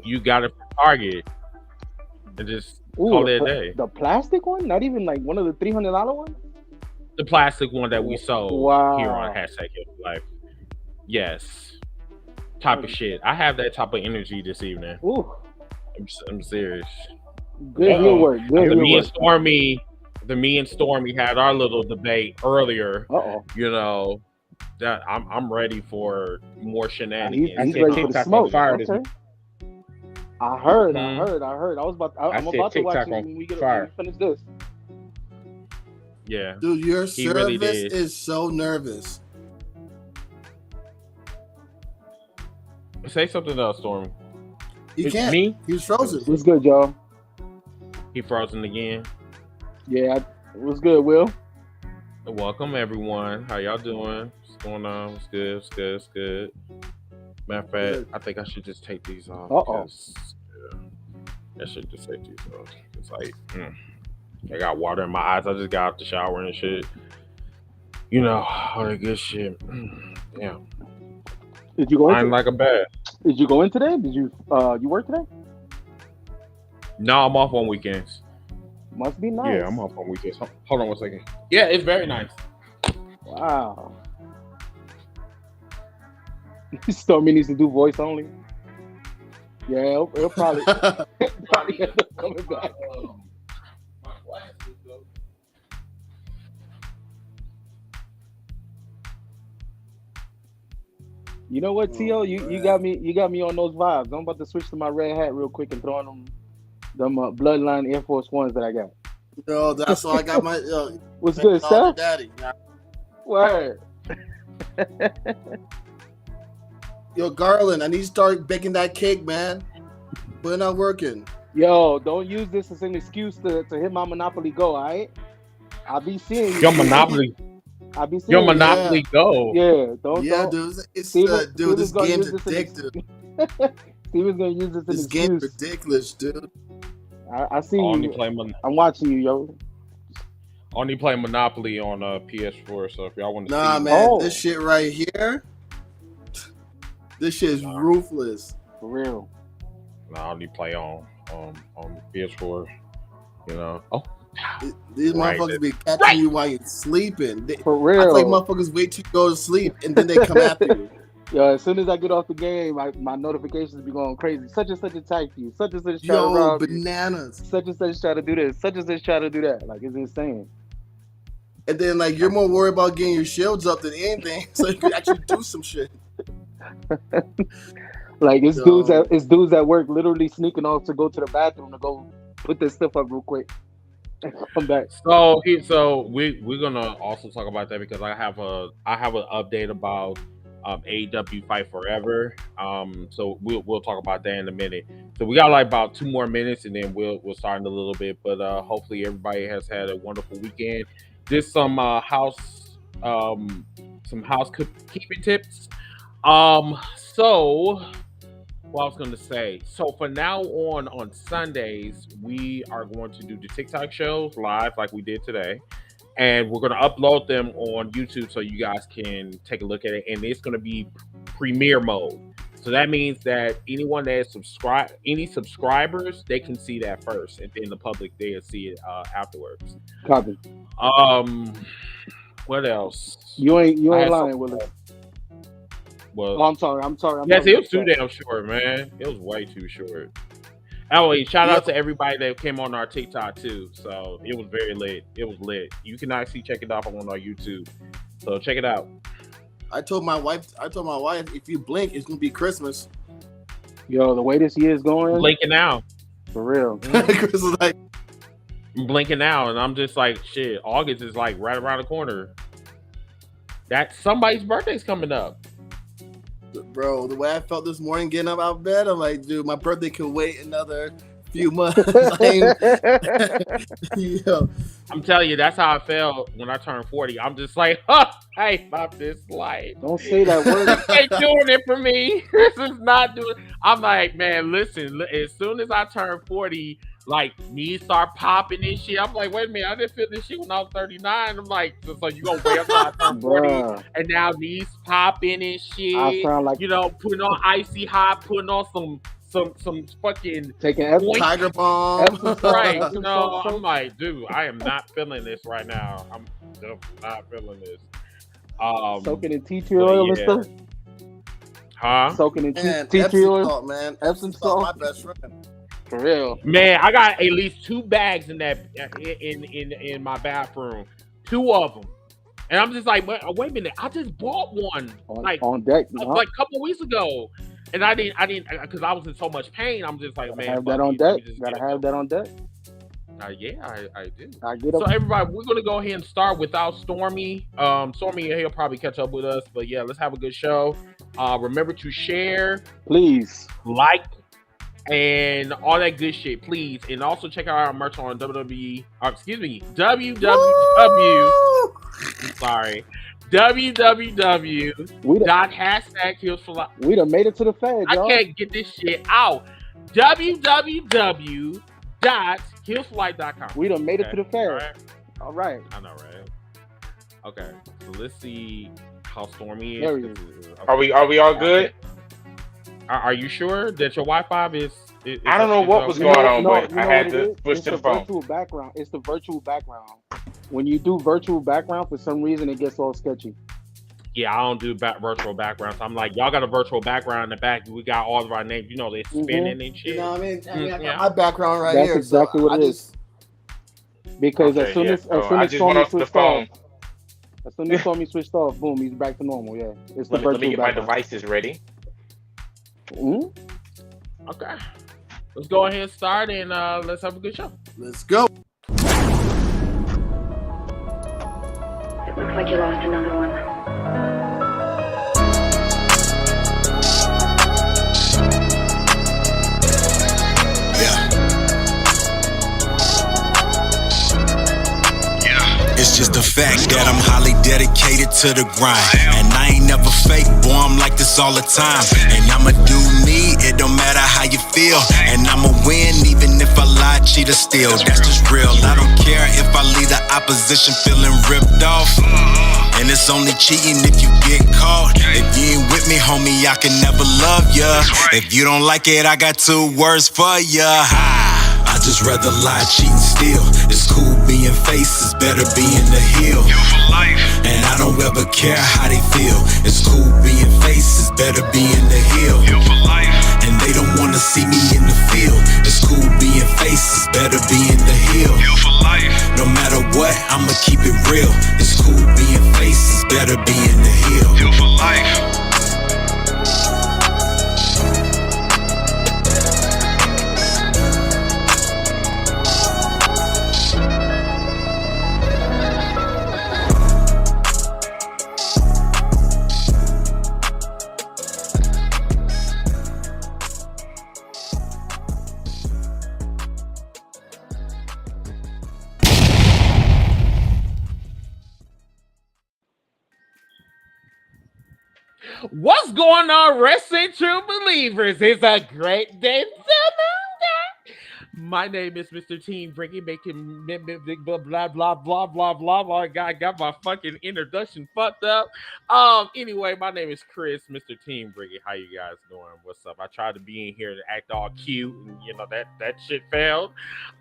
you got it from Target and just call it a day. The plastic one? Not even like one of the $300 ones? The plastic one that we sold here on Wow. hashtag Healthy Life. Yes. Type of shit. I have that type of energy this evening. Ooh. I'm serious. Good heel work. Good After heel me and work. Stormy had our little debate earlier. Uh-oh. You know that I'm ready for more shenanigans. He's ready for the smoke. Fire Okay. I heard. Mhm. I'm about to watch it when we finish this. Yeah. Dude, your He really service did. is so nervous. Say something else, Stormy. He It's can't. me? He's frozen. What's good, y'all? He frozen again. Yeah, what's good, Will? Welcome everyone. How y'all doing? What's going on? What's good? What's good? What's good? Matter of fact, I think I should just take these off. Because, I should just take these off. It's like, I got water in my eyes. I just got out the shower and shit. You know, all that good shit. Damn. Did you go in? I'm like a bat. Did you go in today? Did you you work today? No, I'm off on weekends. Must be nice. Yeah, I'm off on weekends. Hold on one second. Yeah, it's very nice. Wow. Stormy needs to do voice only. Yeah, he'll probably end up coming back. You know what, T.O.? You got me on those vibes. I'm about to switch to my red hat real quick and throw on them Bloodline Air Force Ones that I got. Yo, that's why I got my. What's good, Steph? Daddy. Word. Yo, Garland, I need to start baking that cake, man. But it's not working. Yo, don't use this as an excuse to hit my Monopoly Go, all right? I'll be seeing you. Your Monopoly. I'll be seeing Your you. Monopoly Go. Yeah, Yeah, dude. It's dude. This game's addictive. Steven's gonna use this as an excuse. This game's ridiculous, dude. I see you. I'm watching you, yo. Only play Monopoly on PS4, so if y'all want to see. Nah, man, this shit right here. This shit is ruthless. For real. Nah, I only play on PS4. You know. Oh. These motherfuckers be catching you while you're sleeping. For real. I think motherfuckers wait till you go to sleep and then they come after you. Yo, as soon as I get off the game, my notifications be going crazy. Such and such attacked you. Such and such try to rob bananas. You. Such and such try to do this. Such and such try to do that. Like, it's insane. And then, like, you're more worried about getting your shields up than anything, so you can actually do some shit. Like, it's dudes at work literally sneaking off to go to the bathroom to go put this stuff up real quick. Come back. So we're gonna also talk about that because I have an update about AEW Fight Forever. So we'll talk about that in a minute. So we got like about 2 more minutes and then we'll start in a little bit. But hopefully everybody has had a wonderful weekend. Just some housekeeping tips. So what I was going to say. So for now on Sundays, we are going to do the TikTok shows live like we did today. And we're going to upload them on YouTube so you guys can take a look at it. And it's going to be premiere mode. So that means that anyone that is any subscribers, they can see that first. And then the public, they'll see it afterwards. Copy. What else? You ain't lying, Willie. Well, I'm sorry. Yes, it was too damn short, man. It was way too short. Anyway, shout out to everybody that came on our TikTok too. So it was very lit. It was lit. You can actually check it out on our YouTube. So check it out. I told my wife, if you blink, it's gonna be Christmas. Yo, the way this year is going, I'm blinking now. For real. Chris is like, I'm blinking now, and I'm just like, shit. August is like right around the corner. That somebody's birthday's coming up. Bro, the way I felt this morning getting up out of bed, I'm like, dude, my birthday can wait another few months. Yo. I'm telling you, that's how I felt when I turned 40. I'm just like, I ain't about this life. Don't say that word. This ain't doing it for me. This is not doing it. I'm like, man, listen, as soon as I turn 40, like, knees start popping and shit. I'm like, wait a minute, I didn't feel this shit when I was 39. I'm like, so you gonna wait until I turn 40 and now knees popping and shit. I sound like, putting on icy hot, putting on some some fucking Taking Epsom, Tiger Balm. Epsom salt, right. Epsom No, salt I'm soap. like, dude, I am not feeling this right now. I'm just not feeling this. Soaking in tea tree but oil and yeah. stuff. Huh? Soaking in Man, tea tree Epsom oil. salt, man. Epsom Epsom salt, my salt. best friend. For real. Man, I got at least 2 bags in that in my bathroom, 2 of them, and I'm just like, wait a minute, I just bought one On deck. like a couple weeks ago, and I didn't because I was in so much pain. I'm just like, man, have that fuck on it, let me deck. just Gotta get it have that on deck. Yeah, I do. I get So up. everybody, we're gonna go ahead and start without Stormy. Stormy, he'll probably catch up with us, but yeah, let's have a good show. Remember to share, Please. like, and all that good shit, please. And also check out our merch on www. Sorry, www.hashtaghealsforlife. We done made it to the feds, y'all. I can't get this shit out. www.healsforlife.com. We done made it to the feds. Right. All right. I know, right? Okay, so let's see how Stormy There is. he is. Okay. Are we all good? Are you sure that your Wi-Fi is I don't know what was You going know- on, no, but you know I had what to it is? switch It's to the the phone. virtual background. It's the virtual background. When you do virtual background, for some reason it gets all sketchy. Yeah, I don't do virtual backgrounds. I'm like, y'all got a virtual background in the back. We got all of our names. You know, they're spinning and shit. You know what I mean? I got Yeah. my background right That's here. exactly so what I it is. Because Okay, as soon yeah. as So as soon I as just went Stormy off the switched phone. off, as soon as Stormy switched off, boom, he's back to normal. Yeah, it's the Let me virtual get my background. devices ready. Mhm. Okay. Let's go ahead and start and let's have a good show. Let's go. It looks like you lost another one. It's just the fact that I'm highly dedicated to the grind. And I ain't never fake, boy, I'm like this all the time. And I'ma do me, it don't matter how you feel. And I'ma win even if I lie, cheat or steal. That's just real, I don't care if I leave the opposition feeling ripped off. And it's only cheating if you get caught. If you ain't with me, homie, I can never love ya. If you don't like it, I got 2 words for ya. I just rather lie, cheat, and steal. It's cool being faces, better being the heel. And I don't ever care how they feel. It's cool being faces, better being the heel. And they don't wanna see me in the field. It's cool being faces, better being the heel. No matter what, I'ma keep it real. It's cool being faces, better being the heel. What's going on, wrestling true believers? It's a great day. My name is Mr. Team Bricky, making blah blah blah blah blah blah blah. I got my fucking introduction fucked up. Anyway, my name is Chris, Mr. Team Bricky. How you guys doing? What's up? I tried to be in here to act all cute, and you know that shit failed.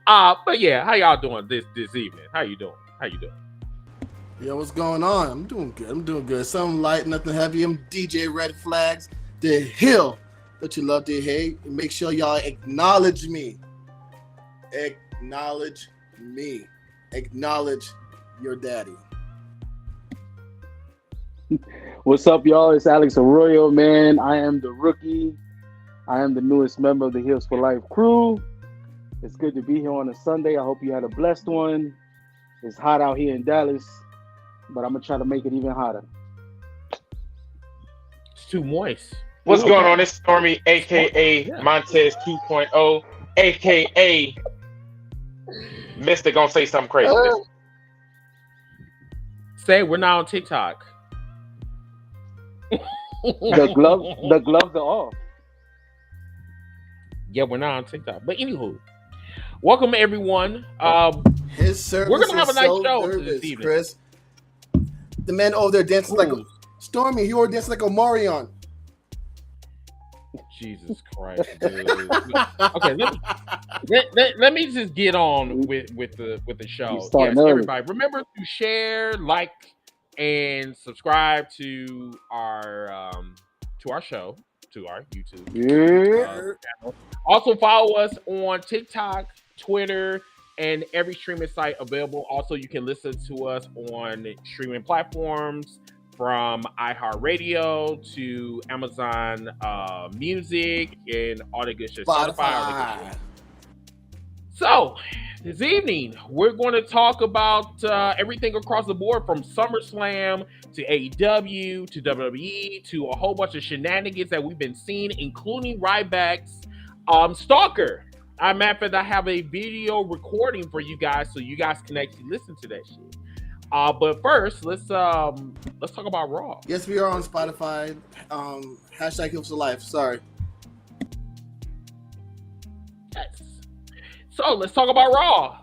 But yeah, how y'all doing this evening? How you doing? Yo, what's going on? I'm doing good. Something light, nothing heavy. I'm DJ Red Flags, the hill that you love to hate. And make sure y'all acknowledge me. Acknowledge me. Acknowledge your daddy. What's up, y'all? It's Alex Arroyo, man. I am the rookie. I am the newest member of the Heels for Life crew. It's good to be here on a Sunday. I hope you had a blessed one. It's hot out here in Dallas, but I'm going to try to make it even hotter. It's too moist. What's Okay. going on? It's Stormy, aka Yeah. Montez 2.0, aka Mister gonna say something crazy. Say we're not on TikTok. The gloves are off. Yeah, we're not on TikTok. But anywho, welcome everyone. His service We're gonna have is a nice so show nervous, this evening. Chris. The man over there dancing like Ooh. Stormy. You were dancing like Omarion. Jesus Christ, dude. Okay, let me just get on with the show. starting Yes, early. everybody, remember to share, like, and subscribe to our show, to our YouTube Yeah. channel. Also follow us on TikTok, Twitter, and every streaming site available. Also, you can listen to us on streaming platforms from iHeartRadio to Amazon Music and all the good shit. Spotify. All the good shit. So, this evening, we're going to talk about everything across the board from SummerSlam to AEW to WWE to a whole bunch of shenanigans that we've been seeing, including Ryback's Stalker. Matter of fact, I have a video recording for you guys so you guys can actually listen to that shit. But first, let's talk about Raw. Yes, we are on Spotify. Hashtag Heels for Life. Sorry. Yes. So let's talk about Raw.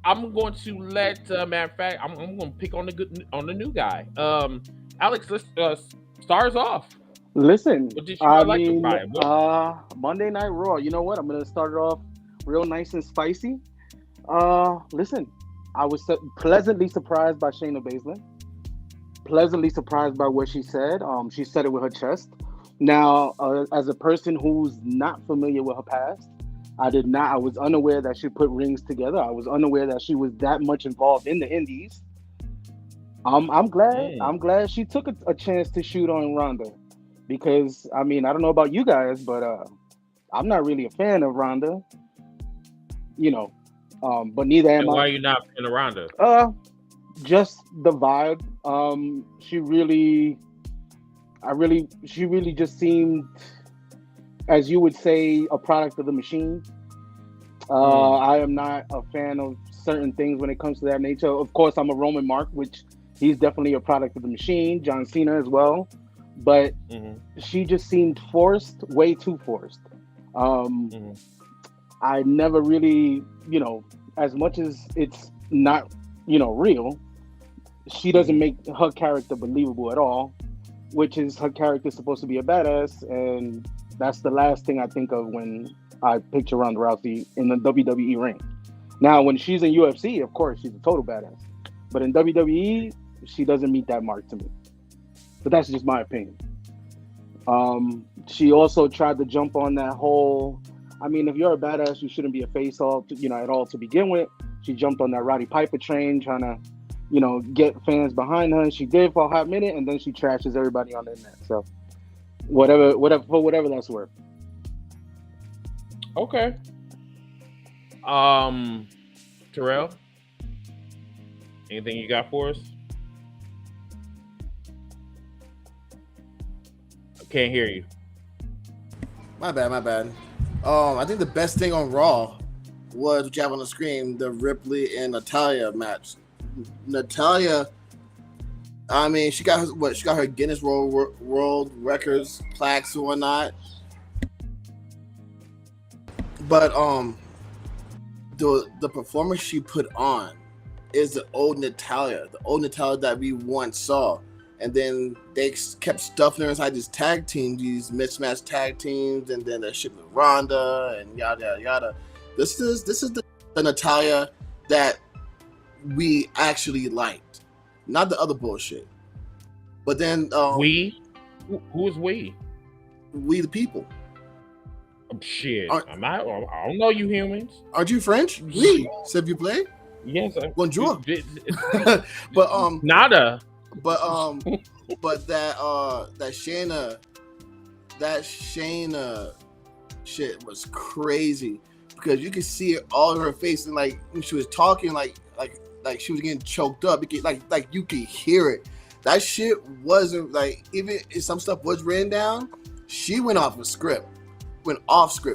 I'm going to let matter of fact, I'm going to pick on the new guy. Alex, let's start us off. Listen, What did you like about it? Monday Night Raw. You know what? I'm gonna start it off real nice and spicy. Listen, I was pleasantly surprised by Shayna Baszler. Pleasantly surprised by what she said. She said it with her chest. Now, as a person who's not familiar with her past, I was unaware that she put rings together. I was unaware that she was that much involved in the indies. I'm glad she took a chance to shoot on Ronda. Because, I mean, I don't know about you guys, but I'm not really a fan of Ronda. You know, but neither am I. Why are you not a fan of Ronda? Just the vibe. She really just seemed, as you would say, a product of the machine. I am not a fan of certain things when it comes to that nature. Of course, I'm a Roman Mark, which he's definitely a product of the machine. John Cena as well. But she just seemed forced, way too forced. I never really, as much as it's not, real, she doesn't make her character believable at all, which is her character supposed to be a badass. And that's the last thing I think of when I picture Ronda Rousey in the WWE ring. Now, when she's in UFC, of course, she's a total badass. But in WWE, she doesn't meet that mark to me. But that's just my opinion. She also tried to jump on that whole, I mean, if you're a badass, you shouldn't be a face all, at all to begin with. She jumped on that Roddy Piper train, trying to, get fans behind her. And she did for a hot minute, and then she trashes everybody on the internet. So whatever that's worth. Okay. Terrell, anything you got for us? Can't hear you. My bad. I think the best thing on Raw was what you have on the screen, the Ripley and Natalya match. Natalya, I mean, she got her Guinness World Records plaques and whatnot. But the performance she put on is the old Natalya that we once saw. And then they kept stuffing her inside these tag teams, these mismatched tag teams, and then the shit with Ronda and yada yada. This is the Natalya that we actually liked, not the other bullshit. But then we, who is we? We the people. Shit, I don't know you humans. Aren't you French? Oui, s'il vous plaît. Yes, bonjour. But nada. But that Shayna shit was crazy because you could see it all in her face, and like when she was talking, like she was getting choked up. Like you could hear it. That shit wasn't like, even if some stuff was written down, she went off script,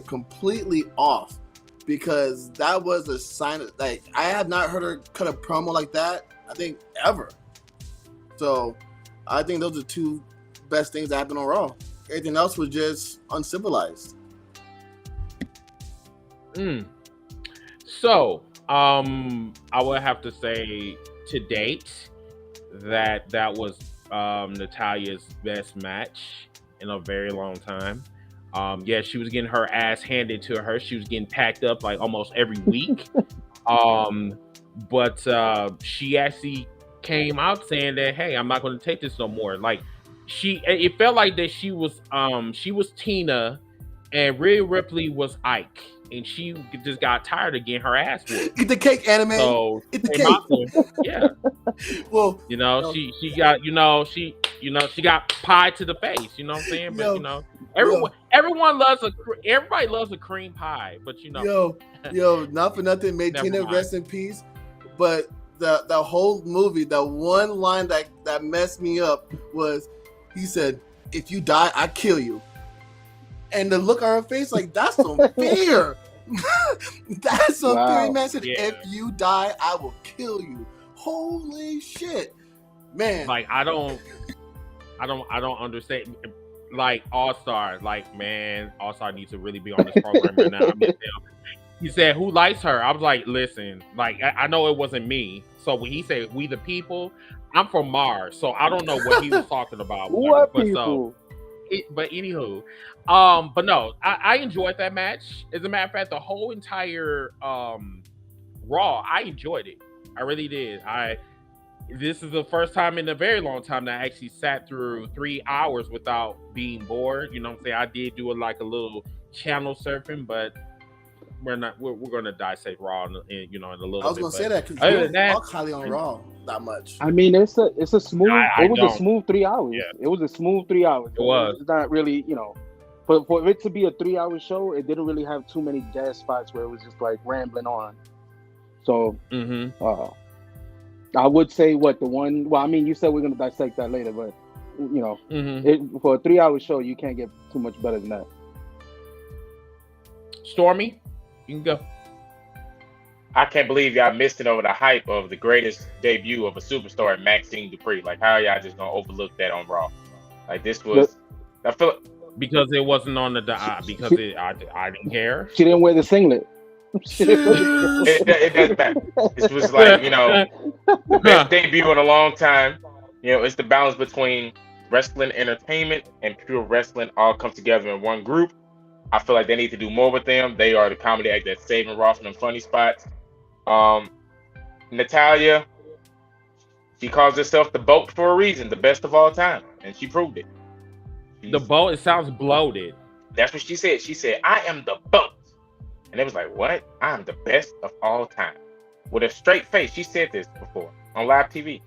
completely off, because that was a sign of, like, I have not heard her cut a promo like that, I think, ever. So I think those are two best things that happened on Raw. Everything else was just uncivilized. So, I would have to say to date that was Natalya's best match in a very long time. Yeah, she was getting her ass handed to her. She was getting packed up like almost every week. But she actually came out saying that, hey, I'm not going to take this no more. Like it felt like that she was Tina and Rhea Ripley was Ike, and she just got tired of getting her ass whooped. Eat the cake, anime. So Eat the came out there, yeah. Well, She got she got pie to the face. You know what I'm saying? But everyone loves everybody loves a cream pie. But not for nothing, made Never Tina mind. rest in peace. But the whole movie, the one line that messed me up was, he said, "If you die, I kill you." And the look on her face, like, that's unfair. That's unfair. Wow. Man said, Yeah. "If you die, I will kill you." Holy shit, man! like I don't understand. Like All-Star, man, All-Star needs to really be on this program right now. I miss him. He said, "Who likes her?" I was like, "Listen, like I know it wasn't me." So when he said "we the people," I'm from Mars, so I don't know what he was talking about. What but people? But anywho, but no, I enjoyed that match. As a matter of fact, the whole entire Raw, I enjoyed it. I really did. This is the first time in a very long time that I actually sat through 3 hours without being bored. You know what I'm saying? I did do a little channel surfing, but we're gonna dissect Raw in a little bit. I was gonna say that because other you than that, don't talk highly on Raw that much. I mean, it's a smooth. It was don't. a smooth 3 hours. Yeah. It was a smooth 3 hours. It was. It's not really, for it to be a 3 hour show, it didn't really have too many dead spots where it was just like rambling on. So, I would say the one. Well, I mean, you said we're gonna dissect that later, but for a 3 hour show, you can't get too much better than that. Stormy, you can go. I can't believe y'all missed it over the hype of the greatest debut of a superstar, Maxine Dupree. Like, how y'all just gonna overlook that on Raw? Like, this was. I feel. Because it wasn't on I didn't care. She didn't wear the singlet. It doesn't matter. This was like, the best debut in a long time. It's the balance between wrestling entertainment and pure wrestling all come together in one group. I feel like they need to do more with them. They are the comedy act that's saving Raw from them funny spots. Natalya, she calls herself the BOAT for a reason, the best of all time, and she proved it. The BOAT, it sounds bloated. That's what she said. She said, "I am the BOAT." And it was like, what? I'm the best of all time. With a straight face. She said this before on live TV.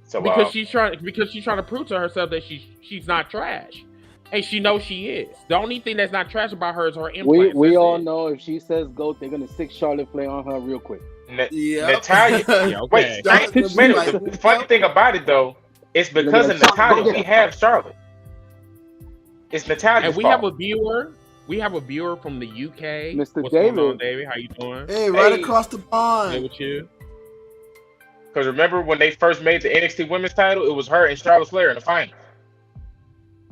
So because she's trying to prove to herself that she's not trash. And she knows she is. The only thing that's not trash about her is her implants. We all know if she says GOAT, they're gonna stick Charlotte Flair on her real quick. Natalya. Yeah, okay. Wait, the funny thing about it though, it's because of Natalya we have Charlotte. It's Natalya's and we fault. have a viewer. We have a viewer from the UK. Mr. What's David. going on, David? How you doing? Hey, right Hey. across the Good pond. with you? Because remember when they first made the NXT Women's title, it was her and Charlotte Flair in the finals.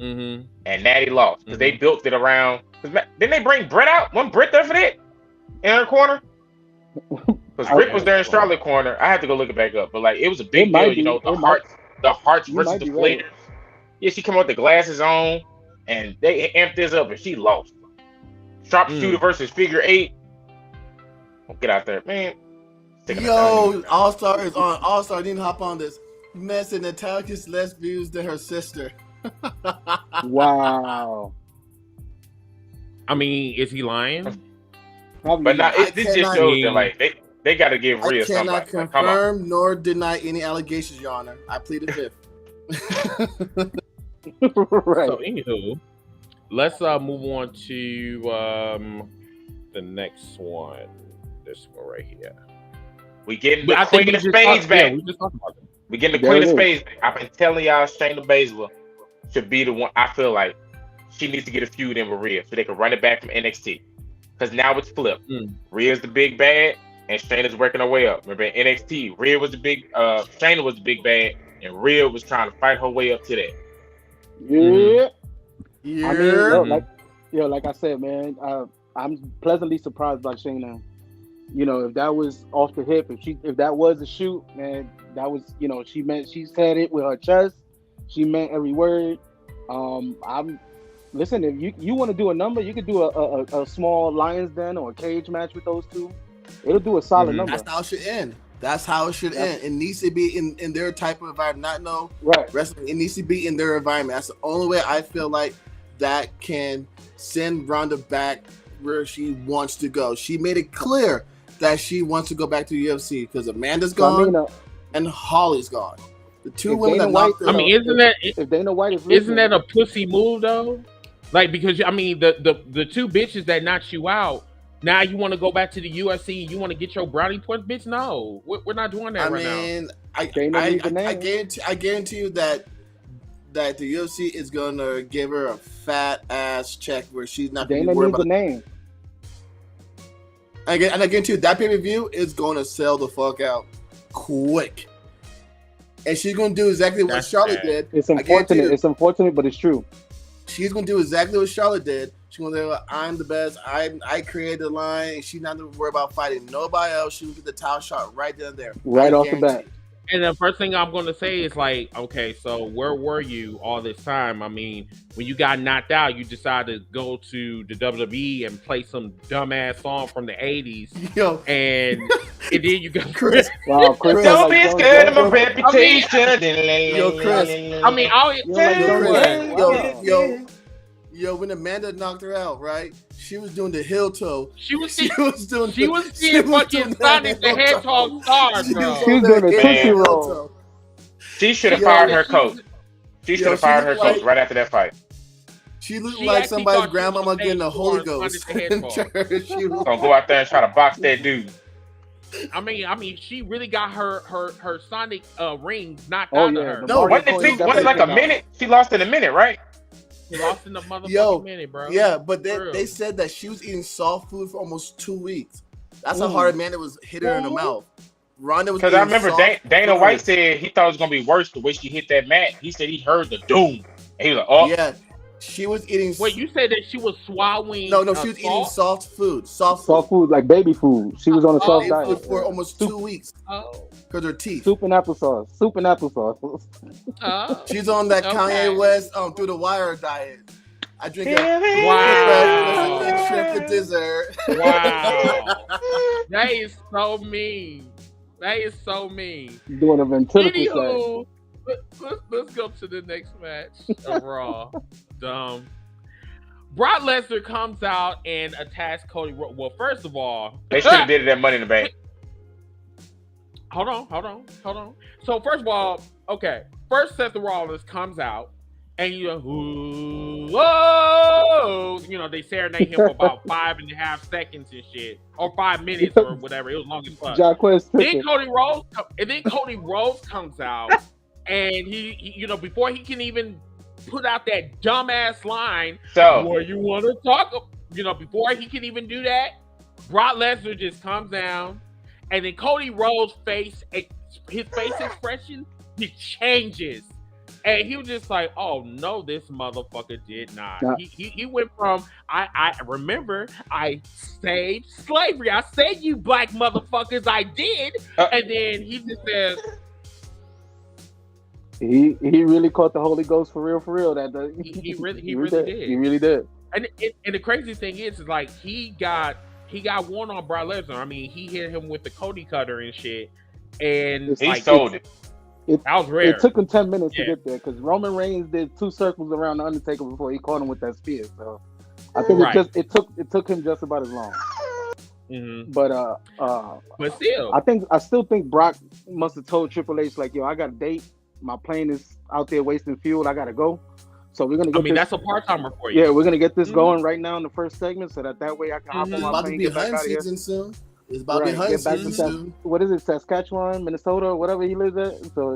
Mm-hmm. And Natty lost because they built it around. Didn't they bring Brett out? Wasn't Brett there for that? In her corner? Because Rick was there in Charlotte corner. I have to go look it back up. But like it was a big might deal, be. the hearts You versus might the be Flares. right. Yeah, she come out with the glasses on and they amped this up and she lost. Sharpshooter versus figure 8. Get out there, man. Yo, All Star is on. All Star didn't hop on this. Man said Natalya gets less views than her sister. Wow. I mean, is he lying? Probably But now not. this just shows that like they got to give I Rhea cannot somebody. Like, come on. confirm nor deny any allegations, Your Honor. I plead the fifth. Right. So, anywho, let's move on to the next one. This one right here. We getting the I think Queen of we just Spades talked- back. yeah, we just talked about it. We getting the There Queen it of is. Spades back. I've been telling y'all Shayna Baszler should be the one. I feel like she needs to get a feud in with Rhea so they can run it back from NXT. Because now it's flipped. Rhea's the big bad, and Shayna's working her way up. Remember in NXT, Rhea was the big, Shayna was the big bad, and Rhea was trying to fight her way up to that. Yeah. Yeah. I mean, like I said, man, I'm pleasantly surprised by Shayna. If that was off the hip, if that was a shoot, man, that was, she said it with her chest. She meant every word. I'm Listen, if you want to do a number, you could do a small Lions Den or a cage match with those two. It'll do a solid number. That's how it should end. That's how it should end. It needs to be in their type of environment. Not wrestling. It needs to be in their environment. That's the only way I feel like that can send Ronda back where she wants to go. She made it clear that she wants to go back to the UFC because Amanda's gone and Holly's gone. The two women that knocked her. I mean, if Dana White is isn't that a pussy move though? Like, because I mean, the two bitches that knocked you out. Now you want to go back to the UFC? You want to get your brownie points, bitch? No, we're not doing that right now. I guarantee you that the UFC is gonna give her a fat ass check where she's not going to worry about the name. And I guarantee you that pay-per-view is going to sell the fuck out quick, and she's going to do exactly what Charlotte did. It's unfortunate. It's unfortunate, but it's true. She's going to do exactly what Charlotte did. She's going to say, I'm the best. I created the line. And she's not going to worry about fighting nobody else. She will get the title shot right then and there. Right off the bat. And the first thing I'm going to say is like, okay, so where were you all this time? I mean, when you got knocked out, you decided to go to the WWE and play some dumbass song from the 80s. Yo. And then you got Chris. Wow, Chris. Don't be scared of my reputation. Yo, Chris. I mean, Yo, when Amanda knocked her out, right? She was doing the heel toe. She was seeing fucking Sonic the Hedgehog stars, bro. She was doing a tootsie roll. She should have fired her coach. She should have fired her coach right after that fight. She looked like somebody's grandmama getting the Holy Ghost in church. She was gonna go out there and try to box that dude. I mean, she really got her Sonic rings knocked out of her. No, wasn't it like a minute? She lost in a minute, right? She lost in the motherfucking minute, bro. Yeah, but they said that she was eating soft food for almost 2 weeks. That's how hard Amanda was hitting her in the mouth. Ronda was because I remember Dana White said he thought it was gonna be worse the way she hit that mat. He said he heard the doom. And he was like, oh yeah. She was eating. Wait, you said that she was swallowing? No, she was eating soft food. Soft food, like baby food. She was on a soft diet for almost 2 weeks. Oh, because her teeth. Soup and applesauce. She's on that Kanye West through the wire diet. I drink shrimp for dessert. Wow, that is so mean. That is so mean. Doing a ventriloquist. Anywho, let's go to the next match of Raw. Brock Lesnar comes out and attacks Cody Rhodes. Well, first of all, they should have did it at Money in the Bank. Hold on. So first of all, okay. First, Seth Rollins comes out and they serenade him for about 5.5 seconds and shit, or 5 minutes or whatever. It was long as fuck. Then Cody Rhodes comes out and he before he can even put out that dumbass line, where you want to talk, before he can even do that, Brock Lesnar just comes down. And then Cody Rhodes' his face expression, he changes. And he was just like, oh, no, this motherfucker did not. Yeah. He went from, I remember, I saved slavery. I saved you black motherfuckers, I did. And then he just says... He really caught the Holy Ghost for real. He really did. He really did. And the crazy thing is like, he got one on Brock Lesnar. I mean, he hit him with the Cody cutter and shit, and he sold it. That was rare. It took him 10 minutes to get there because Roman Reigns did 2 circles around the Undertaker before he caught him with that spear. So I think it took him just about as long. Mm-hmm. But still, I still think Brock must have told Triple H like, yo, I got a date. My plane is out there wasting fuel. I gotta go. So we're gonna get. that's a part timer for you. Yeah, we're gonna get this going right now in the first segment, so that way I can hop on my plane. It's about to be hunting season soon. It's about to be hunting season soon. What is it, Saskatchewan, Minnesota, whatever he lives at? So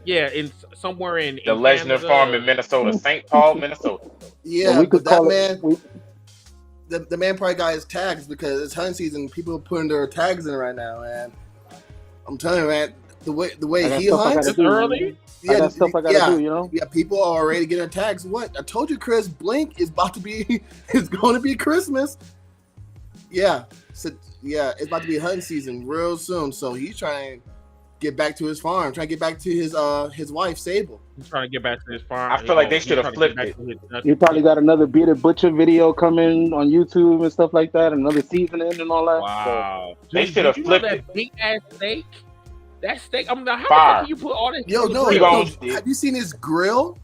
in somewhere in the Legend Farm in Minnesota, St. Paul, Minnesota. Yeah, so we could that man. The man probably got his tags because it's hunting season. People are putting their tags in right now, man. I'm telling you, man. The way he hunts early. Yeah, that's stuff I gotta do, Yeah, people are already getting tags. What? I told you, Chris, Blink is about to be it's going to be Christmas. Yeah. So it's about to be hunting season real soon. So he's trying get back to his farm, trying to get back to his wife Sable. He's trying to get back to his farm. I feel like they should have flipped it. He probably got another Bearded Butcher video coming on YouTube and stuff like that, another seasoning and all that. Wow. So, they should have flipped that it. Big ass steak. That steak. I'm not. How do you put all this? Have you seen his grill?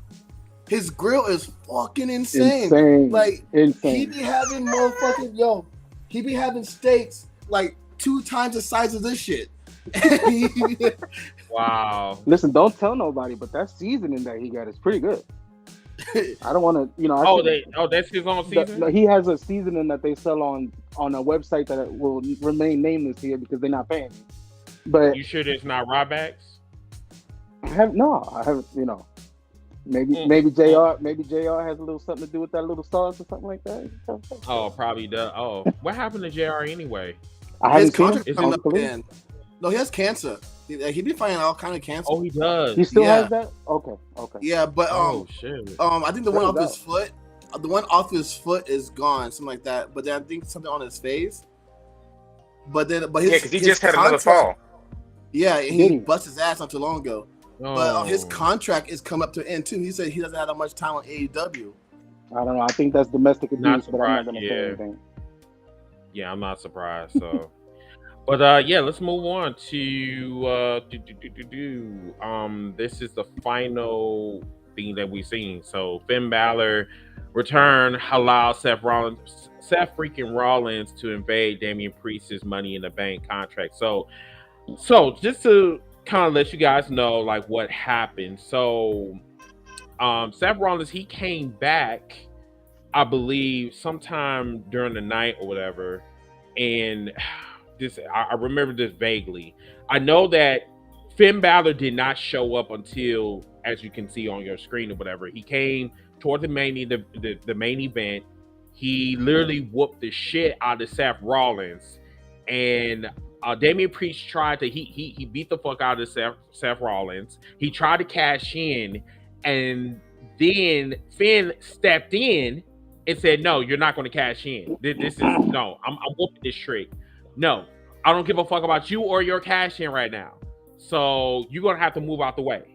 His grill is fucking insane. Like he be having motherfucking he be having steaks like 2 times the size of this shit. Wow. Listen, don't tell nobody, but that seasoning that he got is pretty good. I don't want to, that's his own seasoning? He has a seasoning that they sell on a website that will remain nameless here because they're not paying me. But you sure it's not Ryback's? I haven't. Maybe JR has a little something to do with that little sauce or something like that. Oh, probably does. Oh, what happened to JR anyway? His contract coming up in. No, he has cancer. He be fighting all kind of cancer. Oh, he does. He still has that? Okay. Yeah, but shit. I think the one off his foot, is gone, something like that. But then I think something on his face. But because he just had another fall. Yeah, and he busted his ass not too long ago. But his contract is coming up to end too. He said he doesn't have that much time on AEW. I don't know. I think that's domestic abuse, but I'm not going to say anything. Yeah, I'm not surprised. So, but let's move on to this is the final thing that we've seen. So Finn Balor return allows Seth freaking Rollins to invade Damian Priest's Money in the Bank contract. So just to kind of let you guys know like what happened. So Seth Rollins, he came back, I believe, sometime during the night or whatever. And I remember this vaguely. I know that Finn Balor did not show up until, as you can see on your screen or whatever, he came toward the main event. He literally whooped the shit out of Seth Rollins, and Damian Priest tried to he beat the fuck out of Seth Rollins. He tried to cash in, and then Finn stepped in and said, "No, you're not going to cash in. This is no. I'm whooping this trick. No, I don't give a fuck about you or your cash in right now. So you're gonna have to move out the way."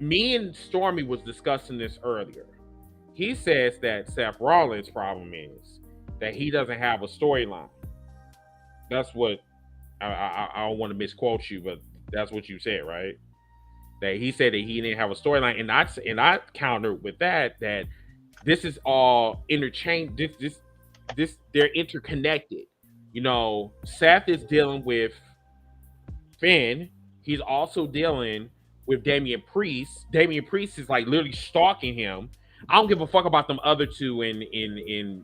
Me and Stormy was discussing this earlier. He says that Seth Rollins' problem is that he doesn't have a storyline. That's what I don't want to misquote you, but that's what you said, right? That he said that he didn't have a storyline, and I countered with that this is all interchange. This they're interconnected. You know, Seth is dealing with Finn. He's also dealing with Damian Priest. Damian Priest is like literally stalking him. I don't give a fuck about them other two in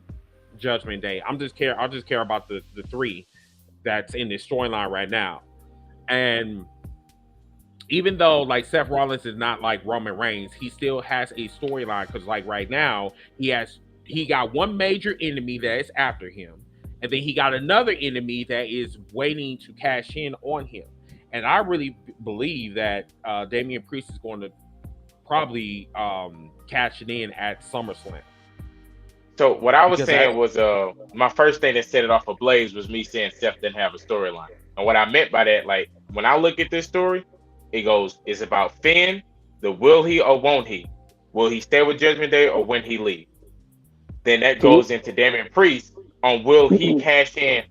Judgment Day. I'll just care about the three that's in this storyline right now. And even though like Seth Rollins is not like Roman Reigns, he still has a storyline because like right now he got one major enemy that is after him, and then he got another enemy that is waiting to cash in on him. And I really believe that Damian Priest is going to probably cash it in at SummerSlam. So what I was saying was my first thing that set it off a blaze was me saying Seth didn't have a storyline. And what I meant by that, like when I look at this story, it's about Finn, the will he or won't he? Will he stay with Judgment Day or when he leave? Then that goes into Damian Priest on will he cash in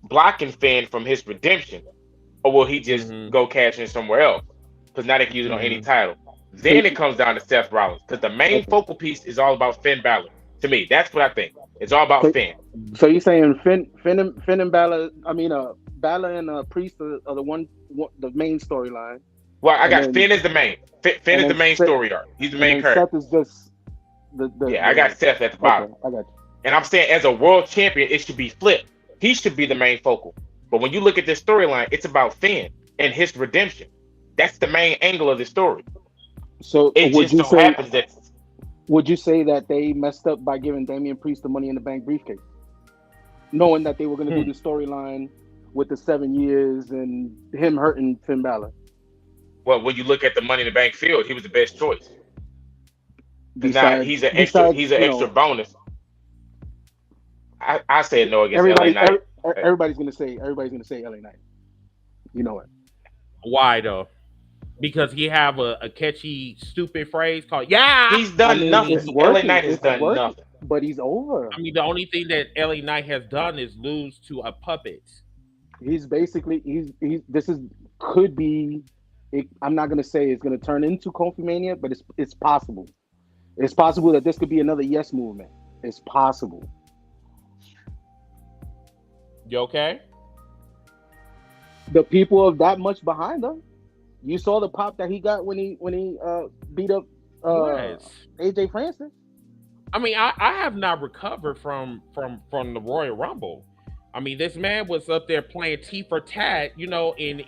blocking Finn from his redemption, or will he just go cash in somewhere else? Because now they can use it on any title. Then it comes down to Seth Rollins, because the main focal piece is all about Finn Balor. To me, that's what I think. It's all about Finn. So you're saying Finn and Balor? I mean, Balor and Priest are the main storyline. Well, I got Finn as the main. Finn is the main story arc. He's the main character. Seth is just I got Seth at the bottom. Okay, I got you. And I'm saying, as a world champion, it should be flipped. He should be the main focal. But when you look at this storyline, it's about Finn and his redemption. That's the main angle of the story. So it just so happens that. Would you say that they messed up by giving Damian Priest the Money in the Bank briefcase, knowing that they were going to do the storyline with the 7 years and him hurting Finn Balor? Well, when you look at the Money in the Bank field, he was the best choice. Now he's an extra bonus. I said no against LA Knight. Everybody's gonna say LA Knight. You know it. Why though? Because he have a catchy, stupid phrase called "Yeah." He's done nothing. It's LA working. Knight has It's done working. nothing. But he's over. I mean, the only thing that LA Knight has done is lose to a puppet. He's basically he's this is could be. I'm not gonna say it's gonna turn into Kofi Mania, but it's possible. It's possible that this could be another Yes movement. It's possible. You okay? The people are that much behind him. You saw the pop that he got when he beat up Yes. AJ Francis. I mean, I have not recovered from the Royal Rumble. I mean, this man was up there playing T for tat, you know, in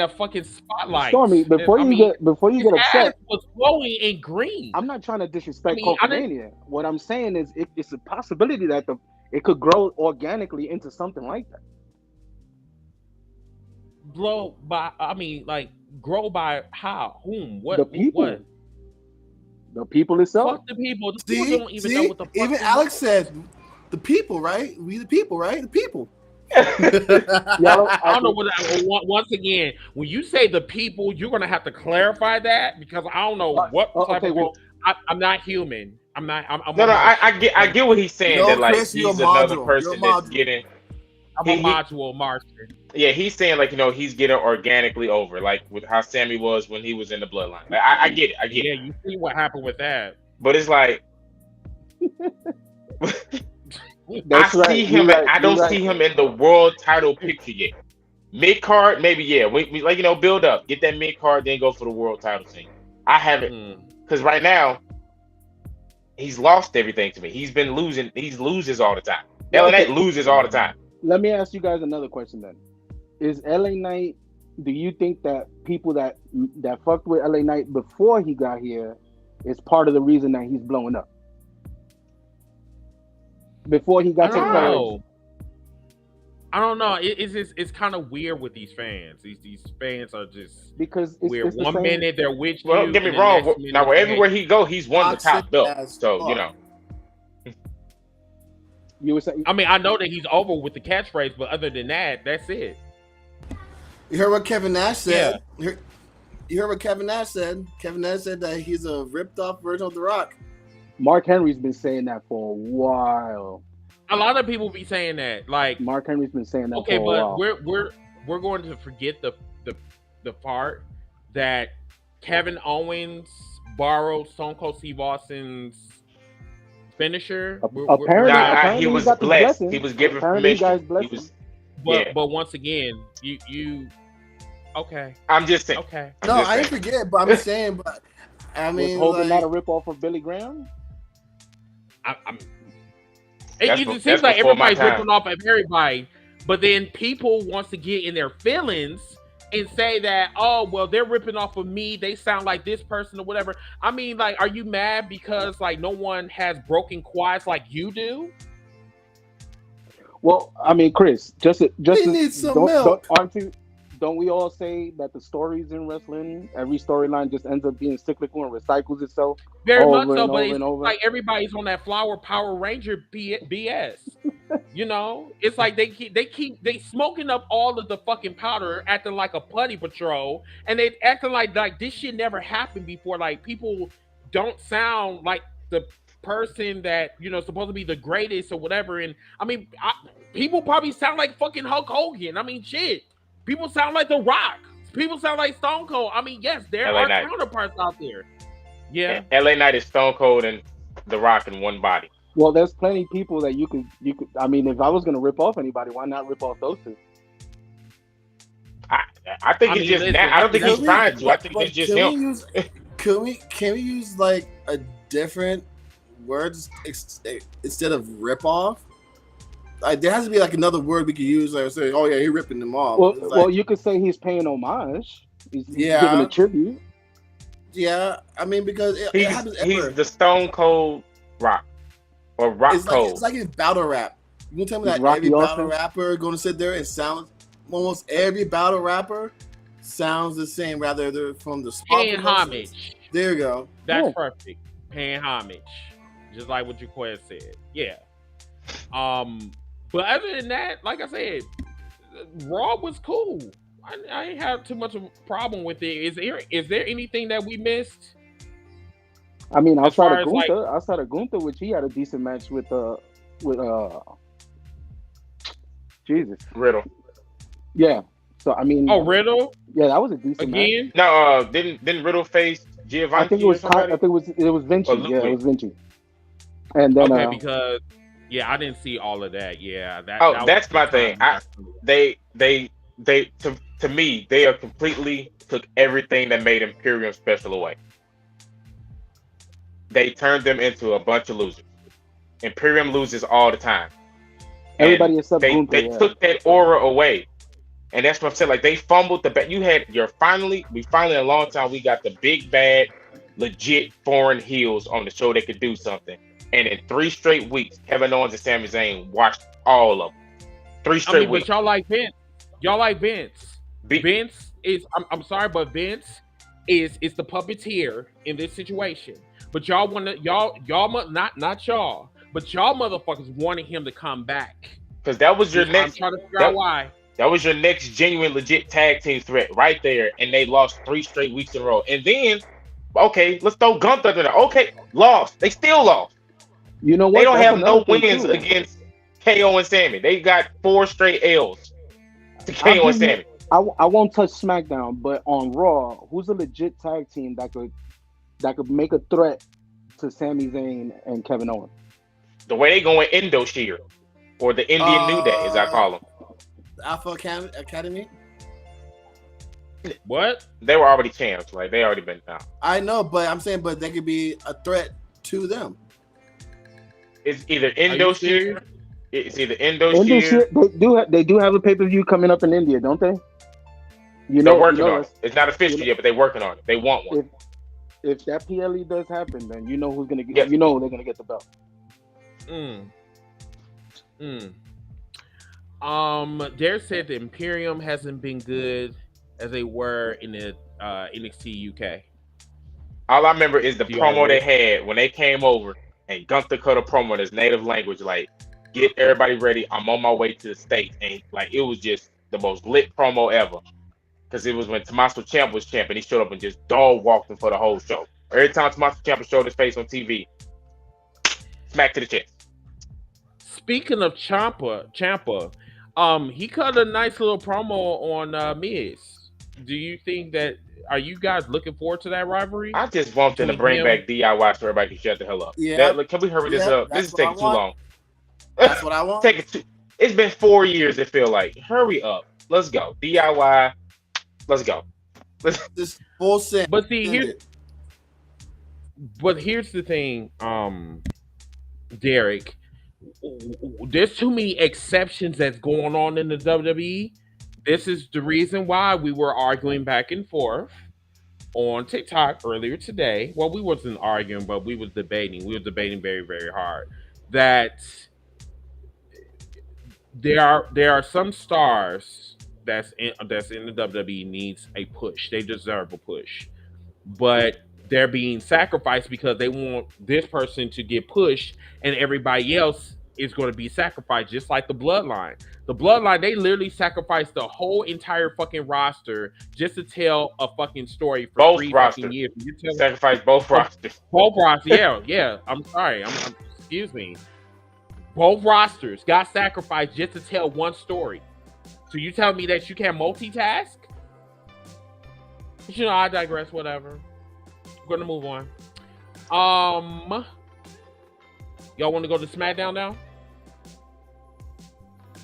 a fucking spotlight. Stormy, before you get upset, was glowing in green. I'm not trying to disrespect Kofi Mania. What I'm saying is, it's a possibility that it could grow organically into something like that. Grow by how? Whom? What? The people. What? The people itself. Fuck the people. The people don't even know what the fuck. Even Alex said, "The people, right? We the people, right? The people." I don't know what. Once again, when you say the people, you're gonna have to clarify that because I don't know what type of. Well, I'm not human. I'm not. I get what he's saying. That like Chris, he's another person that's getting. I'm a module Martian. Yeah, he's saying like he's getting organically over, like with how Sammy was when he was in the Bloodline. Like, I get it. Yeah, you see what happened with that. But it's like see him. I don't see him in the world title picture yet. Mid card, maybe yeah. We build up, get that mid card, then go for the world title thing. I haven't because right now he's lost everything to me. He's been losing. He loses all the time. LA Knight loses all the time. Let me ask you guys another question then. Is LA Knight, do you think that people that fucked with LA Knight before he got here is part of the reason that he's blowing up? Before he got to know. I don't know. It's kind of weird with these fans. These fans are just because weird. It's one minute they're with you. Well, don't get me wrong. Now, everywhere he go, he's won the top belt. So You were saying, I mean, I know that he's over with the catchphrase, but other than that, that's it. You heard what Kevin Nash said? Yeah. You heard what Kevin Nash said? Kevin Nash said that he's a ripped-off version of The Rock. Mark Henry's been saying that for a while. A lot of people be saying that. Like Mark Henry's been saying that for a while. Okay, but we're going to forget the part that Kevin Owens borrowed Stone Cold Steve Austin's finisher. Apparently he was blessed. He was given permission. But once again, you okay. I'm just saying. Okay. I didn't forget, but I'm saying, but I mean, was Hogan not a ripoff of Billy Graham? It seems like everybody's ripping off of everybody, but then people wants to get in their feelings and say that, oh, well, they're ripping off of me. They sound like this person or whatever. I mean, like, are you mad because like no one has broken quads like you do? Well, I mean, Chris, we need some milk. Don't we all say that the stories in wrestling, every storyline just ends up being cyclical and recycles itself? Very much so, but it's like everybody's on that Flower Power Ranger BS. It's like they smoking up all of the fucking powder, acting like a putty patrol, and they acting like this shit never happened before. Like people don't sound like the person that supposed to be the greatest or whatever. And I mean, people probably sound like fucking Hulk Hogan. I mean, shit. People sound like The Rock. People sound like Stone Cold. I mean, yes, there are counterparts out there. Yeah. LA Knight is Stone Cold and The Rock in one body. Well, there's plenty of people that you could. I mean, if I was going to rip off anybody, why not rip off those two? I think it's just. I don't think he's trying to. I think it's just him. Can we use like a different words instead of rip off? Like, there has to be like another word we could use, like say, "Oh yeah, he's ripping them off." Well, you could say he's paying homage. He's giving a tribute. Yeah, I mean because it happens everywhere. He's the Stone Cold Rock or Rock Cold. It's like in battle rap. You can tell me that every battle rapper going to sit there and sound almost every battle rapper sounds the same, rather they're from the paying homage. There you go. That's perfect. Paying homage, just like what Jaquez said. Yeah. But other than that, like I said, Raw was cool. I ain't have too much of a problem with it. Is there anything that we missed? I mean, As outside far of as like, Gunther, which he had a decent match with Jesus. Riddle. Yeah. So I mean, Riddle yeah, that was a decent match. again. No, didn't Riddle face Giovanni? I think it was Vinci. Or Yeah, it Ludwig? was Vinci. And then Okay, because I didn't see all of that. Yeah, That's my thing. To me, they are completely took everything that made Imperium special away. They turned them into a bunch of losers. Imperium loses all the time. Everybody except they Gunther, took that aura away. And that's what I'm saying. Like, they fumbled the bet. We finally in a long time, we got the big bad, legit foreign heels on the show that could do something. And in 3 straight weeks, Kevin Owens and Sami Zayn watched all of them. 3 straight weeks. But y'all like Vince. Y'all like Vince. Vince is. I'm sorry, but Vince is the puppeteer in this situation. But y'all want to not y'all, but y'all motherfuckers wanted him to come back. Because that was your next. I'm trying to figure out why. That was your next genuine, legit tag team threat right there, and they lost 3 straight weeks in a row. And then, okay, let's throw Gunther in there. Okay, lost. They still lost. You know what? They don't have no wins against KO and Sammy. They got 4 straight L's to KO and Sammy. I won't touch SmackDown, but on Raw, who's a legit tag team that could make a threat to Sami Zayn and Kevin Owens? The way they going Indoshire, or the Indian New Day, as I call them. Alpha Academy. What? They were already champs. Like, they already been out. I know, but I'm saying, but they could be a threat to them. It's either Indoshire. It's either Indoshire. They do have a pay-per-view coming up in India, don't they? They're working on it. It's not official yet, but they're working on it. They want one. If that PLE does happen, then you know who's gonna get. You know they're gonna get the belt. Dare said the Imperium hasn't been good as they were in the NXT UK. All I remember is the promo they had when they came over, and Gunther cut a promo in his native language, like, "Get everybody ready. I'm on my way to the States." And like, it was just the most lit promo ever. Because it was when Tommaso Ciampa was champ, and he showed up and just dog walked him for the whole show. Every time Tommaso Ciampa showed his face on TV, smack to the chest. Speaking of Ciampa, he cut a nice little promo on Miz. Do you think that? Are you guys looking forward to that rivalry? I just want them to bring back DIY so everybody can shut the hell up. Yeah. Can we hurry this up? This is taking too long. That's what I want. It's been 4 years. It feel like. Hurry up. Let's go. DIY. Let's go. This full set. But see, here's the thing, Derek. There's too many exceptions that's going on in the WWE. This is the reason why we were arguing back and forth on TikTok earlier today. Well, we wasn't arguing, but we was debating. We were debating very, very hard that there are some stars that's in the WWE needs a push. They deserve a push, but they're being sacrificed because they want this person to get pushed, and everybody else is going to be sacrificed, just like the Bloodline. The Bloodline, they literally sacrificed the whole entire fucking roster just to tell a fucking story for both 3 rosters. fucking years. Sacrifice both rosters. Both rosters, yeah. I'm sorry. Excuse me. Both rosters got sacrificed just to tell one story. So you tell me that you can't multitask? You know, I digress. Whatever. We're gonna move on. Y'all want to go to SmackDown now?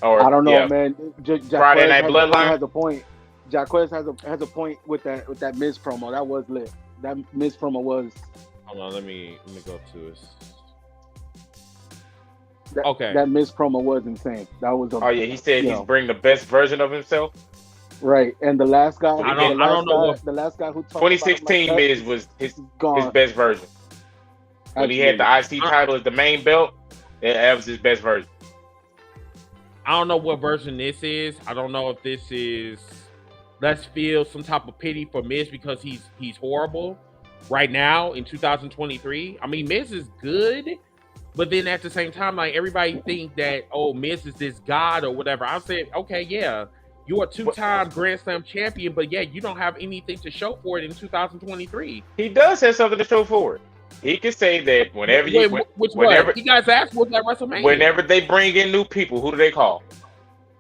Or, I don't know, man. Friday Night Bloodline has a point. Jacquez has a point with that Miz promo. That was lit. That Miz promo was. Hold on, let me go to it. That Miz promo was insane. That was. He said he's bringing the best version of himself. Right, and the last guy. I don't know. The last guy who talked 2016 Miz was his best version. When he had the IC title as the main belt, that was his best version. I don't know what version this is. I don't know if this is let's feel some type of pity for Miz because he's horrible right now in 2023. I mean, Miz is good, But then at the same time, like everybody think that Miz is this god or whatever. I said, okay, yeah, you're a 2-time Grand Slam champion, but yeah, you don't have anything to show for it in 2023. He does have something to show for it. He can say that whenever you guys asked for that WrestleMania. Whenever they bring in new people, who do they call?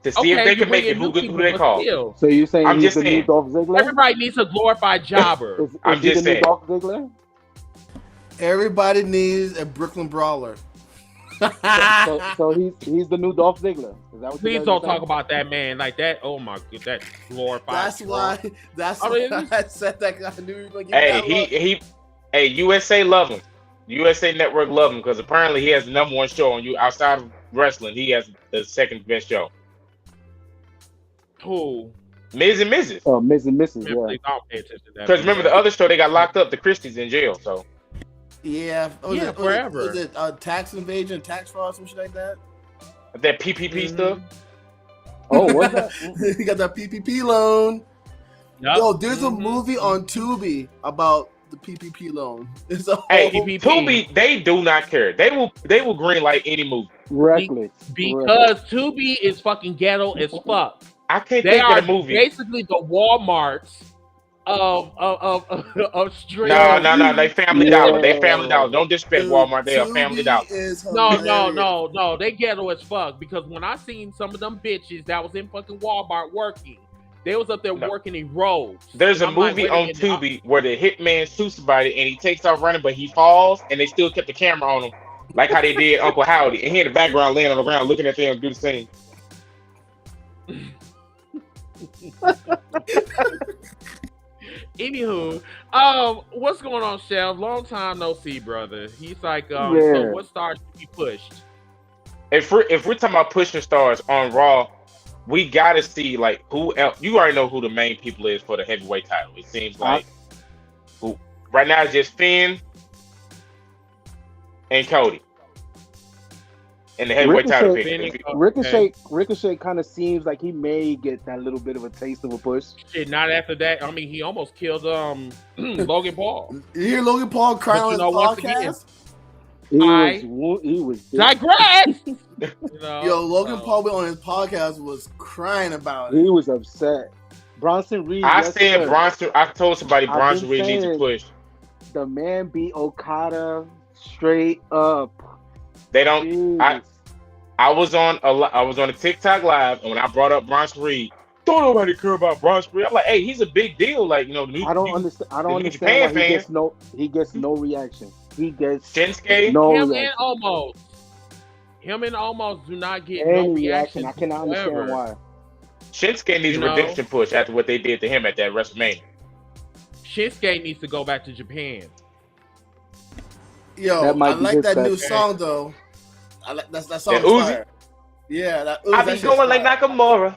To see if they can make it, who do they call? Still. So you're saying he's the new Dolph Ziggler? Everybody needs a glorified jobber. Is I'm just saying. Dolph Ziggler? Everybody needs a Brooklyn Brawler. so he's the new Dolph Ziggler. Is that what Please don't talk about that man like that. Oh my god, that glorified. That's why I said that. I knew you were gonna get Hey, USA love him. USA Network love him because apparently he has the #1 show on you outside of wrestling. He has the second best show. Who? Miz and Mrs. Oh, Miz and Mrs. Yeah. Because remember the other show they got locked up. The Christies in jail. So. Yeah. Forever. Was it tax invasion, tax fraud, some shit like that? That PPP stuff. Oh, what's that? You got that PPP loan. Yep. Yo, there's a movie on Tubi about the PPP loan. Tubi, they do not care. They will green light any movie. Reckless. Because Tubi is fucking ghetto as fuck. I can't think of the movie. Basically the Walmarts of straight. No. They Family Dollar. They Family Dollar. Don't disrespect Walmart. They are Family Dollar. No. They ghetto as fuck. Because when I seen some of them bitches that was in fucking Walmart working, they was up there working in robes. There's a movie on Tubi where the hitman shoots somebody and he takes off running, but he falls and they still kept the camera on him, like how they did Uncle Howdy. And he in the background laying on the ground looking at them do the same. Anywho, what's going on, Chef? Long time no see, brother. He's like, so what stars should be pushed? If we're talking about pushing stars on Raw, we gotta see like who else. You already know who the main people is for the heavyweight title. It seems like who right now is just Finn and Cody. And the heavyweight title. Ricochet kind of seems like he may get that little bit of a taste of a push. Shit, not after that. I mean, he almost killed Logan Paul. You hear Logan Paul crying on his podcast? He was digress. Yo, Logan Paul on his podcast was crying about it. He was upset. Bronson Reed. I told somebody Bronson Reed needs to push. The man beat Okada straight up. They don't. I was on a TikTok live, and when I brought up Bronson Reed, don't nobody care about Bronson Reed. I'm like, hey, he's a big deal. Like, I don't understand why he gets no reaction. He gets Shinsuke. No him reaction. and Almost do not get any no reaction. I cannot understand why. Shinsuke needs a redemption push after what they did to him at that WrestleMania. Shinsuke needs to go back to Japan. Yo, I like that new song though. I like that song. Uzi? Yeah, that Uzi. I be going like Nakamura.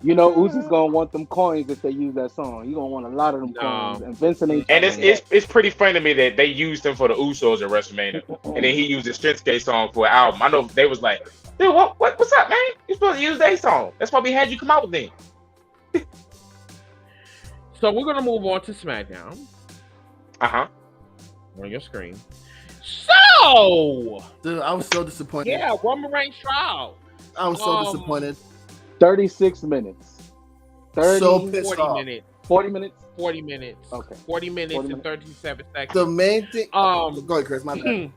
You know, Uzi's gonna want them coins if they use that song. He's gonna want a lot of them coins. And Vincent ain't. And it's pretty funny to me that they used him for the Usos at WrestleMania, and then he used the Shinsuke song for an album. I know they was like, dude, what's up, man? You're supposed to use their song. That's why we had you come out with them. So we're gonna move on to SmackDown. On your screen. So, dude, I was so disappointed. Yeah, Roman Reigns trial. I was so disappointed. 36 minutes. 40 minutes. 40 minutes. 40 minutes. Okay. 40 minutes and 37 seconds. The main thing. Go ahead, Chris. My bad.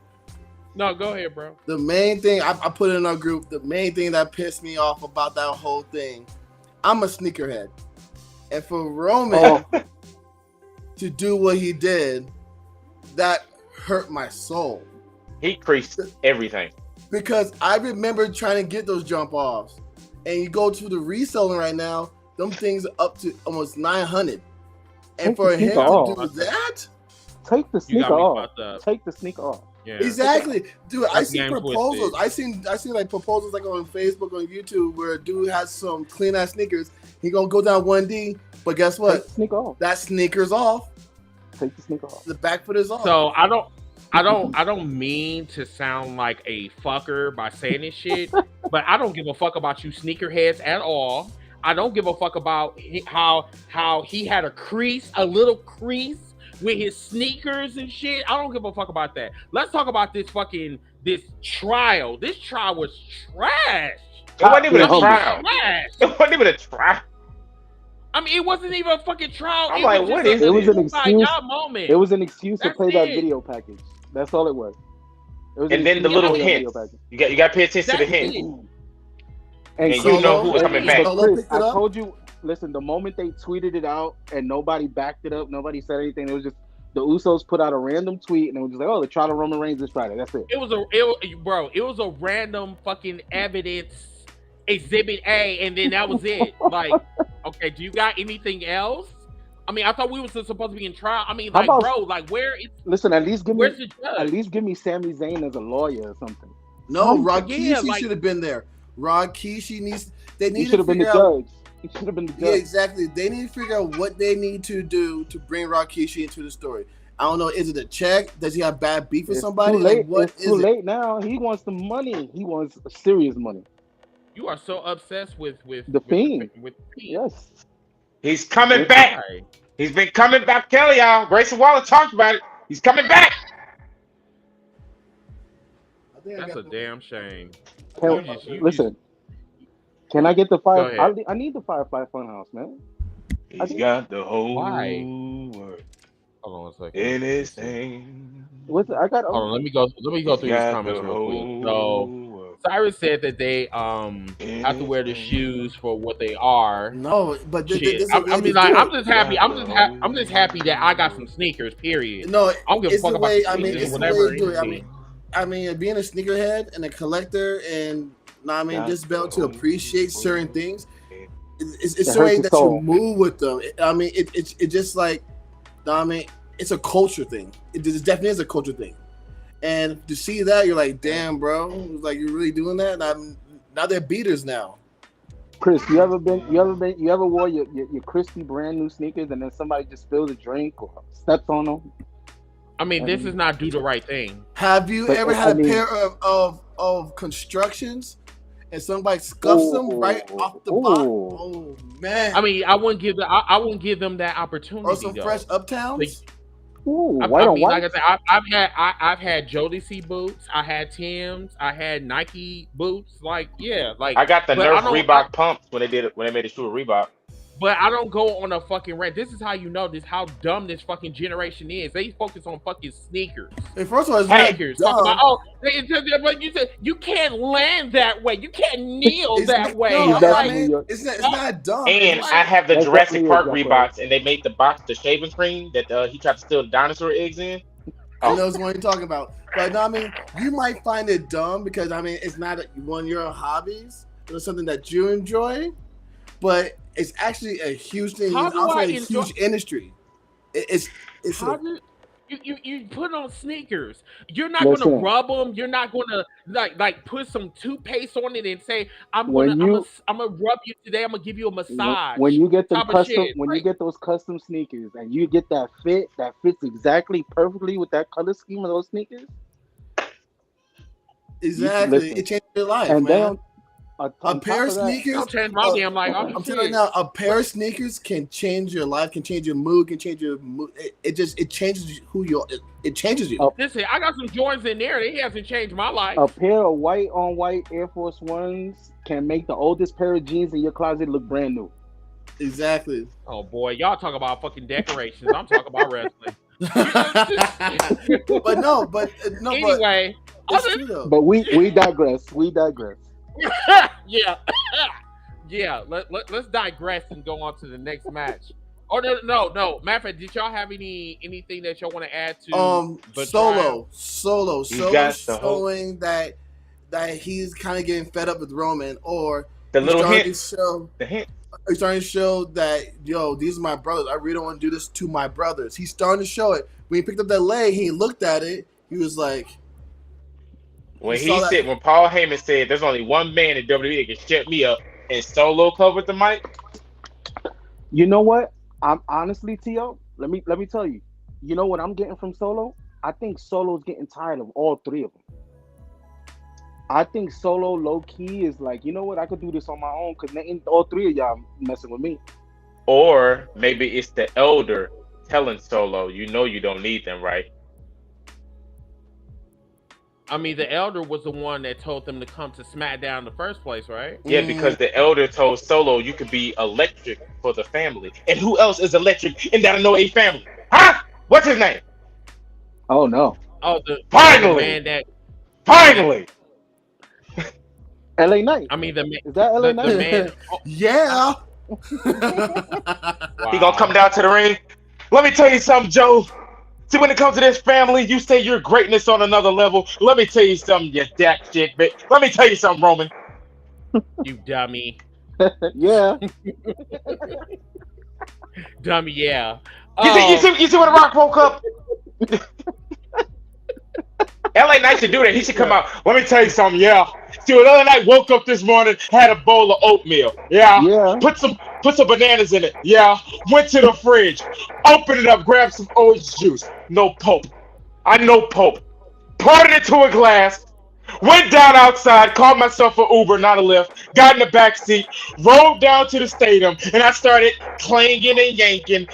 No, go ahead, bro. The main thing I put in our group. The main thing that pissed me off about that whole thing. I'm a sneakerhead, and for Roman to do what he did, that hurt my soul. He creased everything. Because I remember trying to get those jump offs, and you go to the reselling right now, them things are up to almost 900. And for him to do that, take the sneaker off. Take the sneaker off. Yeah. Exactly, dude. I see proposals. I seen like proposals like on Facebook, on YouTube, where a dude has some clean ass sneakers. He gonna go down 1D, but guess what? Take the sneaker off. That sneaker's off. Take the sneaker off. The back foot is off. So I don't mean to sound like a fucker by saying this shit, but I don't give a fuck about you sneakerheads at all. I don't give a fuck about how he had a little crease with his sneakers and shit. I don't give a fuck about that. Let's talk about this trial. This trial was trash. It wasn't even a trial. Trash. It wasn't even a trial. I mean, it wasn't even a fucking trial. I'm like, what is it? It was an excuse. Moment. It was an excuse to That's play that it. video package. That's all it was. And then the little hints. You got to pay attention to the hints. And you know who was coming back. Chris, I told you. Listen, the moment they tweeted it out and nobody backed it up, nobody said anything. It was just the Usos put out a random tweet and it was just like, "Oh, the trial of Roman Reigns this Friday." That's it. It was a random fucking evidence exhibit A, and then that was it. Like, okay, do you got anything else? I mean, I thought we were supposed to be in trial. I mean, like, bro, like, where is? Listen, at least give me Sami Zayn as a lawyer or something. No, Rikishi should have been there. Rikishi needs. They need to figure out. He should have been the judge. Yeah, exactly. They need to figure out what they need to do to bring Rikishi into the story. I don't know. Is it a check? Does he have bad beef with somebody? Too late. Like, it's too late now. He wants the money. He wants serious money. You are so obsessed with the Fiend. With yes. He's coming back. He's been coming back. Kelly, y'all. Grayson Waller talked about it. He's coming back. That's a damn shame. Listen. Can I get the fire? I need the Firefly Funhouse, man. He's got the whole world. Hold on a second. In his name. Hold on, let me go through these comments real quick. So Cyrus said that they have to wear the shoes for what they are. No, but I mean, like, I'm just happy. I'm just happy that I got some sneakers. Period. No, I don't give a fuck about I mean, it's whatever. the way to do it. I mean, being a sneakerhead and a collector, and just be able to appreciate certain things. It's the way that you move with them. I mean, it's just like, I mean, it's a culture thing. It definitely is a culture thing. And to see that, you're like, damn, bro, like, you're really doing that. Now they're beaters now. Chris, you ever wore your crispy brand new sneakers and then somebody just spills a drink or steps on them? I mean, this is not do the right thing. Have you ever had a pair of constructions and somebody scuffs them right off the box? Oh man! I mean, I wouldn't give them that opportunity. Or some fresh Uptowns. Like I said, I've had Jodeci boots, I had Timbs, I had Nike boots. Like, yeah, like I got the Nerf Reebok pumps when they made the shoe with Reebok. But I don't go on a fucking rant. This is how you know how dumb this fucking generation is. They focus on fucking sneakers. And first of all, sneakers. Talk about, but you said you can't land that way. You can't kneel that way. No, I mean, it's not dumb. And I have the Jurassic Park Reeboks, and they made the shaving cream that he tried to steal the dinosaur eggs in. I know what you're talking about. But no, I mean, you might find it dumb because I mean, it's not one of your hobbies. It's something that you enjoy, but it's actually a huge thing. It's also a huge industry. You put on sneakers. You're not gonna rub them. You're not gonna like put some toothpaste on it and say, I'm gonna rub you today. I'm gonna give you a massage. When you get you get those custom sneakers and you get that fit that fits exactly perfectly with that color scheme of those sneakers. Exactly, it changed your life, and man. A pair of sneakers. I'm telling you right now, a pair of sneakers can change your life, can change your mood, can change your mood. It changes who you are. It changes you. Listen, I got some Jordans in there. It hasn't changed my life. A pair of white on white Air Force Ones can make the oldest pair of jeans in your closet look brand new. Exactly. Oh boy, y'all talk about fucking decorations. I'm talking about wrestling. Anyway, but we digress. We digress. yeah. Let's digress and go on to the next match. Oh no. Matter of fact, did y'all have anything that y'all want to add to? Solo showing that he's kind of getting fed up with Roman, or the little hint. The hint. He's starting to show that these are my brothers. I really don't want to do this to my brothers. He's starting to show it. When he picked up that leg, he looked at it. He was like. When Paul Heyman said there's only one man in WWE that can shut me up, and Solo covered the mic. You know what? I'm honestly, T.O., let me tell you. You know what I'm getting from Solo? I think Solo's getting tired of all three of them. I think Solo low key is like, you know what? I could do this on my own because all three of y'all messing with me. Or maybe it's the elder telling Solo, you know you don't need them, right? I mean, the elder was the one that told them to come to SmackDown in the first place, right? Yeah, because the elder told Solo you could be electric for the family. And who else is electric in that No 8 family? Huh? What's his name? Oh no. Oh, Finally! the man that Finally! LA Knight. I mean, Is that LA the Knight? man. Yeah. He gonna come down to the ring. Let me tell you something, Joe. See, when it comes to this family, you say your greatness on another level. Let me tell you something, you jack shit, bitch. Let me tell you something, Roman. You dummy. Yeah. Dummy, yeah. You see when The Rock woke up? LA Knight should do that. He should come out. Let me tell you something, yeah. See, when LA Knight woke up this morning, had a bowl of oatmeal. Yeah. Yeah. Put some bananas in it. Yeah. Went to the fridge. Opened it up, grabbed some orange juice. No Pope. I know Pope. Poured it into a glass. Went down outside, called myself an Uber, not a Lyft, got in the back seat, rolled down to the stadium, and I started clanging and yanking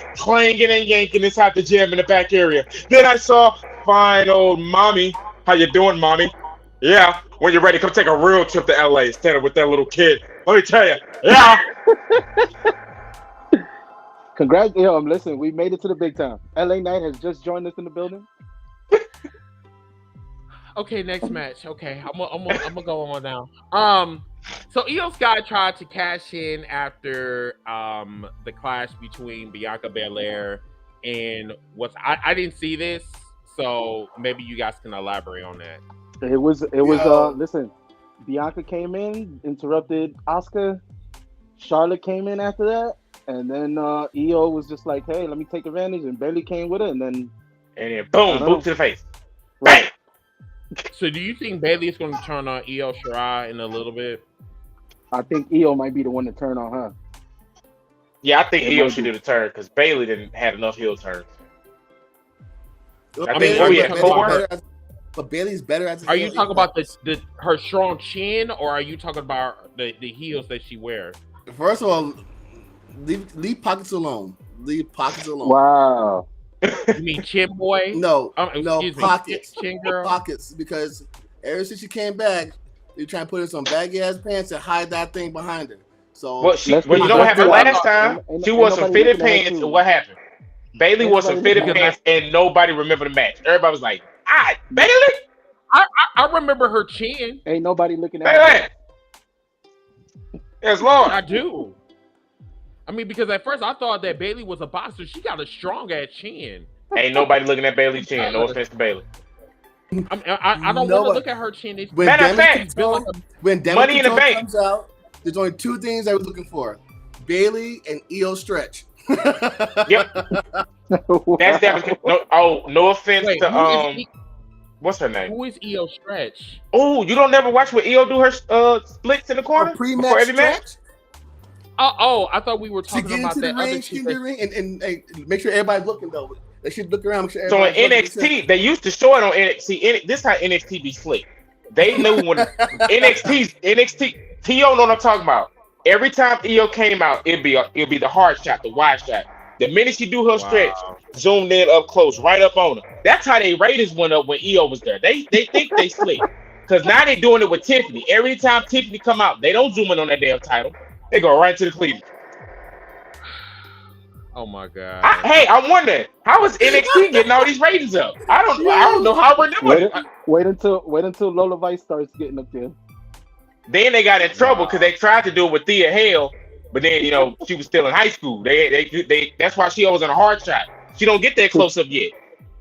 inside the gym in the back area. Then I saw fine old mommy. How you doing, mommy? Yeah, when you're ready, come take a real trip to LA instead of with that little kid. Let me tell you, yeah. Congrats, listen, we made it to the big time. LA Knight has just joined us in the building. Okay, next match. Okay, I'm gonna go on now. So Io Sky tried to cash in after the clash between Bianca Belair and I didn't see this, so maybe you guys can elaborate on that. It was listen, Bianca came in, interrupted Asuka. Charlotte came in after that, and then Io was just like, "Hey, let me take advantage," and Bayley came with it, and then boom, boot to the face. Right. Bang! So do you think Bayley is going to turn on Io Shirai in a little bit? I think Io might be the one to turn on her. Yeah, I think Io should do the turn because Bayley didn't have enough heel turns. Well, I mean, Bayley's what we better at, four? but Bayley's better as a Are you heel. talking about her strong chin, or are you talking about the heels that she wears? First of all, leave pockets alone. Leave pockets alone. Wow. You mean chin boy? No, no excuse me, pockets. chin girl. Pockets, because ever since she came back, they trying to put in some baggy ass pants and hide that thing behind her. So Well, you know what happened last time? She wore some fitted pants, and what happened? Bayley wore some fitted pants, and nobody remembered the match. Everybody was like, Bayley! I remember her chin. Ain't nobody looking at Bayley! Yes, Lord. I do. I mean, because at first I thought that Bayley was a boxer. She got a strong ass chin. Ain't nobody looking at Bayley's chin. No offense to Bayley. I don't want to look at her chin. When Matter of Damage fact, Control, when Damage Money in the Control Bank comes out, there's only two things I was looking for: Bayley and Io Stretch. Yep. That's damage. No offense to what's her name? Who is Io Stretch? Oh, you don't never watch when Io do her splits in the corner Or before pre-match every match? stretch. Oh, I thought we were She talking get about into the that other ring, she chick. in the ring, and make sure everybody's looking though. They should look around. Make sure So in everybody's looking. NXT, they used to show it on NXT. This how NXT be slick. They knew when NXT, T.O. know what I'm talking about. Every time Io came out, it'd be the hard shot, the wide shot. The minute she do her stretch, zoomed in up close, right up on her. That's how they ratings went up when Io was there. They think they slick. Because now they doing it with Tiffany. Every time Tiffany come out, they don't zoom in on that damn title. They go right to the cleavage. Oh my god! I'm wondering how is NXT getting all these ratings up? I don't know how we're doing it. Wait until Lola Vice starts getting up there. Then they got in trouble because they tried to do it with Thea Hale, but then she was still in high school. They that's why she always on a hard shot. She don't get that close up yet.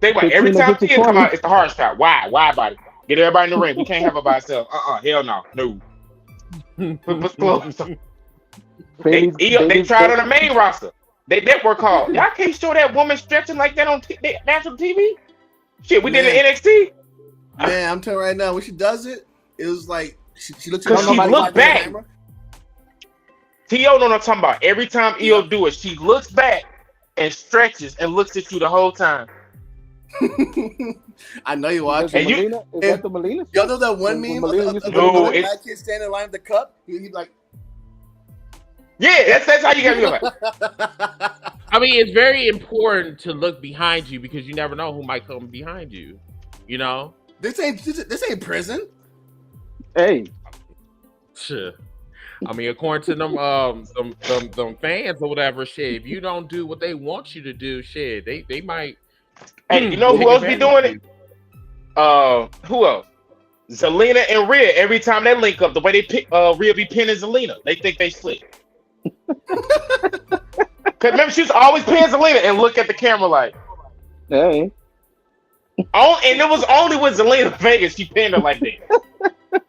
Every time Thea come out, it's the hard shot. Why, buddy? Get everybody in the ring. We can't have her by herself. Hell no. What's close? They tried on the main roster. They network call. Y'all can't show that woman stretching like that on national TV. Shit, we did it in NXT. Man, I'm telling you right now, when she does it, it was like she looks. Because she looked back. T.O. know what I'm talking about. Every time Io do it, she looks back and stretches and looks at you the whole time. I know you watch. Is that the Melina? Y'all know that one meme? No, it's that kid standing in line with the cup. He's like, Yeah, that's how you gotta be like. I mean, it's very important to look behind you because you never know who might come behind you. You know. This ain't prison. Hey, Sure. I mean, according to them fans or whatever, shit. If you don't do what they want you to do, shit, they might. Hey, you know who else be doing it? Who else? Zelina and Rhea. Every time they link up, the way they pick Rhea be pinning Zelina, they think they slick. Cause remember, she was always pinning Zelina and look at the camera like, hey. oh, and it was only with Zelina Vegas she pinned her like that.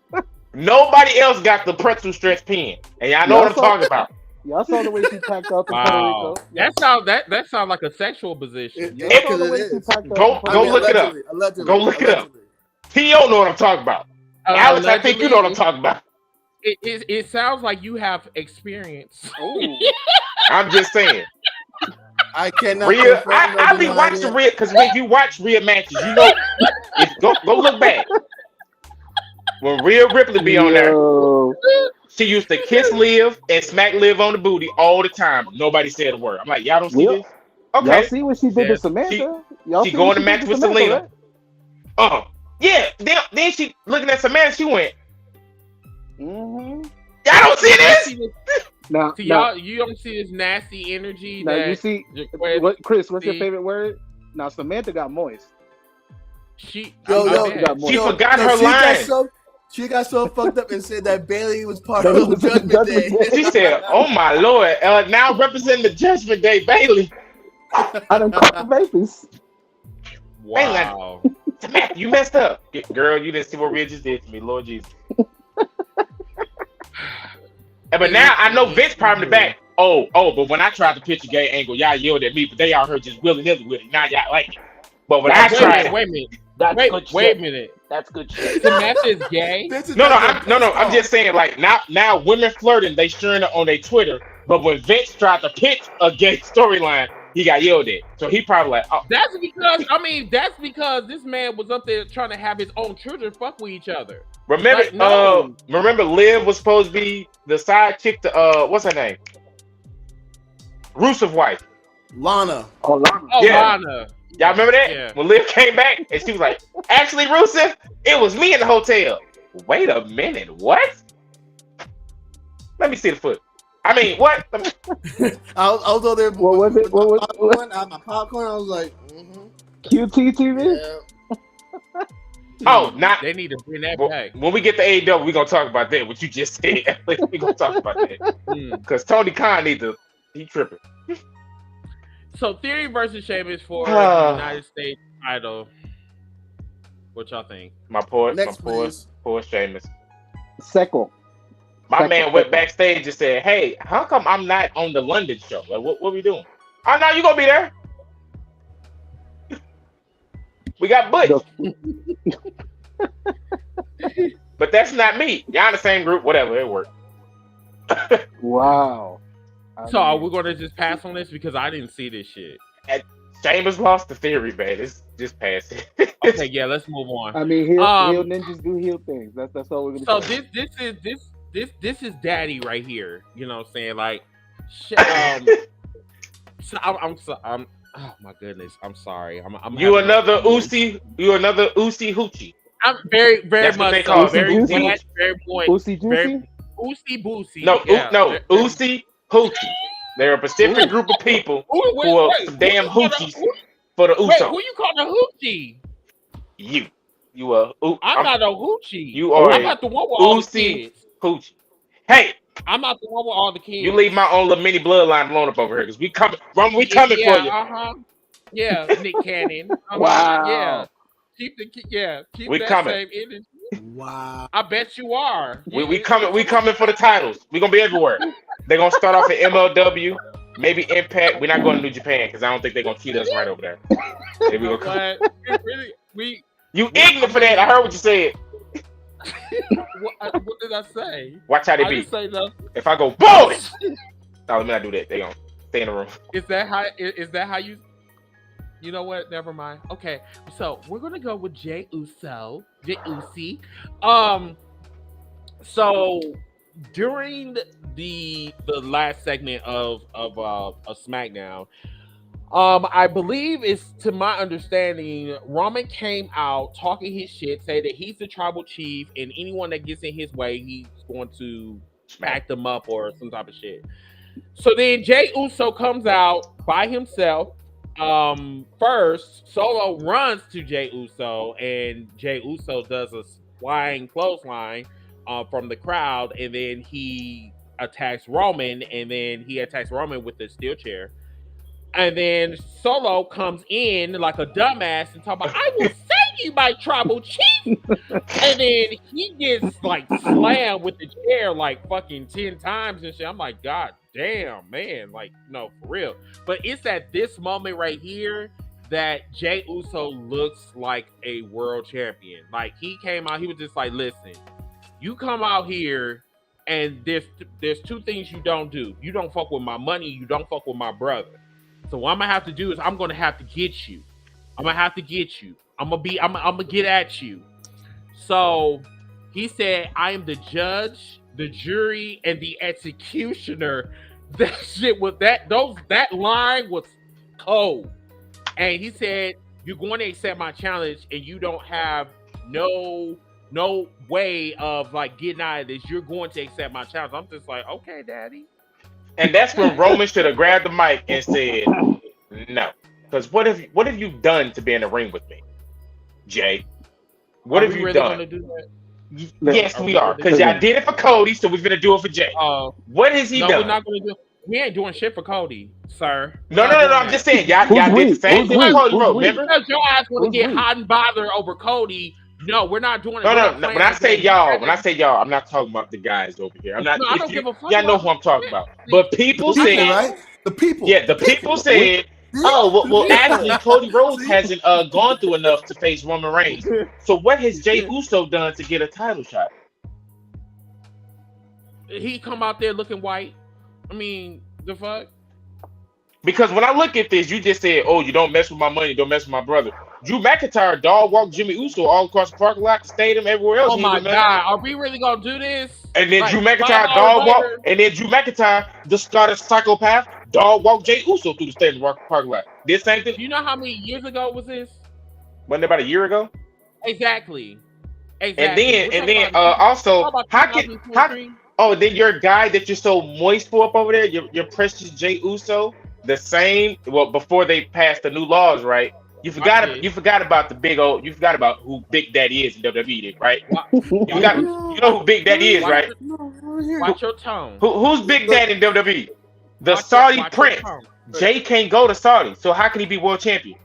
Nobody else got the pretzel stretch pin, and y'all know what I'm talking about. Y'all saw the way she packed out the Wow. Puerto Rico. That sounds like a sexual position. Y'all saw the way she packed out Go look it up. Go look it up. T.O. know what I'm talking about. Alex, I think you know what I'm talking about. It sounds like you have experience. I'm just saying. I cannot. Rhea, I be watching Rhea because when you watch Rhea matches, you know, go look back. When Rhea Ripley be on there, she used to kiss Liv and smack Liv on the booty all the time. Nobody said a word. I'm like, y'all don't see this? Okay. Y'all see what she did to Samantha? She going to match with Selena. Right? Yeah. Then she looking at Samantha. She went. Mm-hmm. Y'all don't see this? Now, y'all, you don't see this nasty energy. Now you see what, Chris? What's your favorite word? Now Samantha got moist. She forgot her line. She got so fucked up and said that Bailey was part of the Judgment Day. She said, "Oh my Lord, now representing the Judgment Day, Bailey." I done caught the babies. Wow. Samantha, you messed up, girl. You didn't see what Rhea just did to me, Lord Jesus. But now I know Vince probably in the back. But when I tried to pitch a gay angle, y'all yelled at me, but they all heard just willy-nilly with it. Now y'all like it. But when I tried, wait a minute. Wait a minute. That's good shit. Samantha is gay. No. I'm just saying, like now women flirting, they sharing it on their Twitter. But when Vince tried to pitch a gay storyline, he got yelled at. So he probably like, oh. That's because this man was up there trying to have his own children fuck with each other. Remember, like, no. Remember, Liv was supposed to be the side chick to what's her name? Rusev's wife, Lana. Lana. Y'all remember that? Yeah. When Liv came back and she was like, actually, Rusev, it was me in the hotel. Wait a minute, what? Let me see the foot. I mean, what? I was over there. What was it? What was my popcorn? I was like, QT TV? Yeah. Oh, not. They need to bring that back. When we get to AEW, we're going to talk about that, what you just said. We're going to talk about that. Because Tony Khan he tripping. So Theory versus Sheamus for the United States title. What y'all think? My poor Sheamus. Second. My man went backstage and said, "Hey, how come I'm not on the London show? Like, what we doing? Oh no, you gonna be there? We got Butch, but that's not me. Y'all in the same group, whatever. It worked." Wow. So are we gonna just pass on this because I didn't see this shit? Sheamus lost the Theory, man. It's just pass it. Okay, yeah, let's move on. I mean, heel ninjas do heel things. That's all we're gonna say. So this is daddy right here. You know what I'm saying? Like, so I'm oh my goodness, I'm sorry. You another Usi Hoochie. I'm very That's much what they call very it. blunt, very blunt, Usi Juicy? Usi Boosie. No, Usi Hoochie. They're a specific group of people who are damn hoochies for the Uso. Wait, who you calling a hoochie? You are. I'm not a hoochie. You are. I'm not the one with all the kids. Hoochie. Hey, I'm not the one with all the kids. You leave my own little mini bloodline alone up over here because we coming. We coming for you. Yeah, Nick Cannon. Wow. Yeah. Keep we that coming. Same energy. Wow. I bet you are. We coming for the titles. We're gonna be everywhere. They're gonna start off at MLW, maybe Impact. We're not going to New Japan because I don't think they're gonna treat us right over there. Maybe we'll come. You ignorant for that. I heard what you said. What did I say? Watch how they I beat. Didn't say nothing. If I go boom, no, let me not do that. They gonna stay in the room. Is that how you? You know what? Never mind. Okay, so we're gonna go with Jey Uso. So during the last segment of SmackDown, I believe it's, to my understanding, Roman came out talking his shit, say that he's the tribal chief, and anyone that gets in his way, he's going to pack them up or some type of shit. So then Jey Uso comes out by himself. First, Solo runs to Jey Uso, and Jey Uso does a flying clothesline from the crowd, and then he attacks Roman, and then he attacks Roman with the steel chair. And then Solo comes in like a dumbass and talk about, I will save you, my tribal chief. And then he gets like slammed with the chair like fucking 10 times and shit. I'm like, God damn, man. Like, no, for real. But it's at this moment right here that Jey Uso looks like a world champion. Like, he came out, he was just like, listen, you come out here and there's two things you don't do. You don't fuck with my money, you don't fuck with my brother. So what I'm gonna have to do is I'm gonna have to get you. I'm gonna have to get you. I'm gonna get at you. So he said, I am the judge, the jury, and the executioner. That shit was that line was cold. And he said, you're going to accept my challenge, and you don't have no way of like getting out of this. You're going to accept my challenge. I'm just like, okay, daddy. And that's when Roman should have grabbed the mic and said, no. Because what have you done to be in the ring with me, Jay? What have you done? Gonna do that? Yes, we are. Because y'all did it for Cody, so we're going to do it for Jay. What has he done? We're not going to do it. We ain't doing shit for Cody, sir. No. I'm just saying, y'all did the same thing for Cody, bro. Remember? Because your ass want to get hot and bothered over Cody. No, we're not doing it. No. When I say y'all, I'm not talking about the guys over here. I'm not. No, I don't give a fuck. Y'all know who I'm talking about. But people said, right? The people. Yeah, the people said, oh, well, actually, Cody Rhodes hasn't gone through enough to face Roman Reigns. So what has Jey Uso done to get a title shot? He come out there looking white. I mean, the fuck? Because when I look at this, you just said, oh, you don't mess with my money, don't mess with my brother. Drew McIntyre dog walked Jimmy Uso all across the parking lot, the stadium, everywhere else. Oh my God, are we really gonna do this? And then like, Drew McIntyre dog walk, and then Drew McIntyre, the started psychopath, dog walk Jey Uso through the stadium parking lot. This same thing. Do you know how many years ago was this? Wasn't it about a year ago? Exactly. And then also, then your guy that you're so moist for up over there, your precious Jey Uso, the same. Well, before they passed the new laws, right? You forgot about you forgot about who Big Daddy is in WWE, right? You know who Big Daddy is, right? Watch your tone. Who's Big Daddy in WWE? The Saudi prince. Jay can't go to Saudi, so how can he be world champion?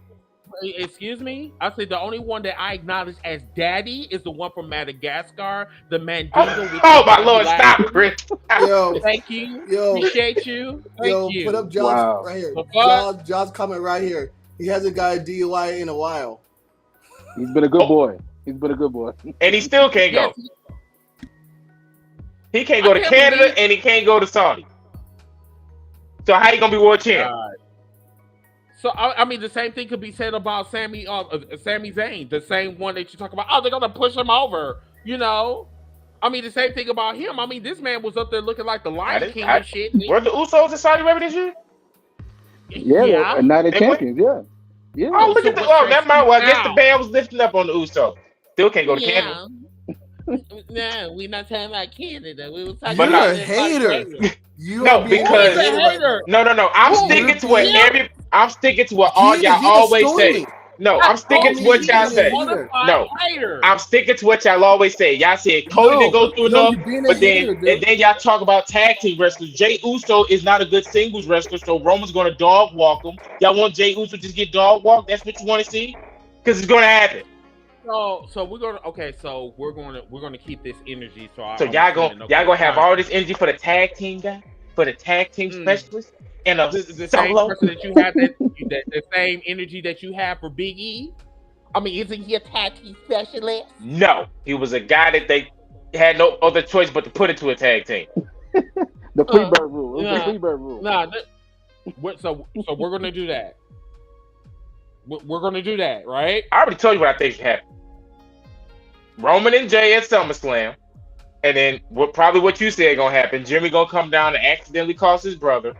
Excuse me? I said the only one that I acknowledge as daddy is the one from Madagascar, the Mandingo. Oh my Lord, stop, Chris. Yo, thank you. Yo, appreciate you. Thank you. Put up John's right here. John's comment right here. He hasn't got a DUI in a while. He's been a good boy. He's been a good boy. And he still can't go. He can't go to Canada and he can't go to Saudi. So how you gonna be world champ? So I mean, the same thing could be said about Sami Zayn, the same one that you talk about. Oh, they're gonna push him over. You know, I mean, the same thing about him. I mean, this man was up there looking like the Lion King and shit. Were the Usos in Saudi Arabia this year? Yeah, and now they're champions. Yeah. Oh, look at the. Oh, that might. Well, I guess the band was lifting up on the Usos. Still can't go to Canada. No, we're not talking about Canada. We were talking about a hater. No, because no. I'm sticking to what I'm sticking to what all y'all always say. No, I'm sticking to what y'all say. No, I'm sticking to what y'all always say. Y'all said Cody didn't go through enough, but then y'all talk about tag team wrestlers. Jey Uso is not a good singles wrestler, so Roman's gonna dog walk him. Y'all want Jey Uso to just get dog walked? That's what you want to see? Because it's gonna happen. So we're gonna keep this energy. So y'all gonna have all this energy for the tag team guy, for the tag team specialist, and the same person that you have the same energy that you have for Big E. I mean, isn't he a tag team specialist? No, he was a guy that they had no other choice but to put into a tag team. The Freebird rule. The Freebird rule. So we're gonna do that. We're gonna do that, right? I already told you what I think should happen. Roman and Jay at SummerSlam. And then probably what you said gonna happen. Jimmy gonna come down and accidentally cost his brother.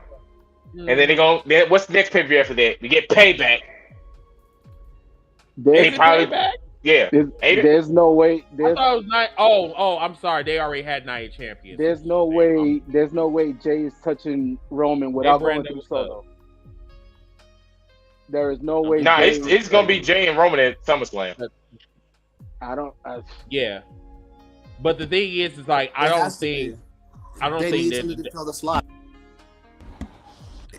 And then they gonna. Then what's the next pay-per-view after that? We get Payback. There's, Payback? Yeah. There's no way. I thought it was oh, I'm sorry. They already had Night Champions. There's no way. There's no way Jay is touching Roman without going through Solo. There is no way. Nah, it's gonna be Jay and Roman at SummerSlam. Yeah, but the thing is like I don't think to tell the slot.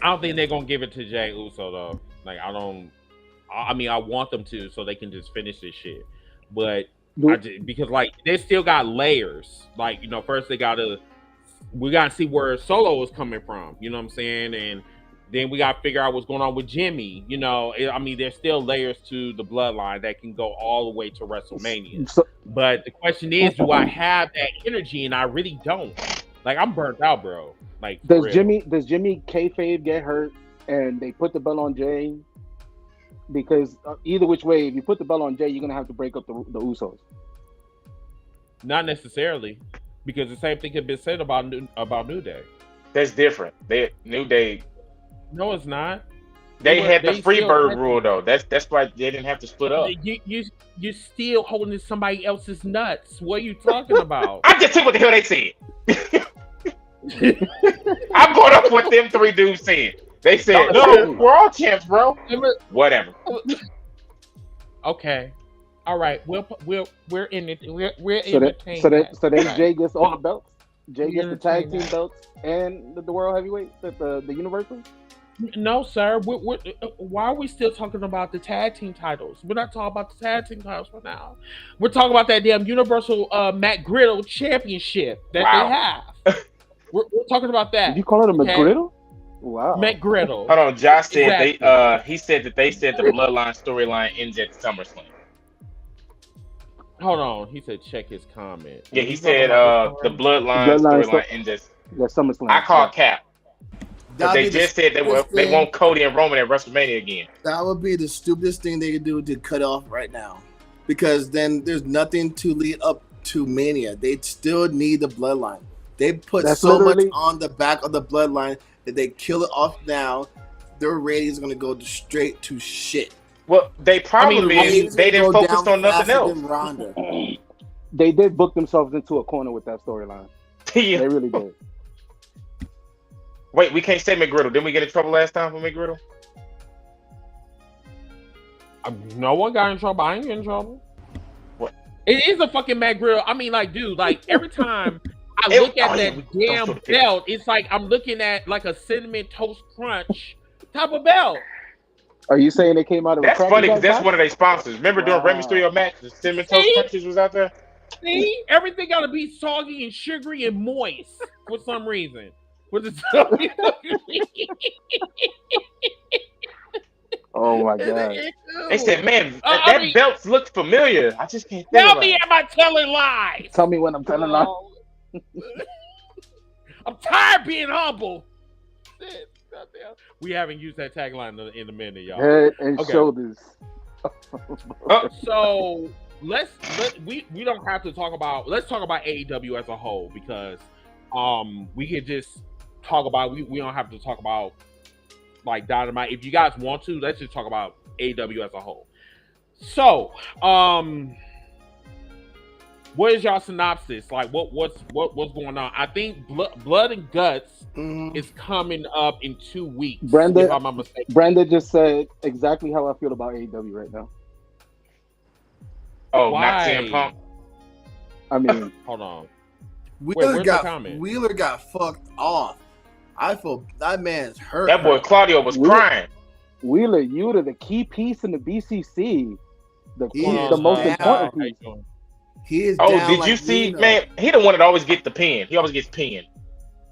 I don't think they're gonna give it to Jay Uso though. Like I mean, I want them to so they can just finish this shit. But because like they still got layers. Like, you know, first we gotta see where Solo is coming from. You know what I'm saying? And then we gotta figure out what's going on with Jimmy. You know, I mean, there's still layers to the bloodline that can go all the way to WrestleMania. But the question is, do I have that energy? And I really don't. Like, I'm burnt out, bro. Like, does Jimmy kayfabe get hurt and they put the belt on Jay? Because either which way, if you put the belt on Jay, you're gonna have to break up the Usos. Not necessarily, because the same thing had been said about New Day. That's different. New Day. No, it's not. They had the Freebird rule though. That's why they didn't have to split up. You're still holding somebody else's nuts. What are you talking about? I just took what the hell they said. I'm going up with them three dudes said. They said, no, we're all champs, bro. Whatever. Okay. All right. We're in it. We're so then Jay gets all the belts. Jay gets the tag team belts and the world heavyweight, the universal. No, sir. Why are we still talking about the tag team titles? We're not talking about the tag team titles for now. We're talking about that damn Universal Matt Griddle Championship that they have. We're talking about that. Did you call it a McGriddle? Wow. Matt Griddle. Hold on, Josh said he said that they said the bloodline storyline ends at SummerSlam. Hold on, he said check his comment. Yeah, he said the bloodline storyline ends at SummerSlam. I call cap. But they just said they want Cody and Roman at WrestleMania again. That would be the stupidest thing they could do to cut off right now, because then there's nothing to lead up to Mania. They still need the bloodline. They put so much on the back of the bloodline that they kill it off now. Their ratings are going to go straight to shit. Well, they didn't focus on nothing else. They did book themselves into a corner with that storyline. Yeah. They really did. Wait, we can't say McGriddle. Didn't we get in trouble last time for McGriddle? No one got in trouble. I ain't getting in trouble. What? It is a fucking Matt Griddle. I mean, like, dude, like every time I look at that damn belt, it's like I'm looking at like a Cinnamon Toast Crunch type of belt. Are you saying they came out of? That's funny because that's one of their sponsors. Remember during Rey Mysterio match, the Cinnamon Toast Crunches was out there. See, everything got to be soggy and sugary and moist for some reason. Oh my god! They said, "Man, that belt looks familiar." I just can't tell me, am I telling lies? Tell me when I'm telling lies. I'm tired of being humble. We haven't used that tagline in a minute, y'all. Head and shoulders. So we don't have to talk about. Let's talk about AEW as a whole, because we could just talk about. We don't have to talk about like Dynamite. If you guys want to, let's just talk about AEW as a whole. So, what is y'all synopsis? Like, what's going on? I think Blood and Guts is coming up in 2 weeks. Brenda, if I'm not mistaken. Brenda just said exactly how I feel about AEW right now. Oh, not CM Punk. I mean, hold on. Wheeler got fucked off. I feel that man's hurt. That boy Claudio was crying. Wheeler, you're the key piece in the BCC. The most important piece. He is. Did you see, man? He the one that always gets the pin. He always gets pinned.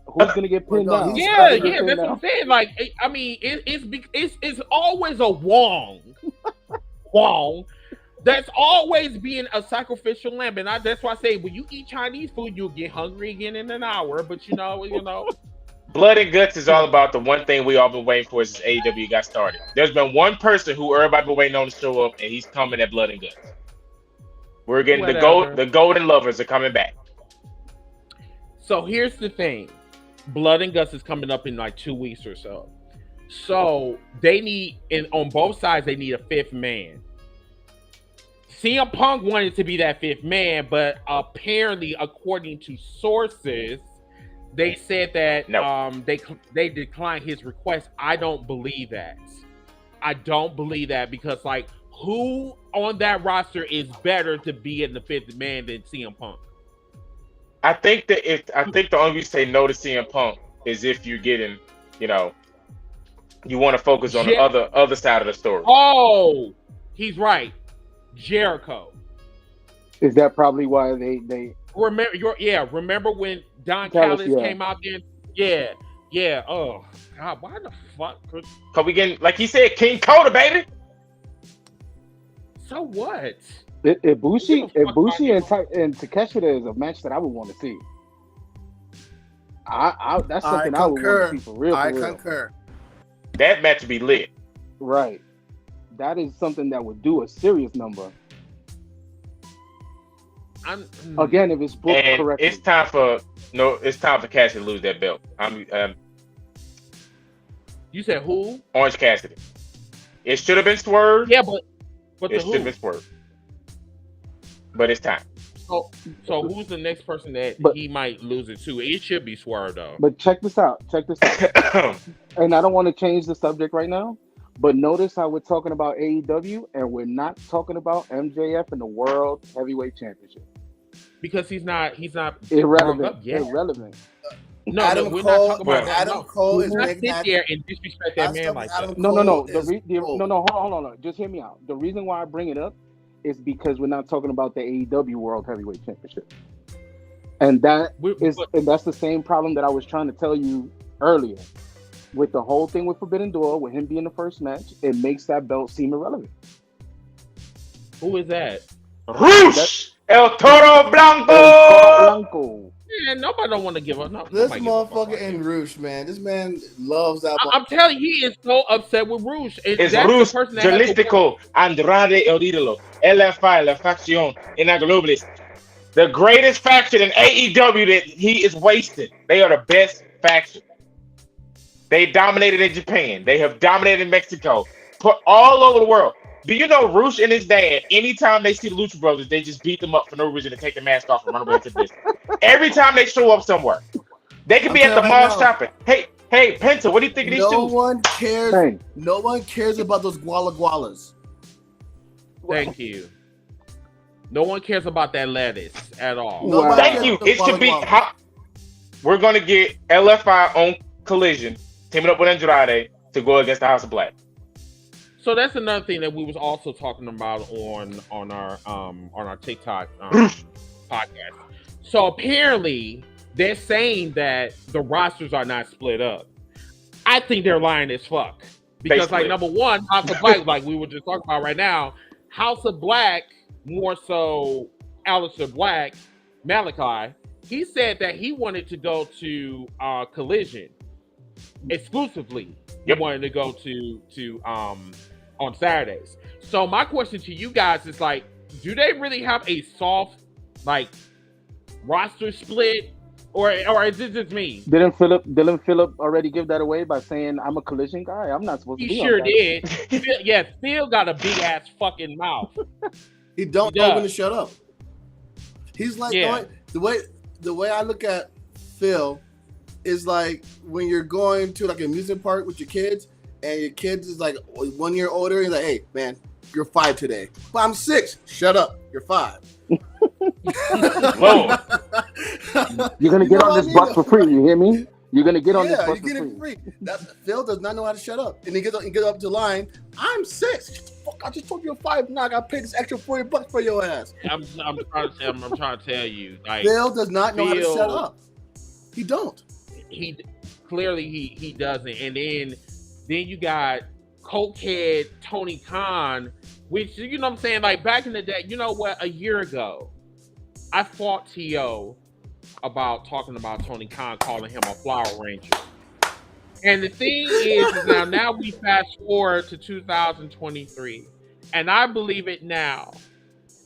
Who's gonna get pinned now? Yeah, that's what I'm saying. Like, I mean, it's always a Wong. That's always being a sacrificial lamb, and that's why I say when you eat Chinese food, you'll get hungry again in an hour. But you know. Blood and Guts is all about the one thing we all been waiting for since AEW got started. There's been one person who everybody been waiting on to show up, and he's coming at Blood and Guts. We're getting the golden lovers are coming back. So here's the thing. Blood and Guts is coming up in like 2 weeks or so. So they need, and on both sides, they need a fifth man. CM Punk wanted to be that fifth man, but apparently, according to sources, they said that they declined his request. I don't believe that. I don't believe that because, like, who on that roster is better to be in the fifth man than CM Punk? I think the only reason you say no to CM Punk is if you're getting, you want to focus on the other side of the story. Oh, he's right. Jericho. Is that probably why they remember? Remember when Don Callis came out there? Yeah. Oh God, why the fuck? Cause we getting, like he said, King Coda, baby. So what? Ibushi and Takeshita is a match that I would want to see. That's something I would want to see for real. I concur. That match would be lit. Right. That is something that would do a serious number. Again, if it's booked correctly. It's time for Cassidy to lose that belt. You said who? Orange Cassidy. It should have been Swerve. Yeah, but it should have been Swerve. But it's time. So who's the next person that he might lose it to? It should be Swerve though. But check this out. And I don't want to change the subject right now, but notice how we're talking about AEW and we're not talking about MJF and the World Heavyweight Championship. Because he's not irrelevant. No, Adam we're Cole, not talking about Adam Cole is not making sit there and disrespect that man like that. No. Hold on. Just hear me out. The reason why I bring it up is because we're not talking about the AEW World Heavyweight Championship, and that's the same problem that I was trying to tell you earlier with the whole thing with Forbidden Door, with him being the first match. It makes that belt seem irrelevant. Who is that? Roosh! El Toro Blanco! Yeah, nobody don't want to give up. This motherfucker in Roosh, man. This man loves that. I'm telling you, he is so upset with Roosh. It's Roosh, Jalistico, Andrade El Idolo, LFI, La Facción, Inaglobles. The greatest faction in AEW that he is wasted. They are the best faction. They dominated in Japan. They have dominated in Mexico. Put all over the world. Do you know Roosh and his dad, anytime they see the Lucha Brothers, they just beat them up for no reason and take the mask off and run away to this. Every time they show up somewhere. They could be at the mall shopping. Hey, Penta, what do you think of these two? No one cares about those Guala Gualas. Thank you. No one cares about that lettuce at all. Thank you. It should be we're going to get LFI on Collision, teaming up with Andrade to go against the House of Black. So that's another thing that we was also talking about on our TikTok podcast. So apparently they're saying that the rosters are not split up. I think they're lying as fuck. Because like number one, House of Black, like we were just talking about right now, House of Black, more so Aleister Black, Malachi, he said that he wanted to go to Collision exclusively. He wanted to go to on Saturdays. So my question to you guys is like, do they really have a soft like roster split, or is it just me? Didn't Philip already give that away by saying I'm a Collision guy? I'm not supposed to be. He sure did. Phil got a big ass fucking mouth. He don't know when to shut up. He's like the way I look at Phil is like when you're going to like an amusement park with your kids and your kids is like 1 year older. You're like, hey man, you're 5 today. But I'm 6. Shut up. You're 5. Whoa. You're gonna get on this bus for free. You hear me? You're gonna get on this bus for free. Phil does not know how to shut up, and he gets up to the line. I'm 6. Fuck! I just told you you're 5. Now I got to pay this extra $40 for your ass. I'm trying to tell you, like Phil does not know how to shut up. He don't. He clearly doesn't, and then you got cokehead Tony Khan, which, you know what I'm saying, like back in the day, you know what, a year ago, I fought T.O. about talking about Tony Khan, calling him a flower ranger. And the thing is now we fast forward to 2023, and I believe it now,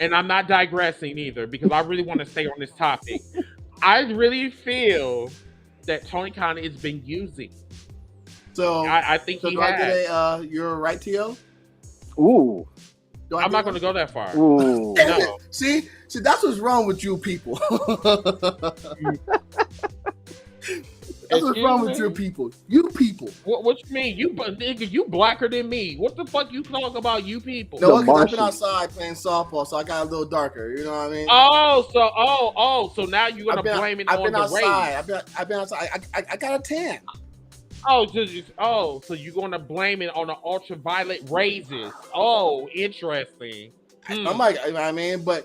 and I'm not digressing either because I really want to stay on this topic. I really feel that Tony Khan has been using. So I think so he do has. I get a you're right, T.O.? Ooh. I'm not going to go that far. Ooh. No. See, that's what's wrong with you people. That's what's wrong with your people. You people. What you mean? You blacker than me. What the fuck you talking about? You people? No, because I've been outside playing softball, so I got a little darker. You know what I mean? So now you're gonna blame it on the outside. race. I've been outside. I got a tan. So you're gonna blame it on the ultraviolet raises? Oh, interesting. I'm like, I mean, but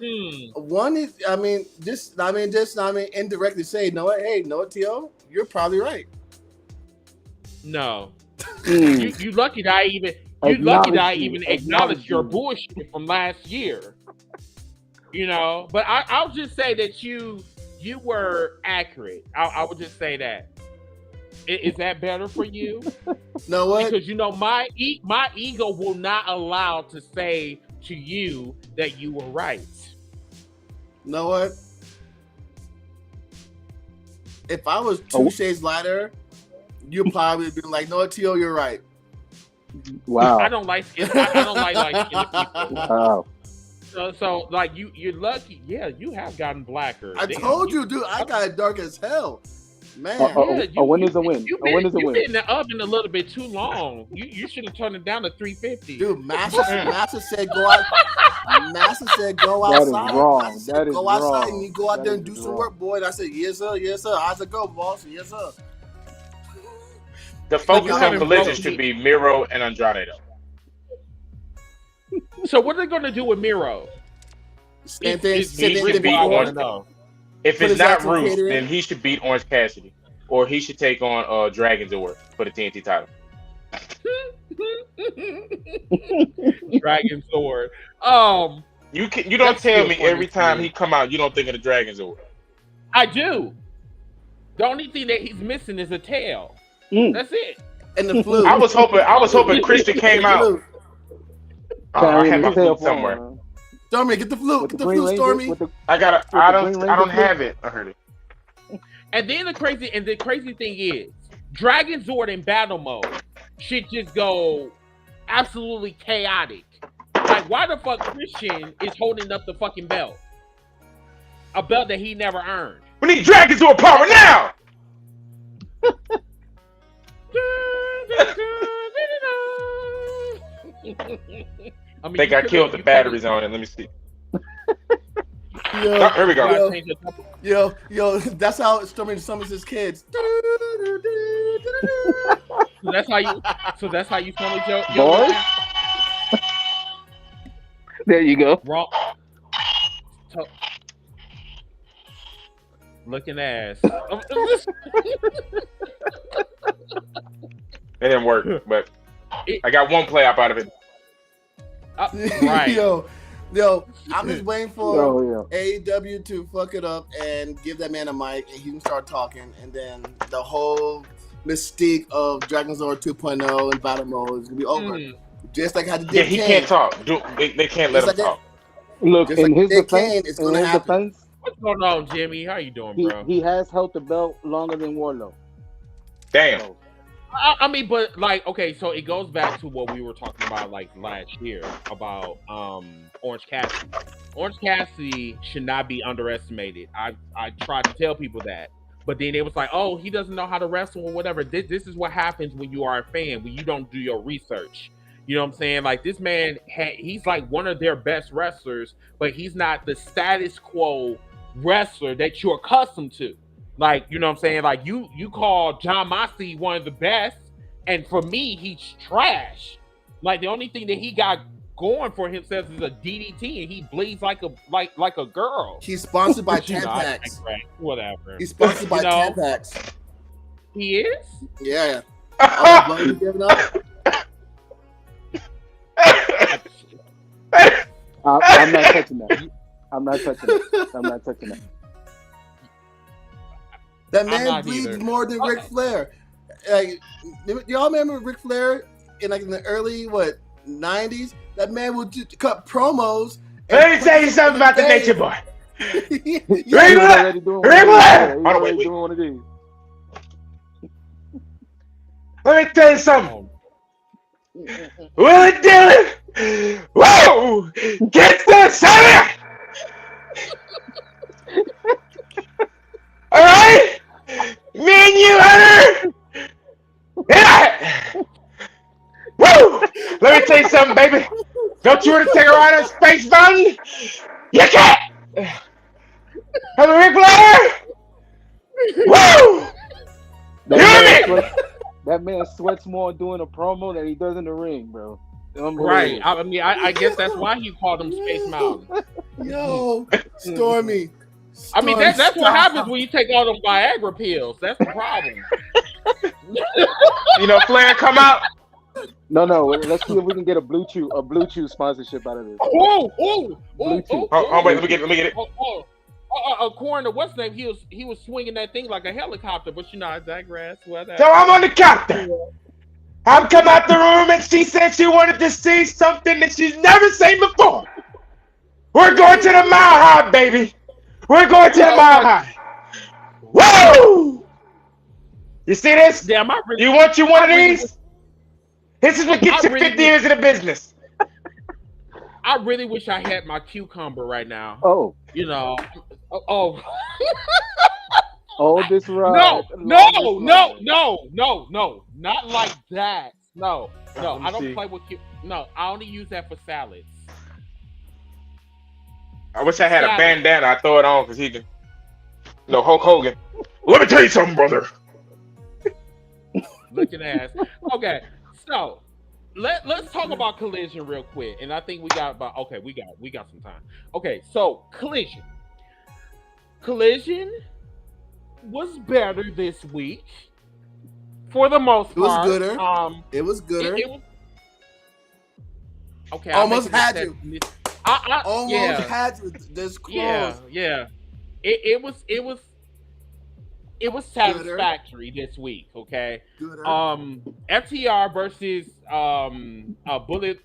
one is, just indirectly say, no, hey, no, T.O., you're probably right. No, you lucky that I even acknowledged your bullshit from last year. You know, but I'll just say that you were accurate. I would just say that. Is that better for you? No, what? Because my ego will not allow to say to you that you were right. Know what? If I was two shades lighter, you probably be like, "No, T.O., you're right." Wow. I don't like skin. I don't like light-skinned people. Wow. So like you're lucky. Yeah, you have gotten blacker. I told you, dude. I got dark as hell. Man, a win is a win. You've been in the oven a little bit too long. You should have turned it down to 350. Dude, Master said go out. Master said go outside. That is wrong. That is go outside wrong. and you go out there and do wrong. some work, boy. And I said, yes, sir, yes, sir. How's it go, boss? Yes, sir. The focus on collision should be Miro and Andrade, though. So what are they going to do with Miro? Same thing. If it's not Ruth, then he should beat Orange Cassidy, or he should take on Dragon Door for the TNT title. Dragon Sword. You don't tell me every time he come out you don't think of the Dragon Sword. I do. The only thing that he's missing is a tail. That's it. And the flute. I was hoping Christian came out. I have my flute somewhere. Stormy, get the flute. Get the flute, Stormy. I don't have it. I heard it. And then the crazy thing is, Dragon Zord in battle mode should just go absolutely chaotic. Like, why the fuck Christian is holding up the fucking belt? A belt that he never earned. We need Dragon Zord power now! I think I killed the batteries on it. Let me see. Here we go. Yo, that's how Stormy summons his kids. So that's how you summon your boy. There you go. Wrong. Looking ass. It didn't work, but I got one play up out of it. Right. Yo, I'm just waiting for AEW to fuck it up and give that man a mic and he can start talking, and then the whole mystique of Dragon Zord 2.0 and battle mode is gonna be over. Just like how they did. Yeah, he can't talk. They can't let him talk. Look, in his defense, it's gonna happen. What's going on, Jimmy? How you doing, bro? He has held the belt longer than Warlow. Damn. I mean, but like, okay, so it goes back to what we were talking about like last year about Orange Cassidy. Orange Cassidy should not be underestimated. I tried to tell people that, but then it was like, oh, he doesn't know how to wrestle or whatever. This is what happens when you are a fan, when you don't do your research. You know what I'm saying? Like, this man, he's like one of their best wrestlers, but he's not the status quo wrestler that you're accustomed to. Like, you know what I'm saying? Like, you call John Moxley one of the best, and for me, he's trash. Like, the only thing that he got going for himself is a DDT, and he bleeds like a girl. He's sponsored by Tampax. Whatever. He's sponsored by Tampax. He is? Yeah. I'm not touching that. I'm not touching that. That man bleeds more than Ric Flair. Like, y'all remember Ric Flair in the early 90s? That man would cut promos. Let me tell you something about the Nature Boy. He's already doing one of these. Let me tell you something. Willie Dillon! Whoa! Get the center! Alright? Me and you, Hunter! Yeah! Woo! Let me tell you something, baby. Don't you want to take a ride on Space Mountain? You can't! Have a Ric Flair! Woo! That man sweats more doing a promo than he does in the ring, bro. Right. I mean, I guess that's why he called him Space Mountain. Yo, Stormy. I mean, that's what happens when you take all them Viagra pills. That's the problem. You know, Flair come out. No. Let's see if we can get a Blue Chew sponsorship out of this. Oh, Blue Chew. Oh, wait, let me get it. According to what's name, he was swinging that thing like a helicopter, but you know, I digress. So I'm on the counter. I've come out the room and she said she wanted to see something that she's never seen before. We're going to the Mile High, baby. We're going to the Mile High. Woo! You see this? Damn, you want one of these? This is what gets you 50 years in the business. I really wish I had my cucumber right now. Oh. You know. Oh. Oh, this ride. No. Not like that. No. I don't play with No, I only use that for salads. I wish I had a bandana. I throw it on because he can. No, Hulk Hogan. Let me tell you something, brother. Looking ass. Okay, so let's talk about Collision real quick, and I think we got some time. Okay, so Collision was better this week for the most part. It was gooder. It was gooder. Okay, almost had you. I almost had you. This close. Yeah. It was satisfactory this week. Okay. Gooder. FTR versus Bullet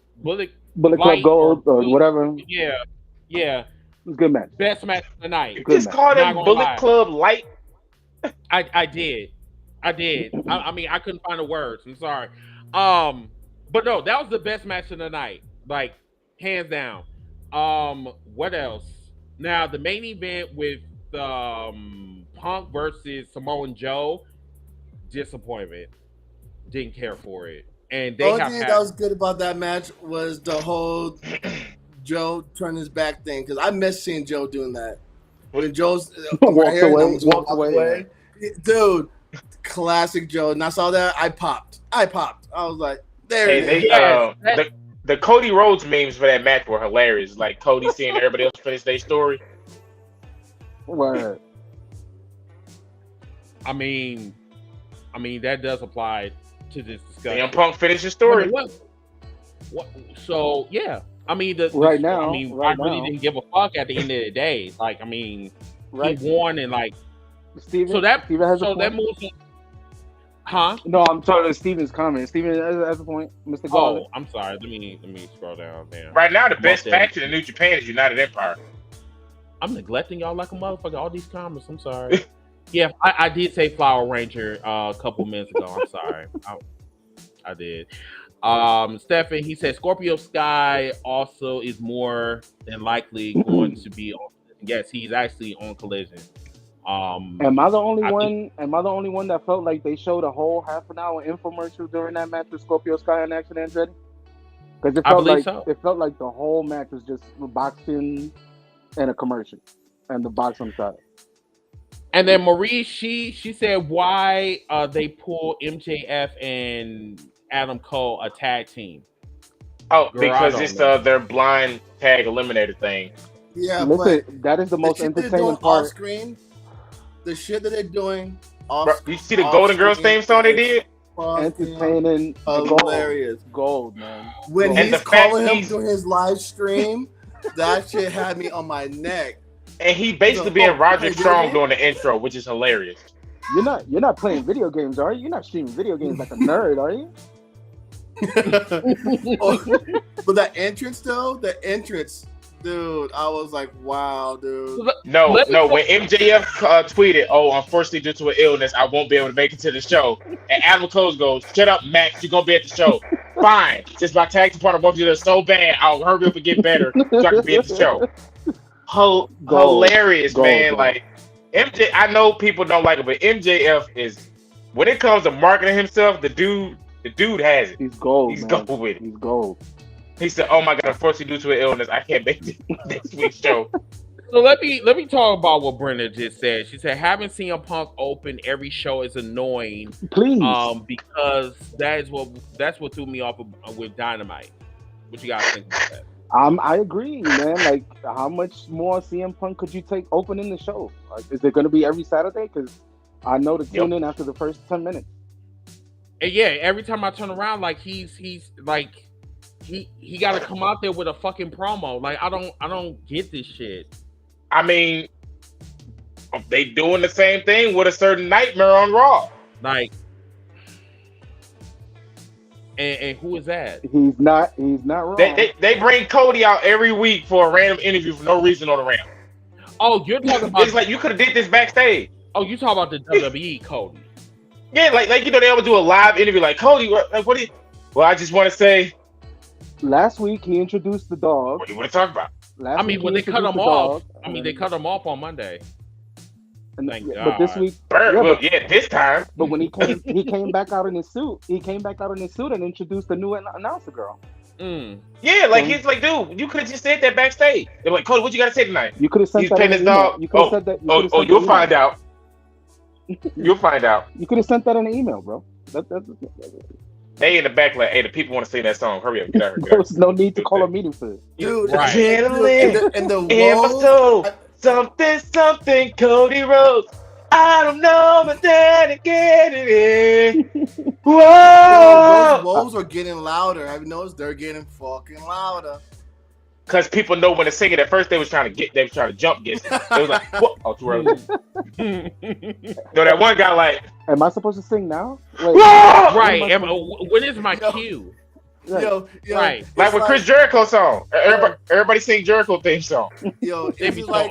Club Gold or whatever. Yeah. It was a good match. Best match of the night. You just called it Bullet Club Light. I did. I mean, I couldn't find the words. I'm sorry. But no, that was the best match of the night. Like, hands down. What else? Now, the main event with Punk versus Samoan Joe, disappointment. Didn't care for it. And they the only thing that was good about that match was the whole Joe turn his back thing, because I miss seeing Joe doing that. When Joe's walked away. Dude, classic Joe. And I saw that, I popped. I was like, there it is. The Cody Rhodes memes for that match were hilarious. Like Cody seeing everybody else finish their story. Word. I mean that does apply to this discussion. CM Punk finished his story. What? So yeah, I mean I really didn't give a fuck at the end of the day. Like, I mean, he won and like. Steven has that moves. Huh? No, I'm talking to Steven's comment. Steven has a point, Mr. Garland. Oh, I'm sorry. Let me scroll down there. Right now, the best faction in New Japan is United Empire. I'm neglecting y'all like a motherfucker. All these comments. I'm sorry. Yeah, I did say Flower Ranger a couple minutes ago. I'm sorry. I did. Stephen, he said Scorpio Sky also is more than likely going to be on. Yes, he's actually on Collision. Am I the only one that felt like they showed a whole half an hour infomercial during that match with Scorpio Sky and Action Andretti? Because it felt like the whole match was just boxing and a commercial and the box on the side. And then Marie, she said why they pull MJF and Adam Cole a tag team. Oh, because it's their blind tag eliminator thing. Yeah, listen, that is the most entertaining part. Off screen, the shit that they're doing. You see the Golden Girls theme song they did? Entertaining, hilarious, gold, man. When he's calling him through his live stream, that shit had me on my neck. And he basically being Roger Strong doing the intro, which is hilarious. You're not playing video games, are you? You're not streaming video games like a nerd, are you? But that entrance though, Dude, I was like, wow, dude. No. When MJF tweeted, "Oh, unfortunately, due to an illness, I won't be able to make it to the show," and Adam Cole goes, "Shut up, Max. You're gonna be at the show." Fine. Since my tag team partner wants you to so bad, I'll hurry up and get better so I can be at the show. Hilarious, man. Like MJ, I know people don't like it, but MJF is, when it comes to marketing himself, the dude has it. He's gold. He's man. gold with it. He's gold. He said, "Oh my God, unfortunately due to an illness, I can't make this next week's show." So let me talk about what Brenda just said. She said having CM Punk open every show is annoying. Please. Because that's what threw me off with Dynamite. What you guys think about that? I agree, man. Like, how much more CM Punk could you take opening the show? Like, is it going to be every Saturday? Because I know to tune in after the first 10 minutes. And yeah, every time I turn around, like he's like he got to come out there with a fucking promo. Like I don't get this shit. I mean, they doing the same thing with a certain Nightmare on Raw. Like, and who is that? He's not wrong. They bring Cody out every week for a random interview for no reason on the ramp. Oh, you're talking about? It's like you could have did this backstage. Oh, you talking about the WWE Cody? Yeah, like they would do a live interview like Cody. Like what do you? Well, I just want to say. Last week he introduced the dog. What do you want to talk about? When they cut him off. They cut him off on Monday. Thank God. But this week, this time. But when he came back out in his suit. He came back out in his suit and introduced the new announcer girl. Yeah, like he's like, dude, you could have just said that backstage. They're like, Cody, what you got to say tonight? You could have sent that in an email. You could have said that. You'll find out. You'll find out. You could have sent that in an email, bro. They in the back like, hey, the people want to sing that song. Hurry up, get out here. There's no need to call a meeting for this. Dude, right. and the in my soul, something, Cody Rhodes. I don't know, but then again it is. Whoa! Those woes are getting louder. Have you noticed they're getting fucking louder? Because people know when to sing it. At first, they was trying to jump get. They was like, "What? Oh, too early." No, that one guy like. Am I supposed to sing now? Wait, right. When is my cue? Yo, right. Like with Chris Jericho song. Everybody sing Jericho theme song. Yo, it's like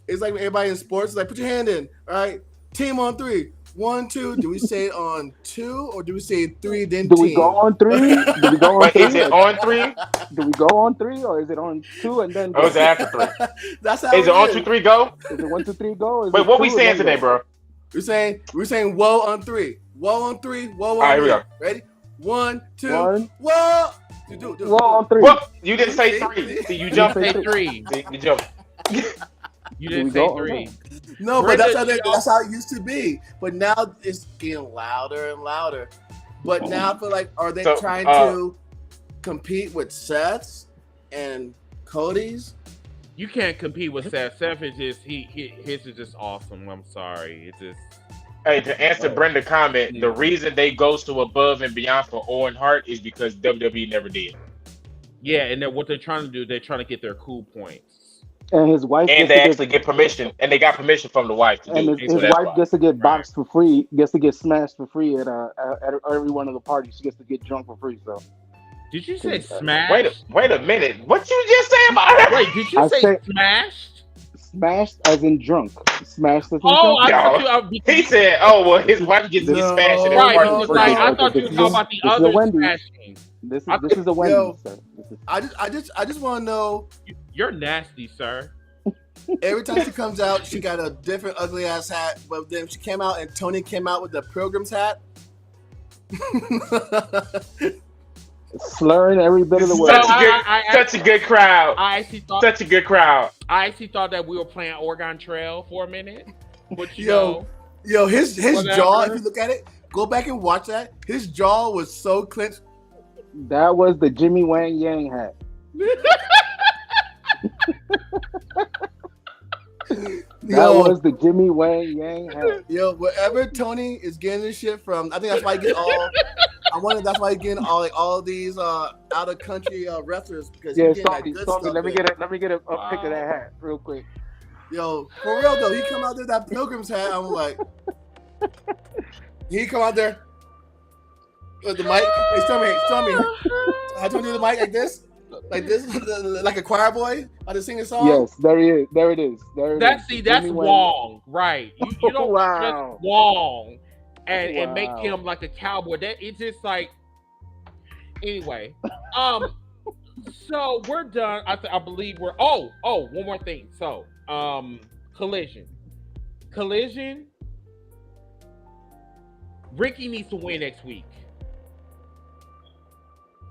it's like everybody in sports is like, put your hand in. All right, team on 3. 1, 2. Do we say it on 2 or do we say 3 then do team? We go on 3? Do we go on 3? Is it on 3? Do we go on 3 or is it on 2 and then? Or is it after 3? That's how is it on 2, 3 go? Is it 1, 2, 3 go? Wait, what we saying today, bro? We're saying whoa on 3. Whoa on 3. Whoa on 3. All right, here we go. Ready? 1, 2. 1. Whoa. Whoa on 3. Whoa. You didn't say 3. See, you jumped. Say 3. See, you jumped. You didn't say 3. No, but that's how it used to be. But now it's getting louder and louder. But now I feel like, are they trying to compete with Seth's and Cody's? You can't compete with Seth. Seth is just his is just awesome. I'm sorry. It's just. Hey, to answer Brenda's comment, the reason they go so above and beyond for Owen Hart is because WWE never did. Yeah, and then what they're trying to do, they're trying to get their cool points. And his wife get permission, and they got permission from the wife to do it. His wife gets to get boxed for free, gets to get smashed for free at every one of the parties. She gets to get drunk for free. So, did you say smash? Wait a minute. What you just say about it? Wait, did you say smashed? Smashed as in drunk. Smashed as in drunk. He said, "Oh well, his wife gets to get smashed." Right, I thought you were talking about the other smashing. This is a Wendy's. I just want to know. You're nasty, sir. Every time she comes out, she got a different ugly ass hat. But then she came out and Tony came out with the Pilgrim's hat. Slurring every bit of the word. Such a good crowd. Such a good crowd. I actually thought that we were playing Oregon Trail for a minute. But yo, his jaw. If you look at it, go back and watch that. His jaw was so clenched. That was the Jimmy Wang Yang hat. That was the Jimmy Wang Yang hat. Yo, wherever Tony is getting this shit from, I think that's why he get all. I wonder if that's why he's getting all these out of country wrestlers because Stormy, let me get a pic of that hat real quick. Yo, for real though, he come out there that Pilgrim's hat. I'm like, he come out there with the mic. Hey, Stormy, I told you the mic like this. Like this, like a choir boy about to sing a song. Yes, there he is. There it is. There it is. That's Wong, right? You don't Wow. just Wong and make him like a cowboy. That it's just like anyway. So we're done. I believe we're. Oh, one more thing. So collision. Ricky needs to win next week.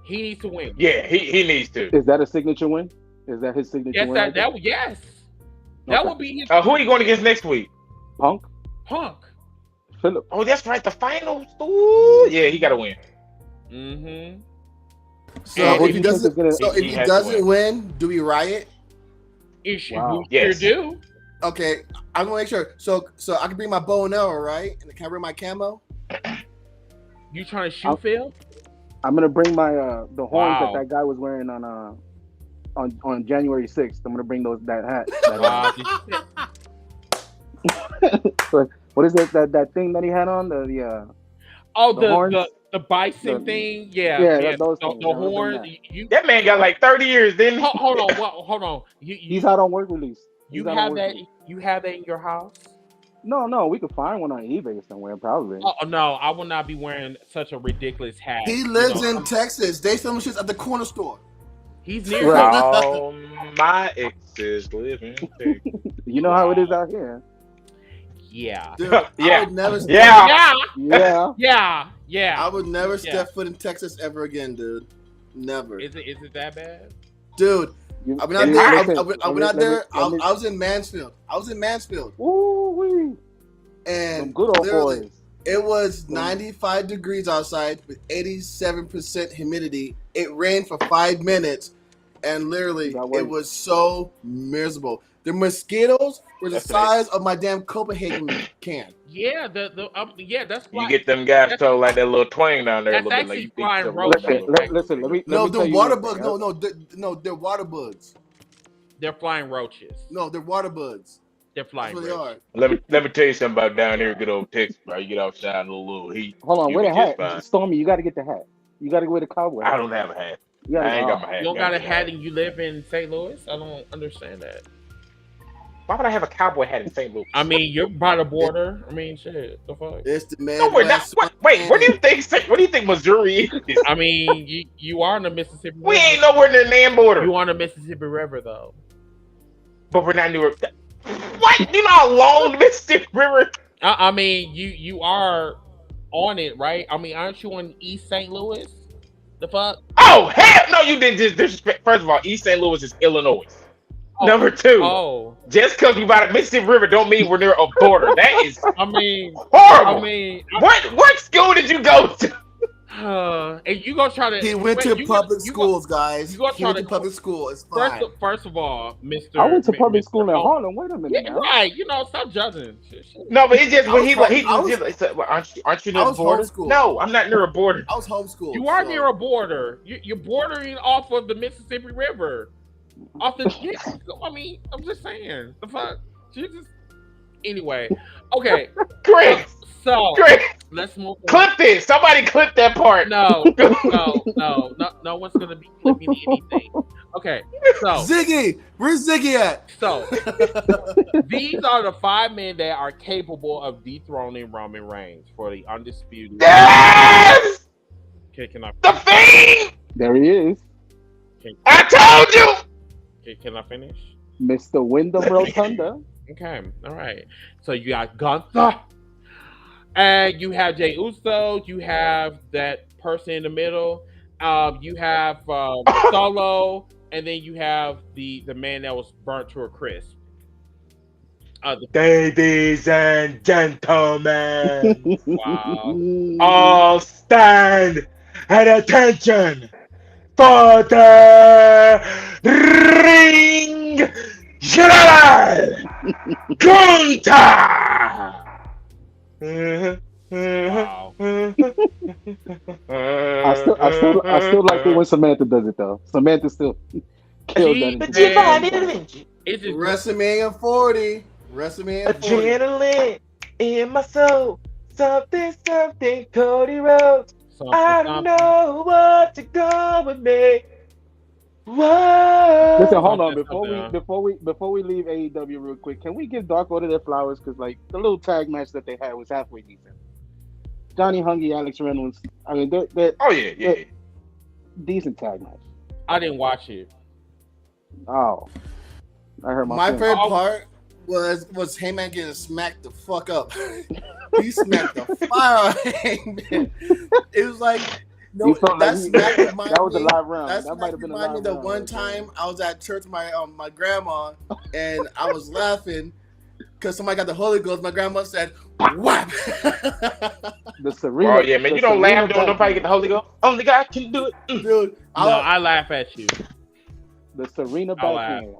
He needs to win. Yeah, he needs to. Is that a signature win? Is that his signature win? Yes. That would be his. Who are you going against next week? Punk. Philip. Oh, that's right. The finals. Ooh, yeah, he got to win. Mm-hmm. So if he doesn't win, do we riot? We sure do. Okay, I'm gonna make sure. So I can bring my bow and arrow, right? And can I bring my camo? You trying to shoot, Phil? I'm gonna bring my the horns that guy was wearing on January 6th. I'm gonna bring that hat. What is it? That thing that he had on the horns? The bison thing. Yeah. Those the horns. That man got like 30 years, didn't he? Hold on. He's out on work release. You have that in your house? No, we could find one on eBay somewhere, probably. Oh no, I will not be wearing such a ridiculous hat. He lives in Texas. They sell shit at the corner store. He's near. Oh, my exes live in Texas. You know how it is out here. Yeah. Dude, yeah. I would never Yeah. I would never step foot in Texas ever again, dude. Never. Is it that bad? Dude, I went out there. I was in Mansfield. Ooh-wee. And some good old boys. It was 95 degrees outside with 87% humidity. It rained for 5 minutes, and literally it was so miserable. The mosquitoes were the size of my damn Copenhagen can. Yeah, that's why you get them guys told like that little twang down there. That's a little actually bit like flying roaches. Listen, let me No, tell the you water this, bugs. right? No, they're water bugs. They're flying roaches. No, they're water bugs. They're flying That's what roaches. they are. Let me tell you something about down here, good old Texas, bro. You get outside in a little heat. Hold on, wear the hat. Fine. Stormy, you got to get the hat. You got to wear the cowboy hat. I don't have a hat. I ain't got my hat. You don't got a hat and you live in St. Louis? I don't understand that. Why would I have a cowboy hat in St. Louis? I mean, you're by the border. I mean, shit. The fuck? It's the man. No, we're not. Wait, where do you think Missouri is? I mean, you are on the Mississippi River. We ain't nowhere near the damn border. You on the Mississippi River, though. But we're not near. What? You know how long the Mississippi River? I mean, you are on it, right? I mean, aren't you on East St. Louis? The fuck? Oh, hell no, you didn't just disrespect. First of all, East St. Louis is Illinois. Oh. Number two, just because we by the Mississippi River don't mean we're near a border. That is horrible. I mean, what school did you go to? And you gonna try to? He went to public schools, guys. He went to public school. It's fine. First of all, Mr. I went to public school in Harlem. Wait a minute. Yeah, right. You know, stop judging. No, but it's just when aren't you near a border? Homeschooled. No, I'm not near a border. I was homeschooled. You are near a border. You're bordering off of the Mississippi River. Off the I mean, I'm just saying. The fuck? Jesus. Anyway, okay. Chris. So let's move on. Clip this. Somebody clip that part. No one's gonna be clipping anything. Okay, so Ziggy, where's Ziggy at? So these are the 5 men that are capable of dethroning Roman Reigns for the Undisputed. Yes! Okay, can I? The Fiend! There he is. I told you! Okay, can I finish? Mr. Wyndham Rotunda. Okay, all right. So you got Gunther. And you have Jey Uso. You have that person in the middle. You have Solo. And then you have the man that was burnt to a crisp. Ladies and gentlemen, wow. All stand at attention for the ring general, Gunther. Wow. I still like it when Samantha does it though. Samantha still kills that. It's just WrestleMania 40. WrestleMania 40. Adrenaline in my soul. Something, Cody Rhodes. I don't know what to go with me. Whoa. Listen, hold on. Before we leave AEW real quick, can we give Dark Order their flowers? Because like the little tag match that they had was halfway decent. Johnny Hungy, Alex Reynolds. I mean, they're decent tag match. I didn't watch it. Oh, I heard my favorite part was Heyman getting smacked the fuck up. He smacked the fire out of Heyman. It was like that was a live round. That might have been a live round. The one time I was at church with my grandma and I was laughing because somebody got the Holy Ghost. My grandma said, "Whap!" The Serena. Oh yeah, man! You don't laugh when nobody get the Holy Ghost. Only God can do it, dude. I laugh at you. The Serena backhand.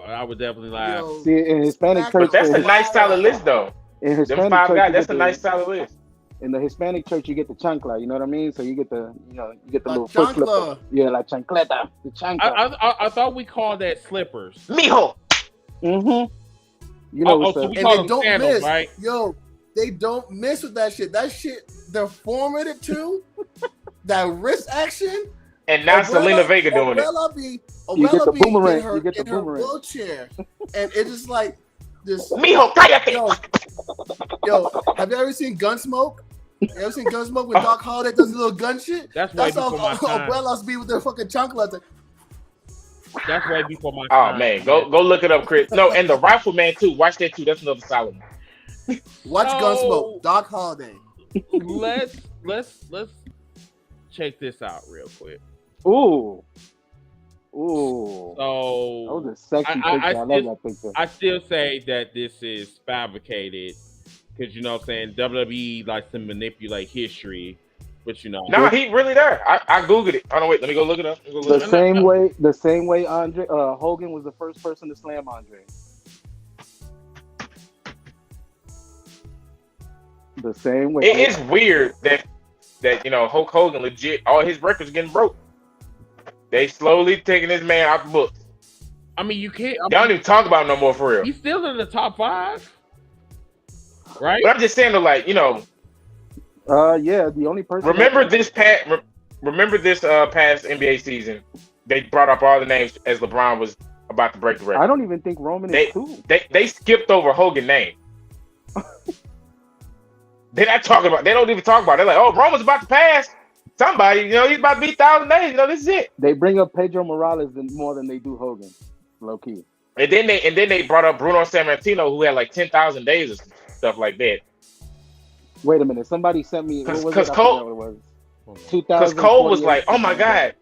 I would definitely laugh. See, in Hispanic church, but that's a nice solid list, though. In Hispanic them 5 church, guys, that's a nice solid list. In the Hispanic church, you get the chancla. You know what I mean? So you get the little chancla. foot slipper. Yeah, like chancleta. The chancla. I thought we called that slippers. Mijo. Mm-hmm. You know so we call them sandals, right? Yo, they don't miss with that shit. That shit, they're formative too. That wrist action. And now Selena Vega doing it. You get the boomerang. You get the boomerang. Wheelchair, and it's just like this. Mijo, cállate. Yo, have you ever seen Gunsmoke? You ever seen Gunsmoke with Doc Holliday does little gun shit? That's way before my time. Abuelas be with their fucking chanclas. That's way before my time. Oh man, go look it up, Chris. No, and the Rifleman too. Watch that too. That's another solid one. Watch Gunsmoke. Doc Holliday. Let's check this out real quick. Ooh. So that was a sexy picture. I love that picture. I still say that this is fabricated because you know what I'm saying WWE likes to manipulate history, but you know. No, he really there. I googled it. Oh no, wait, let me go look it up. The same way Andre Hogan was the first person to slam Andre. The same way. It is weird that you know Hulk Hogan legit all his records getting broke. They slowly taking this man out the books. I mean, you can't. Y'all don't even talk about him no more for real. He's still in the top 5, right? But I'm just saying, though, like you know. Yeah, the only person. Remember this past NBA season, they brought up all the names as LeBron was about to break the record. I don't even think Roman is too. They skipped over Hogan's name. They're not talking about. They don't even talk about it. They're like, oh, Roman's about to pass somebody. You know, he's about to beat 1,000 days. You know, this is it. They bring up Pedro Morales more than they do Hogan, low key. And then they brought up Bruno Sammartino, who had like 10,000 days or stuff like that. Wait a minute. Somebody sent me. Because Cole was like, oh my God.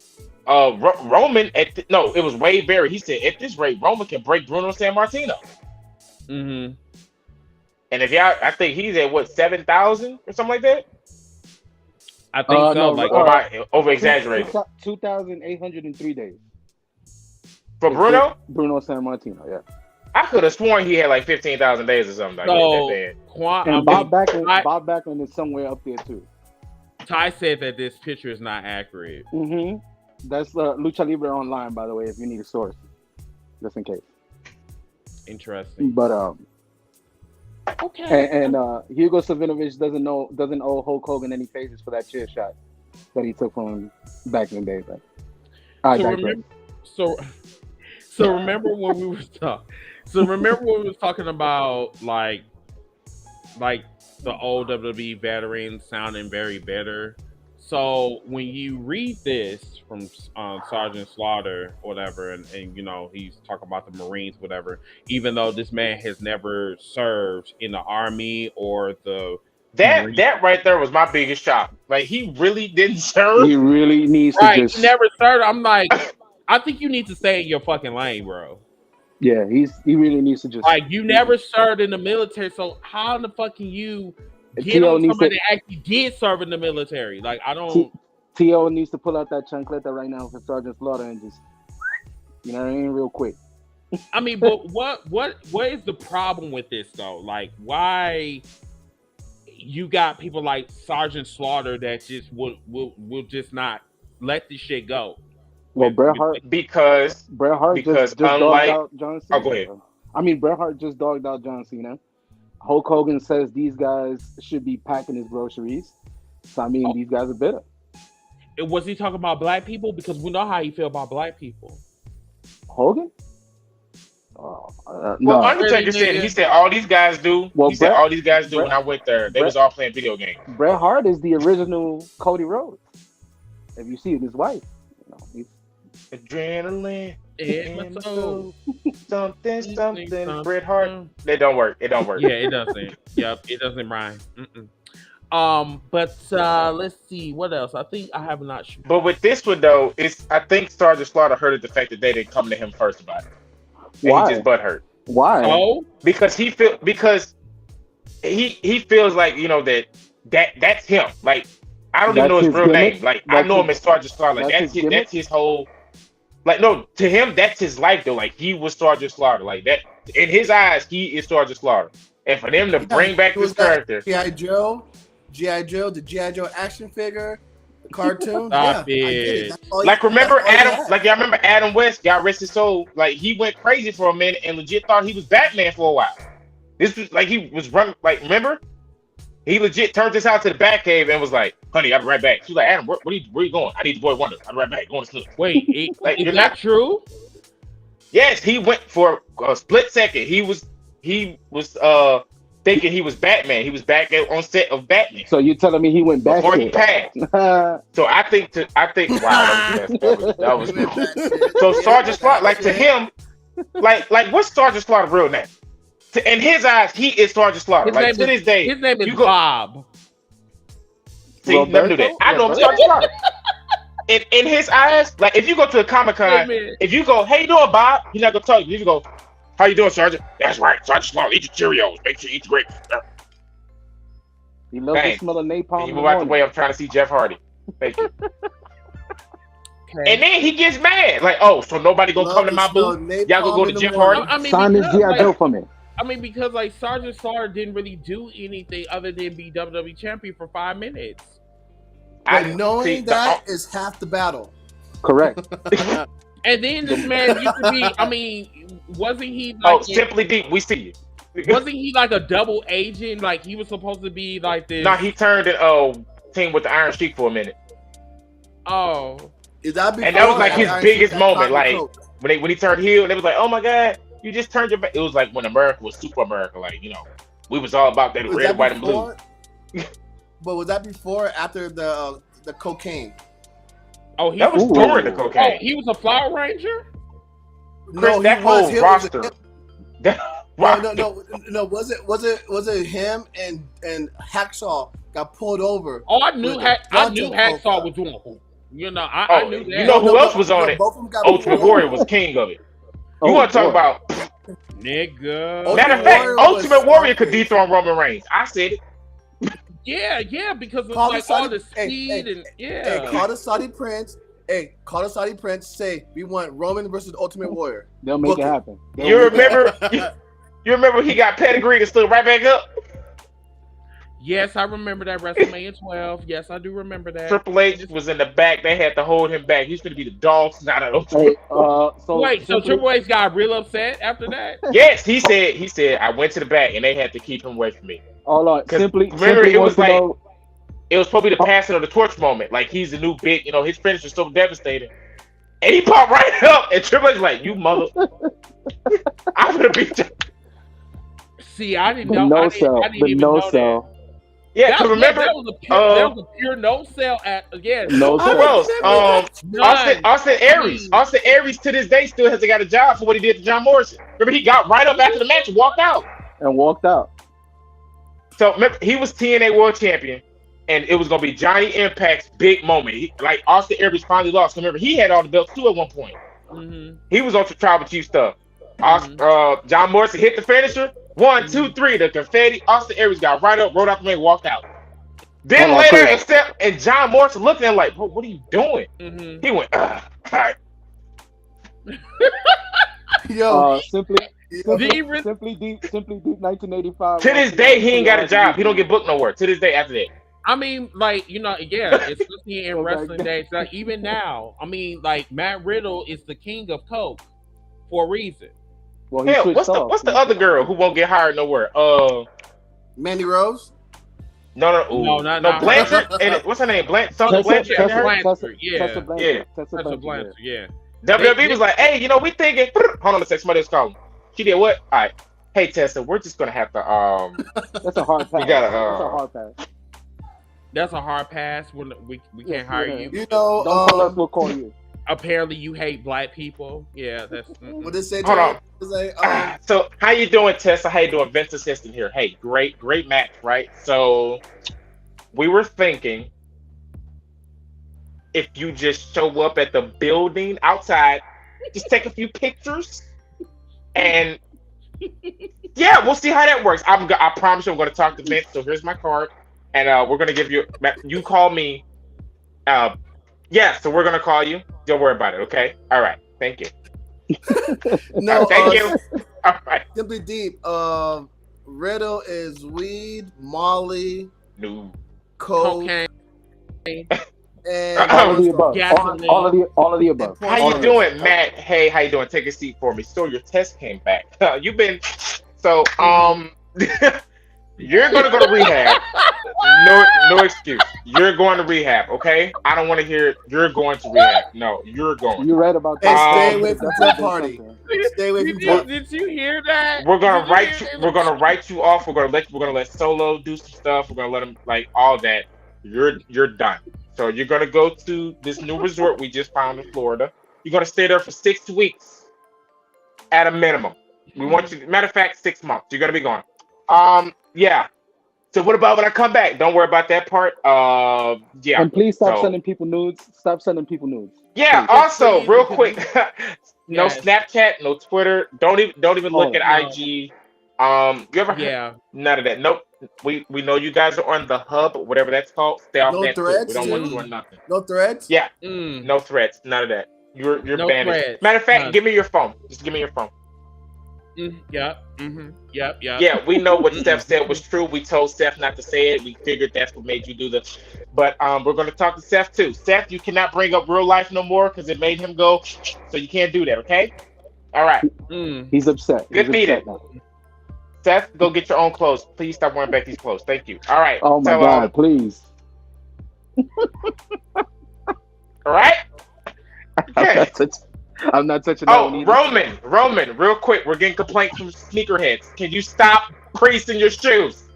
Roman it was Wade Barry. He said, at this rate, Roman can break Bruno Sammartino. Mm-hmm. And if y'all, I think he's at what 7,000 or something like that. I think so. Over exaggerated. 2,803 days for Bruno. Bruno Sammartino, yeah. I could have sworn he had like 15,000 days or something like that. And Bob Backlund is somewhere up there too. Ty said that this picture is not accurate. Mm-hmm. That's Lucha Libre Online, by the way, if you need a source, just in case. Interesting. But okay. And Hugo Savinovich doesn't owe Hulk Hogan any favors for that chair shot that he took from him back in the day. But remember when we was talking. So remember when we was talking about like the old WWE veterans sounding very bitter. So when you read this from Sergeant Slaughter, whatever, and you know he's talking about the Marines, whatever. Even though this man has never served in the Army or the that right there was my biggest shock. Like he really didn't serve. He really needs to just. He never served. I'm like, I think you need to stay in your fucking lane, bro. Yeah, he really needs to just. Like you never served in the military, so how in the fuck can you get on somebody that actually did serve in the military? Like I don't. T.O. needs to pull out that chancleta right now for Sergeant Slaughter and just, you know what I mean, real quick. I mean, but what is the problem with this though? Like, why you got people like Sergeant Slaughter that just will just not let this shit go? Well, Bret Hart because just unlike dogged out John Cena. Oh, go ahead. I mean, Bret Hart just dogged out John Cena. Hulk Hogan says these guys should be packing his groceries. So I mean, these guys are bitter. Was he talking about black people? Because we know how he feel about black people. Hogan? Well, No. Undertaker said he said all these guys do. Well, He said Bret- all these guys do. Bret- When I went there, they Bret- was all playing video games. Bret Hart is the original Cody Rhodes. If you see his wife, he's Adrenaline. In my soul. Something. Bret Hart. It don't work. It don't work. Yeah, it doesn't. Yep, it doesn't rhyme. But let's see what else. I think I have not. But with this one though, I think Sergeant Slaughter heard the fact that they didn't come to him first about it. And Why? he just butthurt. Why? Oh, Because he feels like that's him. Like I don't even know his real name. Like I know him as Sergeant Slaughter. Like that's his whole. Like no, to him that's his life though. Like he was Sergeant Slaughter. Like that in his eyes, he is Sergeant Slaughter. And for them to bring back this character, G.I. Joe, the G.I. Joe action figure, the cartoon. Stop yeah, it. I get it. like remember that's all he Adam? had. Like y'all remember Adam West? God rest his soul. Like he went crazy for a minute and legit thought he was Batman for a while. This was like he was running. Like remember, he legit turned this out to the Batcave and was like, "Honey, I'll be right back." She was like, "Adam, where you going? I need the boy Wonder. I'll be right back. Going to sleep." wait, Like, is you're that not- true? Yes, he went for a split second. He was thinking he was Batman. He was back on set of Batman So you're telling me he went back before he passed. So I think wow, that was so Sergeant Slaughter, like to him, like what's Sergeant Slaughter's real name? In his eyes, he is Sergeant Slaughter. His Like name to this day, His name is you go- Bob. see, never knew that. I know him as Sergeant Slaughter. In his eyes, like if you go to a Comic-Con, Wait a if you go, "Hey, you doing, Bob?" He's not gonna tell you. You go, "How you doing, Sergeant?" "That's right, Sergeant Slaughter. Eat your Cheerios. Make sure you eat the grapes." He loves the Bang. smell of napalm. You move out the way. I'm trying to see Jeff Hardy. Thank you. And then he gets mad, like, "Oh, so nobody gonna come to my booth? Y'all gonna go to Jeff Hardy?" I mean, Sign this because, G.I. Joe for me. I mean, because like Sergeant Slaughter didn't really do anything other than be WWE champion for 5 minutes. But knowing that is half the battle. Correct. And then this man used to be. I mean, wasn't he like? Simply Deep, we see you. Wasn't he like a double agent? Like he was supposed to be like this. No, he turned it team with the Iron Sheik for a minute. Oh. Is that And that was like his biggest moment. Like Coke? when he turned heel, they was like, "Oh my God, you just turned your back." It was like when America was Super America. Like we was all about that Was red, that white, and blue. before? But was that before or after the cocaine? Oh, That was during the Oh, cocaine. he was a Flower Ranger. Chris, he that was. whole He was- roster. No. Was it him and Hacksaw got pulled over? Oh, I knew with Hacksaw Coke. was doing it. I knew that. You know who else was on it? Both of them got Ultimate pulled Warrior over. was king of it. Oh, You want to talk boy. about? Nigga. Matter of fact, Ultimate Warrior could dethrone Roman Reigns. I said it. Yeah, because of Call like the all Saudi- the speed and Hey, call the Saudi Prince. Hey, call the Saudi Prince. Say we want Roman versus Ultimate Warrior. They'll make it happen. You remember? You remember he got pedigree and stood right back up. Yes, I remember that WrestleMania 12. Yes, I do remember that. Triple H was in the back. They had to hold him back. He's going to be the dog snot of Hey, so Triple H got real upset after that? Yes, he said I went to the back and they had to keep him away from me. Hold on. Simply remember it was wants to like know- it was probably the passing of the torch moment. Like he's the new big, his finish was so devastating. And he popped right up and Triple H like, "You mother, I'm gonna beat you." See, I didn't The know. no I sell. didn't The even no know that. sell. Yeah, because remember, that was a pure no sell at again. No who else? Austin Aries. Austin Aries to this day still hasn't got a job for what he did to John Morrison. Remember, he got right up after the match and walked out. So remember, he was TNA World Champion, and it was gonna be Johnny Impact's big moment. Like Austin Aries finally lost. Remember, he had all the belts too at one point. Mm-hmm. He was on some Tribal Chief stuff. John Morrison hit the finisher. 1, 2, 3. The confetti. Austin Aries got right up, rode out the ring, walked out. Then later, and John Morrison looked at him like, "Bro, what are you doing?" Mm-hmm. He went, all right. Simply deep 1985. To this day, he ain't got a job. He don't get booked nowhere. To this day, after that. I mean, like, especially in wrestling days, like, even now, I mean, like, Matt Riddle is the king of coke for a reason. Well, hell, what's the other girl who won't get hired nowhere? Mandy Rose. No, Blanchard. And what's her name? Something Blanchard. Tessa Blanchard. Tessa Blanchard. Yeah. WWE was like, hey, we thinking. Hold on a second. Somebody else calling. She did what? All right. Hey Tessa, we're just gonna have to. That's a hard pass. That's a hard pass. That's a hard pass. We can't hire you. You know, don't call us. We'll call you. Apparently, you hate black people. Yeah, that's. What they say? Hold on. Like, so, how you doing, Tessa? How you doing, Vince Assistant here? Hey, great match, right? So, we were thinking if you just show up at the building outside, just take a few pictures, and yeah, we'll see how that works. I promise you, I'm going to talk to Vince. So here's my card, and we're going to give you. You call me. Yeah, so we're going to call you. Don't worry about it, okay? All right. Thank you. No, thank you. All right. Simply Deep. Riddle is weed, Molly, cocaine, and all of the above. All of the above. How you doing, Matt? Hey, how you doing? Take a seat for me. So your test came back. You've been you're gonna go to rehab. No excuse. You're going to rehab, okay? I don't want to hear you're going to rehab. No, you're going. You're right about that. And stay away from that party. Stay away from that. Did you hear that? We're gonna write you off. We're gonna let Solo do some stuff. We're gonna let him all that. You're done. So you're gonna go to this new resort we just found in Florida. You're gonna stay there for 6 weeks at a minimum. We want you. Matter of fact, 6 months. You're gonna be gone. Yeah. So what about when I come back? Don't worry about that part. Yeah. And please stop sending people nudes. Stop sending people nudes. Yeah. Please. Also, real quick, no Snapchat, no Twitter. Don't even look at IG. You ever? Yeah. None of that. Nope. We know you guys are on the hub, whatever that's called. Stay off that. Threads. We don't want you on nothing. No threads. Yeah. No threads. None of that. You're no banned. Threads. Matter of fact, give me your phone. Just give me your phone. Yep. Yep. Yeah, we know what Steph said was true. We told Steph not to say it. We figured that's what made you do the. But we're going to talk to Steph too. Steph, you cannot bring up real life no more because it made him go. So you can't do that, okay? All right. He's upset. Good meeting. Steph, go get your own clothes. Please stop wearing Becky's clothes. Thank you. All right. Oh my God! Please. All right. Okay. I'm not touching that one either. Roman, real quick. We're getting complaints from sneakerheads. Can you stop creasing your shoes?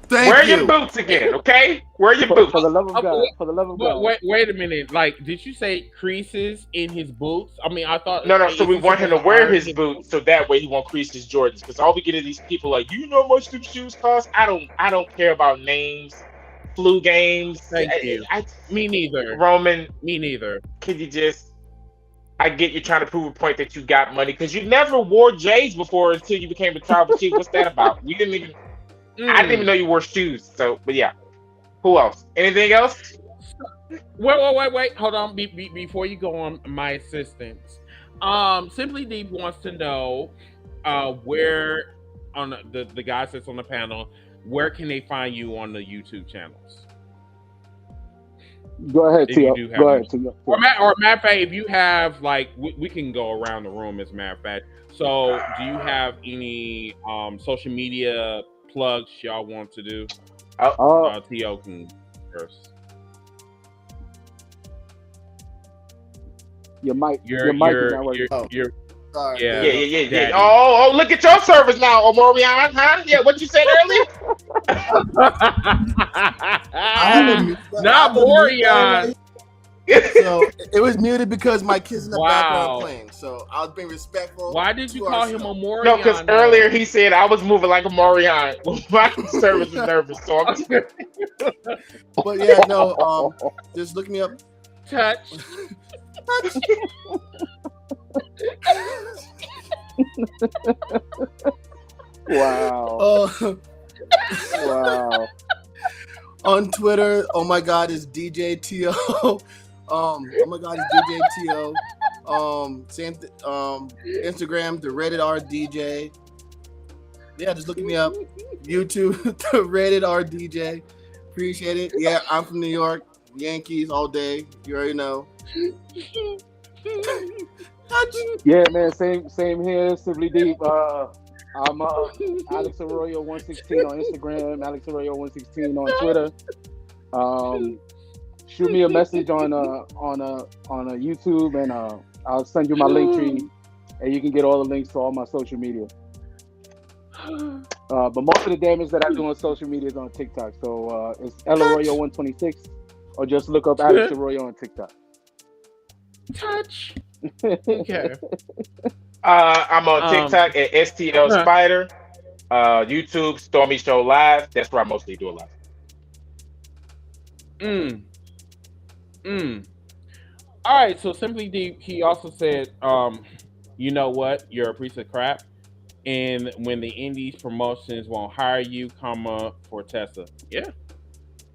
Wear your boots again, okay? Wear your boots. For the love of God. For the love of God. Wait a minute. Like, did you say creases in his boots? I mean, I thought. No. So we want him to wear his boots so that way he won't crease his Jordans. Because all we get is these people like, you know how much them shoes cost? I don't care about names, flu games. Thank you. Me neither. Roman. Me neither. Could you just? I get you trying to prove a point that you got money because you never wore J's before until you became a tribal chief. What's that about? You didn't even. I didn't even know you wore shoes. So, but yeah. Who else? Anything else? Wait. Hold on. Before you go on, my assistants. Simply Deep wants to know where on the guy that's on the panel. Where can they find you on the YouTube channels? Go ahead, Tio. Go ahead, Tio. Or matter of fact, if you have we can go around the room. As a matter of fact, so do you have any social media plugs y'all want to do? Tio can first. Your mic is not working. Sorry. Yeah. Oh, look at your service now, Omorion, huh? Yeah, what you said earlier? Not Omorion. So it was muted because my kids in the background are playing. So I was being respectful. Why did you call him Omorion? No, because earlier he said I was moving like Omorion. My service is nervous, so I'm just... But yeah, no. Just look me up. Touch. Wow. Wow. On Twitter, oh my God, it's DJ Tio. Oh my God, it's DJ Tio. Same Instagram, the Rated R DJ. Yeah, just look me up. YouTube, the Rated R DJ. Appreciate it. Yeah, I'm from New York. Yankees all day. You already know. Yeah, man. Same here. Simply Deep. I'm Alex Arroyo 116 on Instagram, Alex Arroyo 116 on Twitter. Shoot me a message on YouTube, and I'll send you my link tree, and you can get all the links to all my social media. But most of the damage that I do on social media is on TikTok. So it's El Arroyo 126, or just look up Alex Arroyo on TikTok. Touch. Okay. I'm on TikTok at STL Spider. YouTube Stormy Show Live. That's where I mostly do a live. All right. So Simply Deep, he also said, you know what? You're a piece of crap. And when the indies promotions won't hire you, for Tessa. Yeah.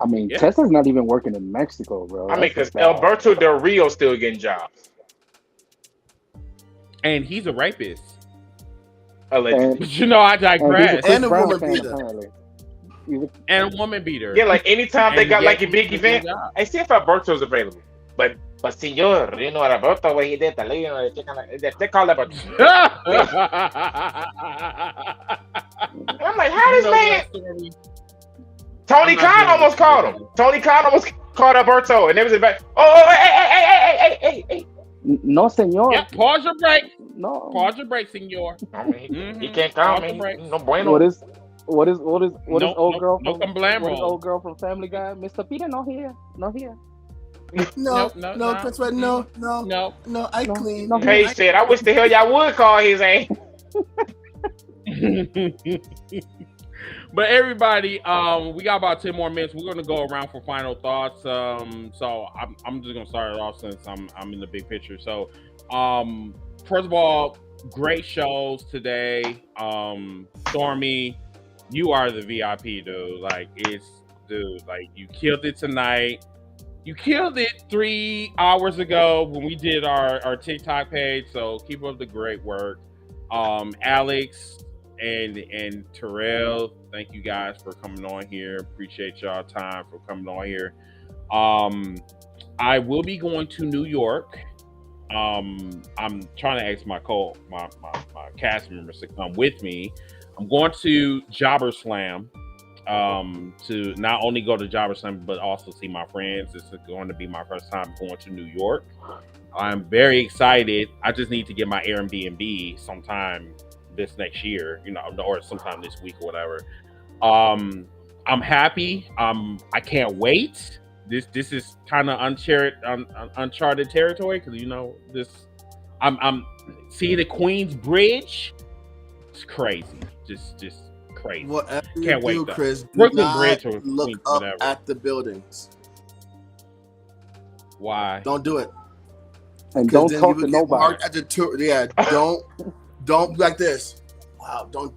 I mean, Tessa's not even working in Mexico, bro. I mean, because Alberto Del Rio still getting jobs. And he's a rapist. Allegedly. But you know, I digress. And a woman beater. And a woman beater. Yeah, like anytime they got like a big event, I see if Alberto's available. But senor, you know Alberto, what he did, they call Alberto. I'm like, how this man? Tony Khan almost called him. Tony Khan almost called Alberto, and it was about, hey. No, senor. Yeah, pause your break. No. Pause your break, senor. I mean, he can't call me. No bueno. What is old girl from Family Guy? Mr. Peter, not here. No, Prince Red, no, I clean. No. Hey, said, I wish the hell y'all would call his ass. But everybody, we got about 10 more minutes. We're gonna go around for final thoughts. So I'm just gonna start it off since I'm in the big picture. So, first of all, great shows today. Stormy, you are the VIP, dude. Like you killed it tonight. You killed it 3 hours ago when we did our TikTok page. So keep up the great work. Alex and Terrell, thank you guys for coming on here. Appreciate y'all time for coming on here. I will be going to New York. I'm trying to ask my cast members to come with me. I'm going to Jobber Slam to not only go to Jobber Slam but also see my friends. This is going to be my first time going to New York. I'm very excited. I just need to get my Airbnb sometime this next year, or sometime this week or whatever. I'm happy. I can't wait. This is kind of uncharted territory because I'm seeing the Queens Bridge. It's crazy, just crazy. Whatever can't you wait. do, Chris, Brooklyn Bridge or look Queens, up whatever. at the buildings. Why? Don't do it. And don't talk to nobody. At the tour, yeah. Don't be like this. Wow. Don't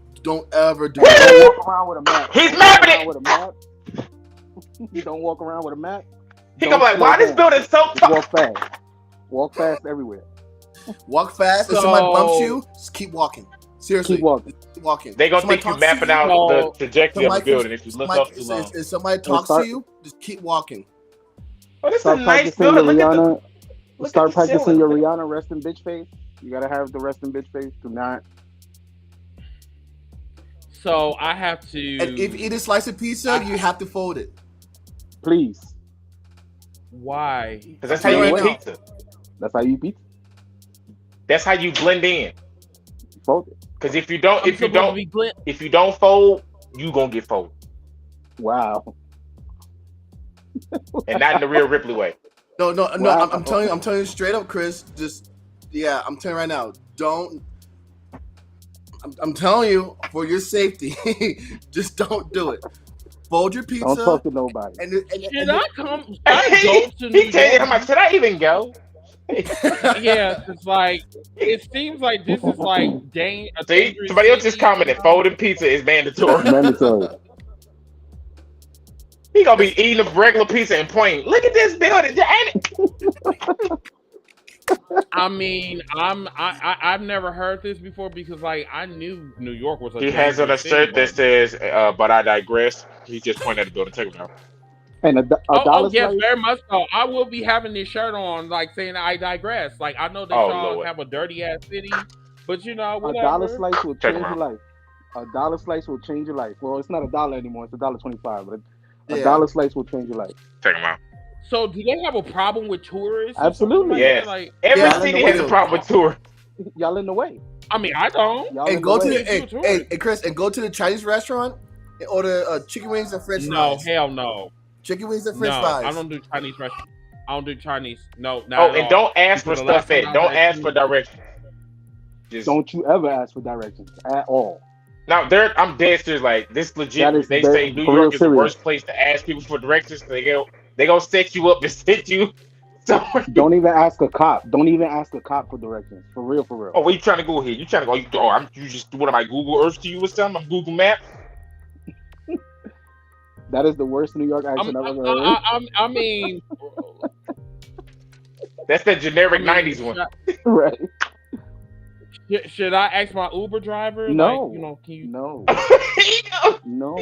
ever do that. Walk around with a map. He's mapping it. You don't walk around with a map. He gonna be like, why this building so tall? Walk fast. Walk fast everywhere. Walk fast. If somebody bumps you, just keep walking. Seriously. Keep walking. Keep walking. They gonna think you mapping out the trajectory of the building if you look up too long. If somebody talks to you, just keep walking. Oh, this is a nice building. Start practicing your Rihanna resting bitch face. You gotta have the resting bitch face. Do not. So I have to. And if you eat a slice of pizza, you have to fold it. Please. Why? Because that's how you eat pizza. That's how you eat pizza. That's how you blend in. Fold it. Because if you don't fold, you gonna get folded. Wow. And not in the real Ripley way. No. Wow. I'm telling you straight up, Chris. I'm telling you right now. Don't. I'm telling you for your safety. Just don't do it. Fold your pizza. Don't talk to nobody. Should I come? I go to he tell you how much. Should I even go? Yeah, it's like it seems like this is like See, somebody else just commented. Folding pizza is mandatory. Mandatory. He gonna be eating a regular pizza and pointing. Look at this building. I mean, I've never heard this before because like I knew New York was. He has on a shirt that says, "But I digress." He just pointed at the building. Check it out. And a dollar yes, very much so. I will be having this shirt on, like saying "I digress." Like I know that y'all have a dirty ass city, but whatever. A dollar slice will change your life. A dollar slice will change your life. Well, it's not $1 anymore. It's $1.25, but a Yeah. dollar slice will change your life. Check them out. So, do they have a problem with tourists? or Absolutely. something like Yes. that? Like, Every Y'all in city the has a way. problem with tourists. Y'all in the way. I mean, I don't. Y'all in And the go to way. the Chris, and go to the Chinese restaurant and order chicken wings and French No, fries. hell no. Chicken wings and French No, fries. I don't do Chinese restaurants. I don't do Chinese. No, not Oh, at and all. don't ask for Because the last stuff at. time I Don't was ask at for directions. Just Don't you ever ask for directions at all. now, I'm dead serious. Like this, legit. That is They dead- say New for real York is the serious. worst place to ask people for directions. They gonna set you up and send you somewhere. Don't even ask a cop. Don't even ask a cop for directions. For real, for real. Oh, where you trying to go here? You trying to go? You just what am I Google Earth to you or something? I'm Google Maps. That is the worst New York accent I've ever heard. I mean, That's that generic I mean, '90s one. Right. Should I ask my Uber driver? No. Like, you know, can you? No. No.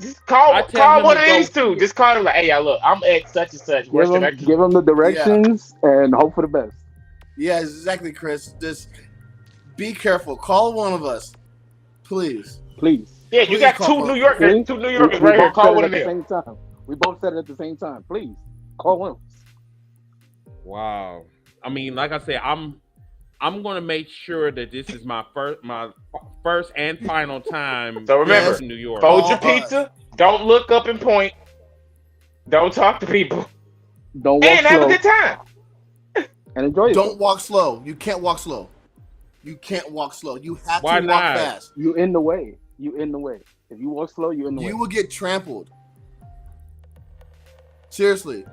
Just call I tell him one to of go these two. Just call him like, hey, look, I'm at such and such. Where should I go? Give them the directions and hope for the best. Yeah, exactly, Chris. Just be careful. Call one of us, please. Please. Yeah, you Please got call two one. New Yorkers. See? Two New Yorkers We right here. both Call said it one at of the them. same time. We both said it at the same time. Please call one. Wow. I mean, like I said, I'm gonna make sure that this is my first and final time. So remember, to New York. fold your pizza. Don't look up and point. Don't talk to people. Don't walk And have a slow good time. and enjoy it. Don't walk slow. You can't walk slow. You can't walk slow. You have Why to walk not? fast. You in the way. You in the way. If you walk slow, you in the way. You will get trampled. Seriously.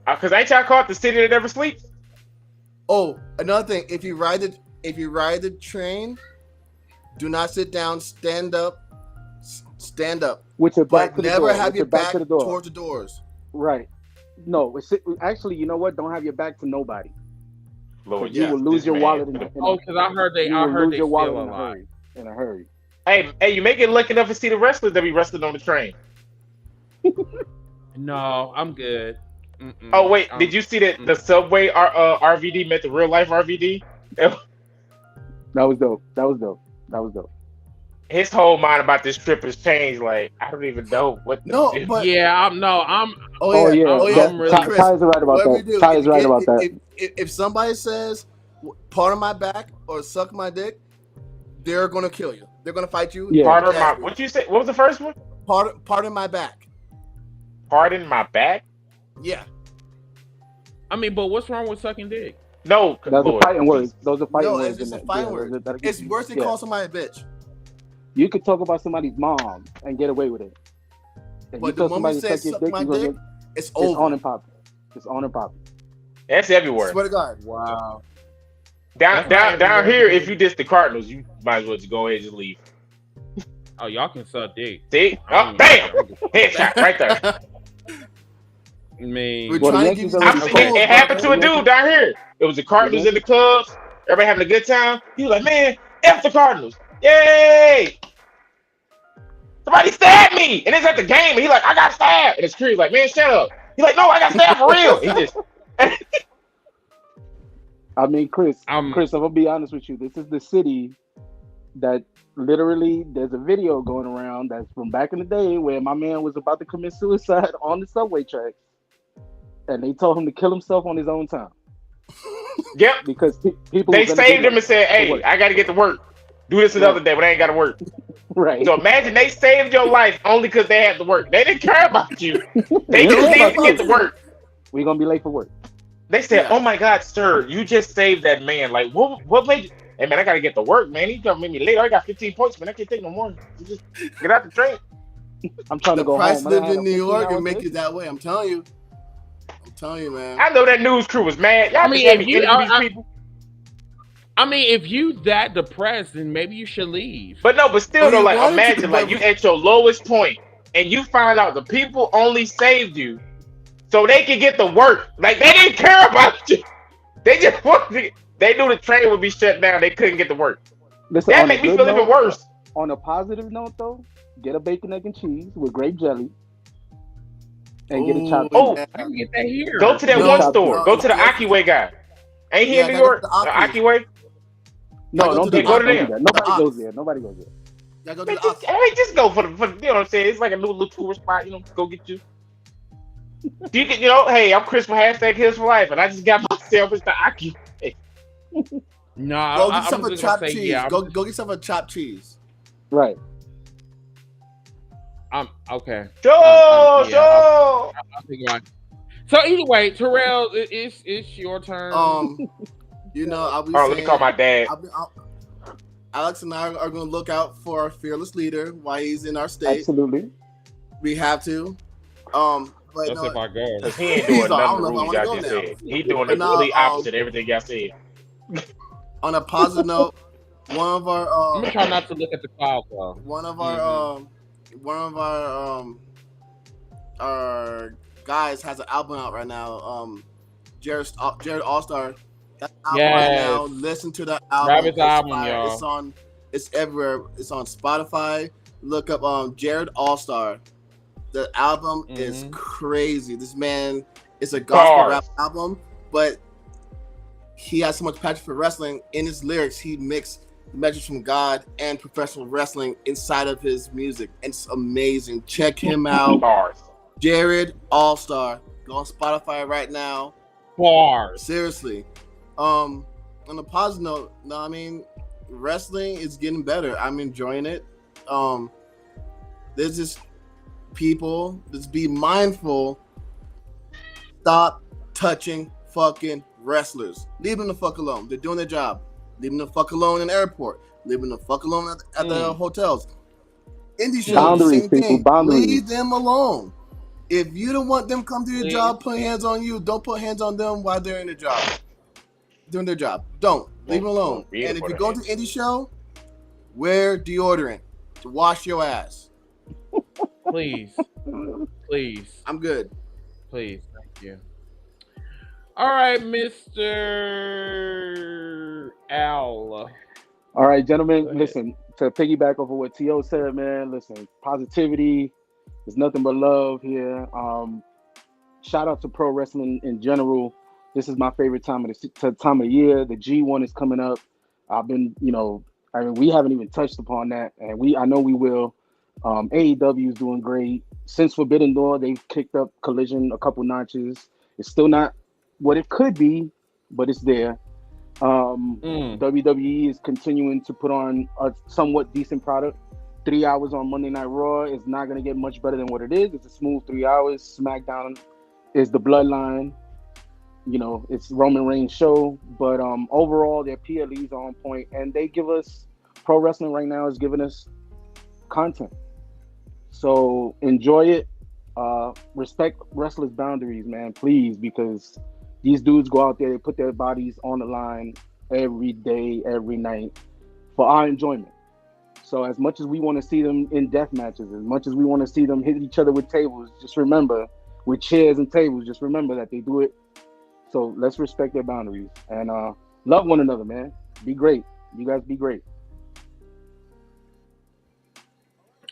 Cause ain't y'all called the city that never sleeps? Oh, another thing. If you ride the train, do not sit down. Stand up. Stand up. With your back But to the never door. have With your back to the door. towards the doors. Right. No, actually, you know what? Don't have your back to nobody. Lord, You will lose this your man. wallet in a Because I heard they lose your wallet steal a in a lot. hurry. In a hurry. Hey, you make it lucky enough to see the wrestlers that be wrestling on the train. No, I'm good. Mm-mm. Oh wait, did you see that the subway RVD met the real life RVD? That was dope. His whole mind about this trip has changed. Like I don't even know what. No, do. but Yeah, I'm. Oh yeah. I'm really- Chris, Ty is right about whatever that. you do, Ty is right about that. If somebody says part of my back or suck my dick, they're gonna kill you. They're gonna fight you. Yeah. Pardon my. What you say? What was the first one? Pardon my back. Pardon my back. Yeah. I mean, but what's wrong with sucking dick? No, Those are Lord. fighting words. Those are fighting No, words. it's just in a that. fighting Yeah, word. that'll get It's you. worse than Yeah. call somebody a bitch. You could talk about somebody's mom and get away with it. If But you the tell moment somebody you to say suck your suck dick, my you're gonna dick, get it's it's on over. and popping. It's on and popping. That's everywhere. Swear to God. Wow. Down here, if you diss the Cardinals, you might as well just go ahead and just leave. Oh, y'all can suck dick. See? Oh, bam! Headshot right there. I mean, We're Well, the trying to Yankees give you are- some It tools, happened to brother. a dude down here. It was the Cardinals and the Cubs. Everybody having a good time. He was like, man, F the Cardinals. Yay! Somebody stabbed me! And it's at the game. And he's like, I got stabbed. And it's Curry's like, man, shut up. He's like, no, I got stabbed for real. He just... I mean, Chris, I'm gonna be honest with you. This is the city that literally there's a video going around that's from back in the day where my man was about to commit suicide on the subway tracks, and they told him to kill himself on his own time Yep. because people. They were gonna saved do him and said, that. hey, I got to get to work. Do this another day when I ain't got to work. Right. So imagine they saved your life only because they had to work. They didn't care about you. They just needed to get to work. We're gonna be late for work. They said, Yeah. oh my God, sir, you just saved that man. Like, what made you? Hey, man, I got to get to work, man. He's going to make me late. I got 15 points, man. I can't take no more. You just get out the train. I'm trying The to go price home. I lived had in a New York 15-hour and make shift. it that way. I'm telling you. Man. I know that news crew was mad. Y'all I mean, just had if me you- interview I- these people. I mean, if you that depressed, then maybe you should leave. But no, but still, Well, though, you like, wanted to, imagine, like, but- you at your lowest point and you find out the people only saved you so they could get to work. Like, they didn't care about you. They just wanted to, they knew the train would be shut down. They couldn't get to work. Listen, That on a make me good feel even note- worse. On a positive note, though, get a bacon, egg, and cheese with grape jelly, and get a chopped Oh, cheese. I can get that here. Go to that No, one no, store. no, Go to the yes. Akiway guy. Ain't he Yeah, in New gotta go York? to The the Aki. Akiway? No, don't do Go to that. Don't do them. that. Nobody goes there. Nobody goes there. Y'all go to Man, the Ox. just go for the, you know what I'm saying? It's like a little tourist spot, you know, go get you. You can, hey, I'm Chris from #Hills for Life, and I just got myself as the Aki. No, Go get I'm yourself a just gonna chopped say, cheese. yeah. Go get yourself a chopped cheese. Right. I'm okay. Sure. I'll think about it. So either way, Terrell, it's your turn. I'll be let saying, me call my dad. Alex and I are going to look out for our fearless leader while he's in our state. Absolutely. We have to. But That's if I go. Because he ain't doing He's like, none of the I don't know rules if I y'all wanna just go now. said. He doing the But now, complete opposite of everything y'all said. On a positive note, one of I'm gonna try not to look at the cloud though. one of our guys has an album out right now. Jared All-Star. That album right now. Listen to that album. Grab his album, y'all. It's everywhere. It's on Spotify. Look up Jared All-Star. The album is crazy. This man is a gospel rap album, but he has so much passion for wrestling. In his lyrics, he mixed messages from God and professional wrestling inside of his music. It's amazing. Check him out. Jared All-Star. Go on Spotify right now. Bars. Seriously. On a positive note, no, I mean, wrestling is getting better. I'm enjoying it. There's just people, just be mindful. Stop touching fucking wrestlers. Leave them the fuck alone. They're doing their job. Leave them the fuck alone in the airport. Leave them the fuck alone at the hotels. Indie shows, Boundaries, same thing. people, boundaries. Leave them alone. If you don't want them come to your job, put hands on you. Don't put hands on them while they're in their job. Doing their job. Don't. Leave them alone. And if you go to indie show, wear deodorant to wash your ass. Please. Please. I'm good. Please. Thank you. All right, Mr. Al. All right, gentlemen, listen, to piggyback over what T.O. said, man, listen, positivity, there's nothing but love here. Shout out to pro wrestling in general. This is my favorite time of the year. The G1 is coming up. I've been, we haven't even touched upon that, and I know we will. AEW is doing great. Since Forbidden Door, they've kicked up Collision a couple notches. It's still not what it could be, but it's there. WWE is continuing to put on a somewhat decent product. 3 hours on Monday Night Raw is not going to get much better than what it is. It's a smooth 3 hours. SmackDown is the Bloodline. It's Roman Reigns' show. But overall, their PLEs are on point, and they give us pro wrestling right now is giving us content. So enjoy it. Respect wrestlers' boundaries, man, please, because these dudes go out there, they put their bodies on the line every day, every night for our enjoyment. So as much as we want to see them in death matches, as much as we want to see them hit each other with tables, just remember, with chairs and tables, just remember that they do it. So let's respect their boundaries and love one another, man. Be great. You guys be great.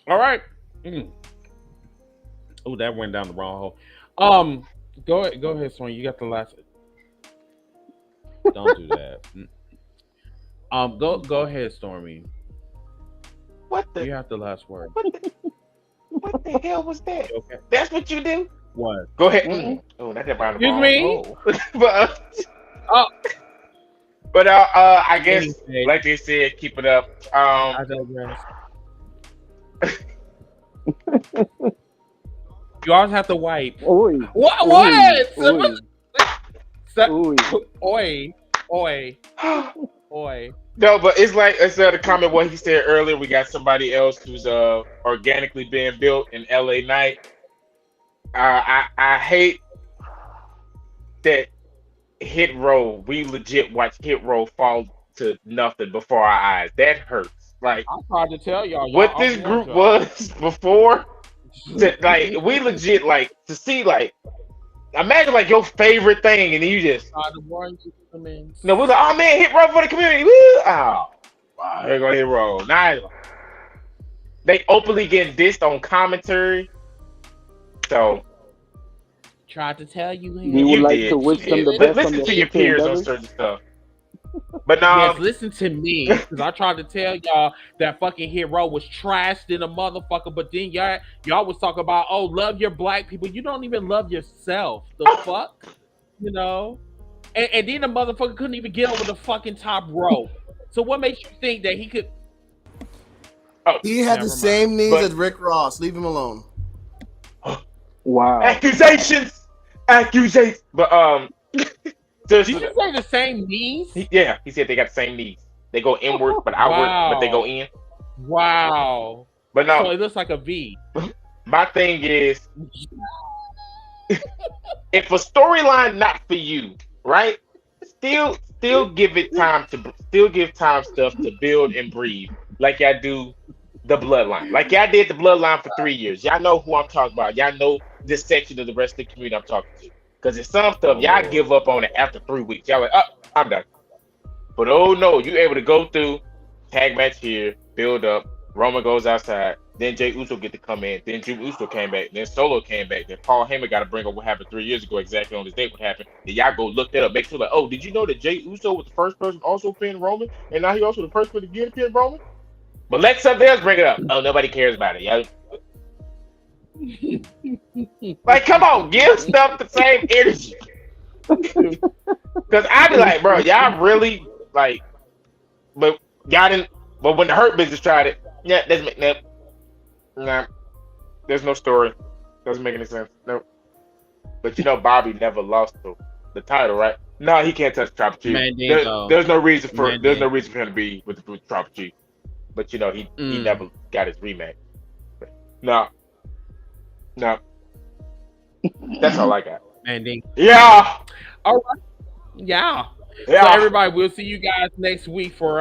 All right. Oh, that went down the wrong hole. Go ahead, Sonya. You got the last. Don't do that. Go ahead, Stormy. What the? You have the last word. What the hell was that? Okay. That's what you do? What? Go ahead. Mm-hmm. Oh, that's about Excuse me? But I guess, like they said, keep it up. I digress. You always have to wipe. Oy. What? Oi. No, but it's like I said, a comment what he said earlier. We got somebody else who's organically being built in LA Knight. I hate that Hit Row. We legit watch Hit Row fall to nothing before our eyes. That hurts. Like, I'm trying to tell y'all what this group was before. Like, we legit to see imagine your favorite thing and then you just we're like, oh man, Hit Row for the community. Woo! Oh, wow, they're gonna Hit Row. Nice. They openly getting dissed on commentary. So tried to tell you. We would like to wish them the best. Listen to your peers on certain stuff. But Yes, listen to me, because I tried to tell y'all that fucking hero was trashed in a motherfucker, but then y'all was talking about, oh, love your black people. You don't even love yourself. The fuck? You know? And then the motherfucker couldn't even get over the fucking top rope. So what makes you think that he could? Oh, he had the same knees as Rick Ross. Leave him alone. Wow. Accusations. But did you say the same knees? Yeah, he said they got the same knees. They go inward, but outward, but they go in. Wow. But no, so it looks like a V. My thing is, if a storyline not for you, right? Still give it time stuff to build and breathe, like y'all do the bloodline. Like y'all did the bloodline for 3 years. Y'all know who I'm talking about. Y'all know this section of the rest of the community I'm talking to. Because it's some stuff y'all give up on it after 3 weeks. Y'all like, oh, I'm done. But oh no, you able to go through tag match here, build up. Roman goes outside. Then Jey Uso get to come in. Then Jey Uso came back. Then Solo came back. Then Paul Heyman got to bring up what happened 3 years ago exactly on this date. What happened? Then y'all go look that up. Make sure like, oh, did you know that Jey Uso was the first person also pinned Roman, and now he also the first person to get pinned Roman? But let something else bring it up. Oh, nobody cares about it. Y'all. Like, come on, give stuff the same energy. Because I be like, bro, y'all really like, but y'all didn't. But when the Hurt Business tried it, yeah, doesn't make nah, there's no story. Doesn't make any sense. No. But you know, Bobby never lost the title, right? No, he can't touch Tribal Chief. There's no reason for him to be with Tribal Chief. But you know, he never got his rematch. But, no. That's all I got. Manding. Yeah. All right. Yeah. So everybody, we'll see you guys next week for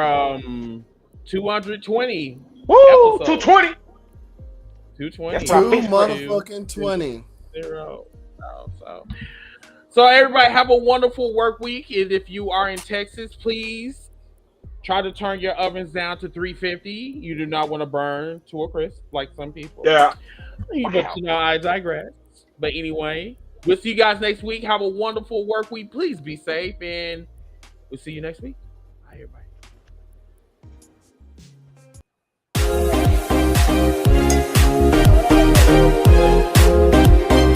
220. Woo! 220. 220. That's 2 motherfucking 20. So everybody have a wonderful work week. And if you are in Texas, please try to turn your ovens down to 350. You do not want to burn to a crisp like some people. Yeah. But you know, I digress. But anyway, we'll see you guys next week. Have a wonderful work week. Please be safe, and we'll see you next week. Bye, everybody.